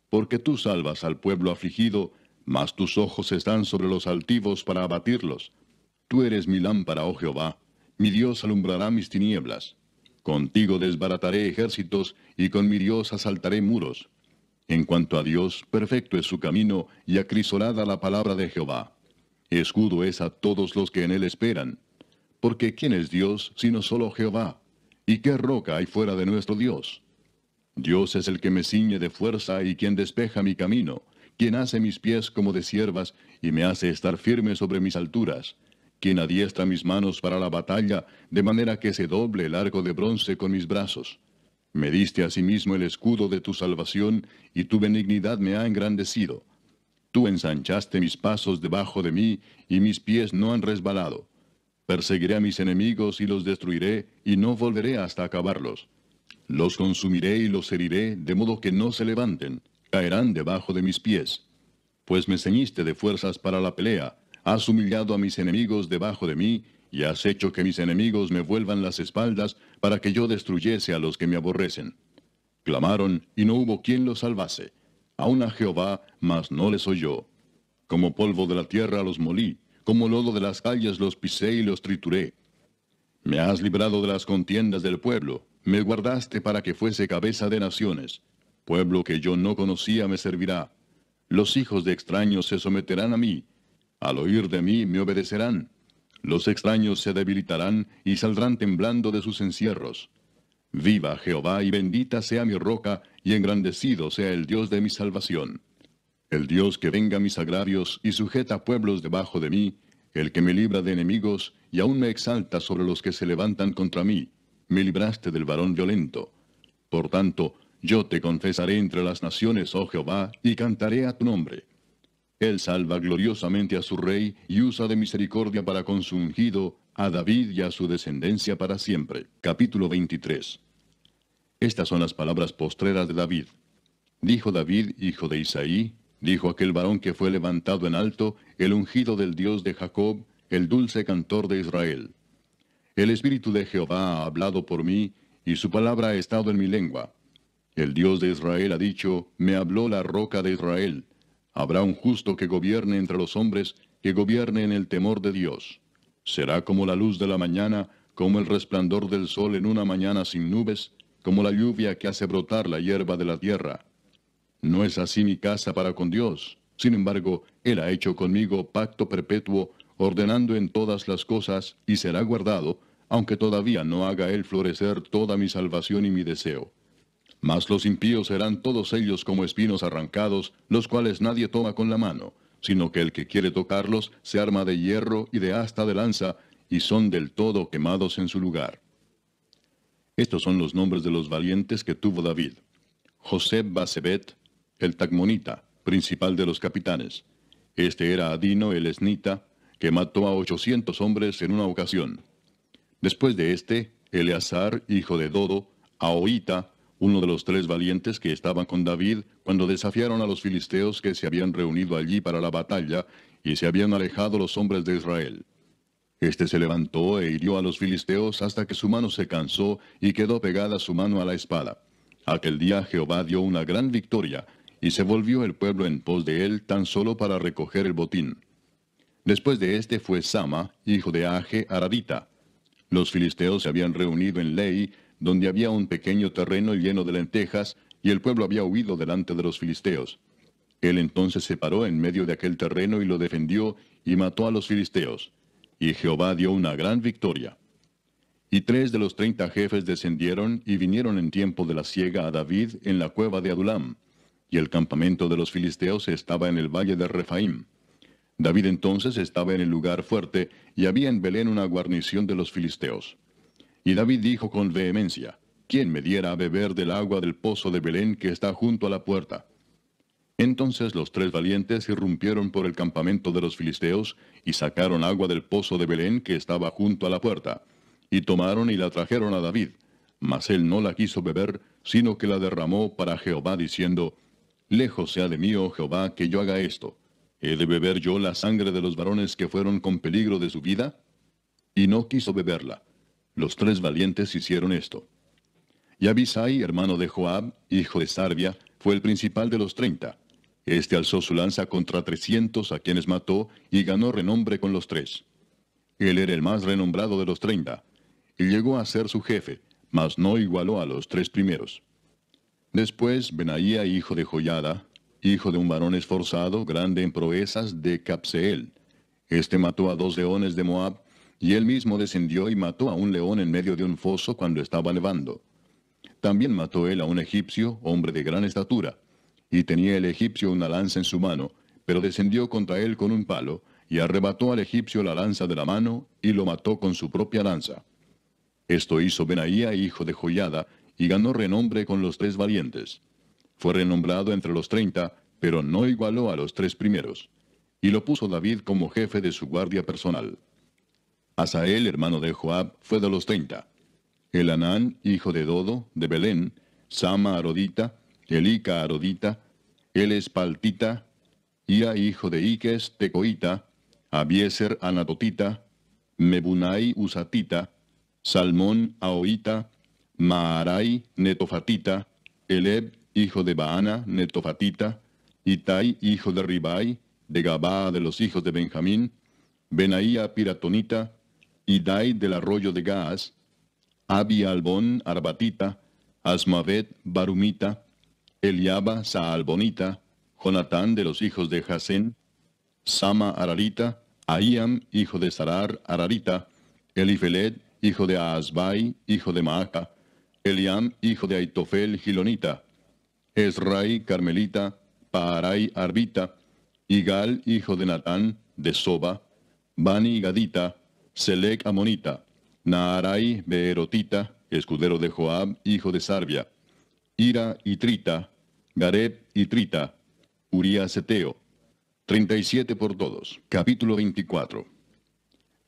Porque tú salvas al pueblo afligido, mas tus ojos están sobre los altivos para abatirlos. Tú eres mi lámpara, oh Jehová, mi Dios alumbrará mis tinieblas. Contigo desbarataré ejércitos, y con mi Dios asaltaré muros. En cuanto a Dios, perfecto es su camino, y acrisolada la palabra de Jehová. Escudo es a todos los que en él esperan. Porque ¿quién es Dios sino solo Jehová? ¿Y qué roca hay fuera de nuestro Dios? Dios es el que me ciñe de fuerza y quien despeja mi camino, quien hace mis pies como de ciervas y me hace estar firme sobre mis alturas, quien adiestra mis manos para la batalla, de manera que se doble el arco de bronce con mis brazos. Me diste asimismo el escudo de tu salvación, y tu benignidad me ha engrandecido. Tú ensanchaste mis pasos debajo de mí, y mis pies no han resbalado. Perseguiré a mis enemigos y los destruiré, y no volveré hasta acabarlos. Los consumiré y los heriré, de modo que no se levanten, caerán debajo de mis pies. Pues me ceñiste de fuerzas para la pelea, has humillado a mis enemigos debajo de mí, y has hecho que mis enemigos me vuelvan las espaldas, para que yo destruyese a los que me aborrecen. Clamaron, y no hubo quien los salvase. Aun a Jehová, mas no les oyó. Como polvo de la tierra los molí, como lodo de las calles los pisé y los trituré. Me has librado de las contiendas del pueblo, me guardaste para que fuese cabeza de naciones. Pueblo que yo no conocía me servirá. Los hijos de extraños se someterán a mí. Al oír de mí me obedecerán. Los extraños se debilitarán y saldrán temblando de sus encierros. Viva Jehová y bendita sea mi roca, y engrandecido sea el Dios de mi salvación. El Dios que venga mis agravios y sujeta pueblos debajo de mí, el que me libra de enemigos y aún me exalta sobre los que se levantan contra mí. Me libraste del varón violento. Por tanto, yo te confesaré entre las naciones, oh Jehová, y cantaré a tu nombre. Él salva gloriosamente a su rey y usa de misericordia para con su ungido, a David y a su descendencia para siempre. Capítulo 23. Estas son las palabras postreras de David. Dijo David, hijo de Isaí, dijo aquel varón que fue levantado en alto, el ungido del Dios de Jacob, el dulce cantor de Israel. El Espíritu de Jehová ha hablado por mí, y su palabra ha estado en mi lengua. El Dios de Israel ha dicho, me habló la roca de Israel. Habrá un justo que gobierne entre los hombres, que gobierne en el temor de Dios. Será como la luz de la mañana, como el resplandor del sol en una mañana sin nubes, como la lluvia que hace brotar la hierba de la tierra. No es así mi casa para con Dios. Sin embargo, Él ha hecho conmigo pacto perpetuo, ordenando en todas las cosas, y será guardado, aunque todavía no haga Él florecer toda mi salvación y mi deseo. Mas los impíos serán todos ellos como espinos arrancados, los cuales nadie toma con la mano, sino que el que quiere tocarlos se arma de hierro y de asta de lanza, y son del todo quemados en su lugar. Estos son los nombres de los valientes que tuvo David. Joseb Basebet, el Tacmonita, principal de los capitanes. Este era Adino el Esnita, que mató a 800 hombres en una ocasión. Después de este, Eleazar, hijo de Dodo, Ahoita, uno de los 3 valientes que estaban con David cuando desafiaron a los filisteos que se habían reunido allí para la batalla, y se habían alejado los hombres de Israel. Este se levantó e hirió a los filisteos hasta que su mano se cansó y quedó pegada su mano a la espada. Aquel día Jehová dio una gran victoria, y se volvió el pueblo en pos de él tan solo para recoger el botín. Después de este fue Sama, hijo de Age Aradita. Los filisteos se habían reunido en Lei, donde había un pequeño terreno lleno de lentejas, y el pueblo había huido delante de los filisteos. Él entonces se paró en medio de aquel terreno y lo defendió, y mató a los filisteos. Y Jehová dio una gran victoria. Y 3 de los 30 jefes descendieron y vinieron en tiempo de la siega a David en la cueva de Adulam, y el campamento de los filisteos estaba en el valle de Refaim. David entonces estaba en el lugar fuerte, y había en Belén una guarnición de los filisteos. Y David dijo con vehemencia, ¿quién me diera a beber del agua del pozo de Belén que está junto a la puerta? Entonces los 3 valientes irrumpieron por el campamento de los filisteos, y sacaron agua del pozo de Belén que estaba junto a la puerta, y tomaron y la trajeron a David. Mas él no la quiso beber, sino que la derramó para Jehová, diciendo, Lejos sea de mí, oh Jehová, que yo haga esto. ¿He de beber yo la sangre de los varones que fueron con peligro de su vida? Y no quiso beberla. Los 3 valientes hicieron esto. Y Abisai, hermano de Joab, hijo de Sarvia, fue el principal de los 30. Este alzó su lanza contra 300 a quienes mató, y ganó renombre con los 3. Él era el más renombrado de los 30, y llegó a ser su jefe, mas no igualó a los 3 primeros. Después Benaía, hijo de Joiada, hijo de un varón esforzado, grande en proezas, de Capseel. Este mató a 2 leones de Moab, y él mismo descendió y mató a un león en medio de un foso cuando estaba nevando. También mató él a un egipcio, hombre de gran estatura, y tenía el egipcio una lanza en su mano, pero descendió contra él con un palo, y arrebató al egipcio la lanza de la mano, y lo mató con su propia lanza. Esto hizo Benaía, hijo de Joiada, y ganó renombre con los 3 valientes. Fue renombrado entre los 30, pero no igualó a los 3 primeros. Y lo puso David como jefe de su guardia personal. Asael, hermano de Joab, fue de los 30. Elanán, hijo de Dodo, de Belén, Sama Arodita, Elica Arodita, Elespaltita, Ia, hijo de Iques, Tecoita, Abieser Anatotita, Mebunai Usatita, Salmón Ahoita, Maarai Netofatita, Eleb, hijo de Baana, Netofatita, Itai, hijo de Ribai, de Gabaa de los hijos de Benjamín, Benaía Piratonita, Idai del arroyo de Gaas, Abi Albón Arbatita, Asmavet Barumita, Eliaba Saalbonita, Jonatán de los hijos de Jasén, Sama Ararita, Ahiam, hijo de Sarar Ararita, Elifelet, hijo de Aasbai, hijo de Maaca, Eliam, hijo de Aitofel Gilonita, Esrai Carmelita, Paarai Arbita, Igal, hijo de Natán, de Soba, Bani Gadita, Selec Amonita, Naarai Beerotita, escudero de Joab, hijo de Sarbia, Ira y Trita, Gareb y Trita, Urías Eteo. 37 por todos. Capítulo 24.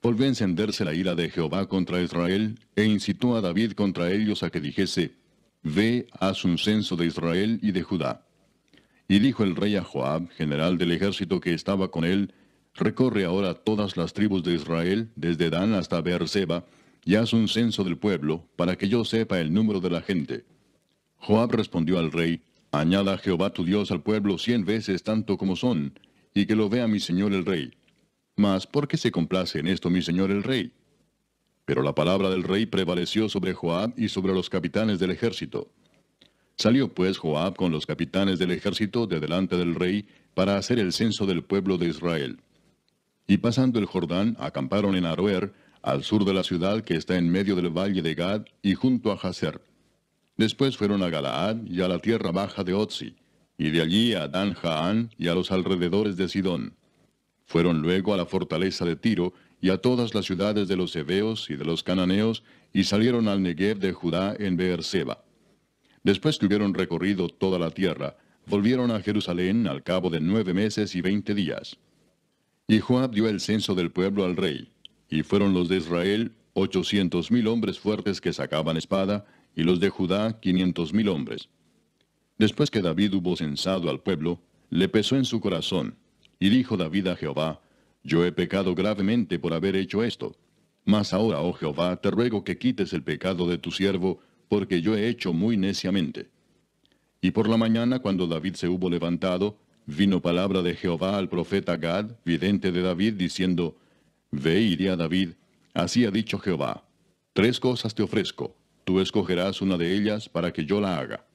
Volvió a encenderse la ira de Jehová contra Israel, e incitó a David contra ellos a que dijese, Ve, haz un censo de Israel y de Judá. Y dijo el rey a Joab, general del ejército que estaba con él, Recorre ahora todas las tribus de Israel, desde Dan hasta Beerseba, y haz un censo del pueblo, para que yo sepa el número de la gente. Joab respondió al rey, Añada Jehová tu Dios al pueblo 100 veces tanto como son, y que lo vea mi señor el rey. Mas, ¿por qué se complace en esto mi señor el rey? Pero la palabra del rey prevaleció sobre Joab y sobre los capitanes del ejército. Salió pues Joab con los capitanes del ejército de delante del rey para hacer el censo del pueblo de Israel. Y pasando el Jordán, acamparon en Aroer, al sur de la ciudad que está en medio del valle de Gad y junto a Jazer. Después fueron a Galaad y a la tierra baja de Otzi, y de allí a Dan Jaán y a los alrededores de Sidón. Fueron luego a la fortaleza de Tiro y a todas las ciudades de los heveos y de los cananeos, y salieron al Negev de Judá en Beerseba. Después que hubieron recorrido toda la tierra, volvieron a Jerusalén al cabo de 9 meses y 20 días. Y Joab dio el censo del pueblo al rey, y fueron los de Israel 800,000 hombres fuertes que sacaban espada, y los de Judá 500,000 hombres. Después que David hubo censado al pueblo, le pesó en su corazón, y dijo David a Jehová, Yo he pecado gravemente por haber hecho esto. Mas ahora, oh Jehová, te ruego que quites el pecado de tu siervo, porque yo he hecho muy neciamente. Y por la mañana, cuando David se hubo levantado, vino palabra de Jehová al profeta Gad, vidente de David, diciendo, Ve y di a David, así ha dicho Jehová, 3 cosas te ofrezco, tú escogerás una de ellas para que yo la haga.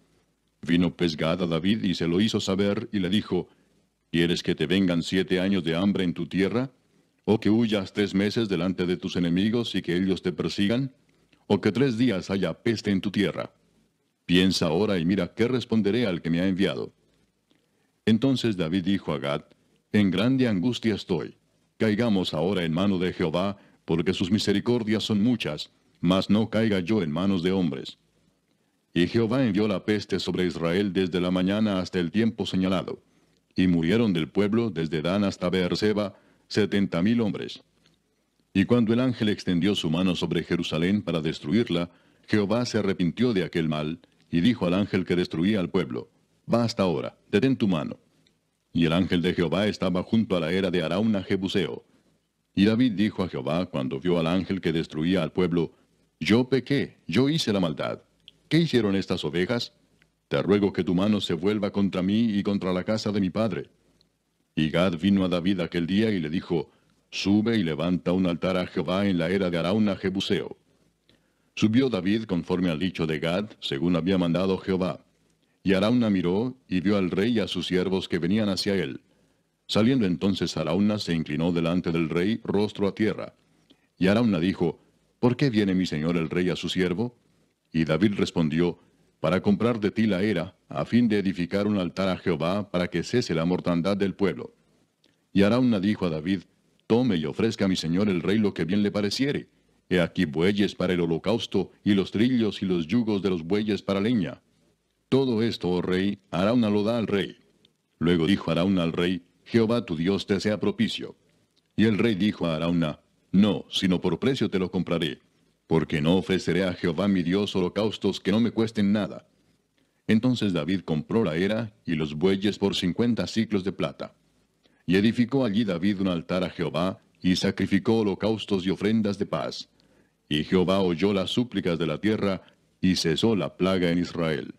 Vino pues Gad a David y se lo hizo saber, y le dijo, ¿Quieres que te vengan 7 años de hambre en tu tierra? ¿O que huyas 3 meses delante de tus enemigos y que ellos te persigan? ¿O que 3 días haya peste en tu tierra? Piensa ahora y mira qué responderé al que me ha enviado. Entonces David dijo a Gad, En grande angustia estoy. Caigamos ahora en mano de Jehová, porque sus misericordias son muchas, mas no caiga yo en manos de hombres. Y Jehová envió la peste sobre Israel desde la mañana hasta el tiempo señalado. Y murieron del pueblo desde Dan hasta Beerseba 70,000 hombres. Y cuando el ángel extendió su mano sobre Jerusalén para destruirla, Jehová se arrepintió de aquel mal, y dijo al ángel que destruía al pueblo, Basta ahora, detén tu mano. Y el ángel de Jehová estaba junto a la era de Arauna Jebuseo. Y David dijo a Jehová cuando vio al ángel que destruía al pueblo, Yo pequé, yo hice la maldad. ¿Qué hicieron estas ovejas? Te ruego que tu mano se vuelva contra mí y contra la casa de mi padre. Y Gad vino a David aquel día y le dijo, Sube y levanta un altar a Jehová en la era de Arauna Jebuseo. Subió David conforme al dicho de Gad, según había mandado Jehová. Y Arauna miró, y vio al rey y a sus siervos que venían hacia él. Saliendo entonces Arauna se inclinó delante del rey, rostro a tierra. Y Arauna dijo, ¿por qué viene mi señor el rey a su siervo? Y David respondió, para comprar de ti la era, a fin de edificar un altar a Jehová, para que cese la mortandad del pueblo. Y Arauna dijo a David, tome y ofrezca a mi señor el rey lo que bien le pareciere. He aquí bueyes para el holocausto, y los trillos y los yugos de los bueyes para leña. Todo esto, oh rey, Arauna lo da al rey. Luego dijo Arauna al rey, Jehová tu Dios te sea propicio. Y el rey dijo a Arauna, no, sino por precio te lo compraré, porque no ofreceré a Jehová mi Dios holocaustos que no me cuesten nada. Entonces David compró la era y los bueyes por 50 siclos de plata. Y edificó allí David un altar a Jehová, y sacrificó holocaustos y ofrendas de paz. Y Jehová oyó las súplicas de la tierra, y cesó la plaga en Israel.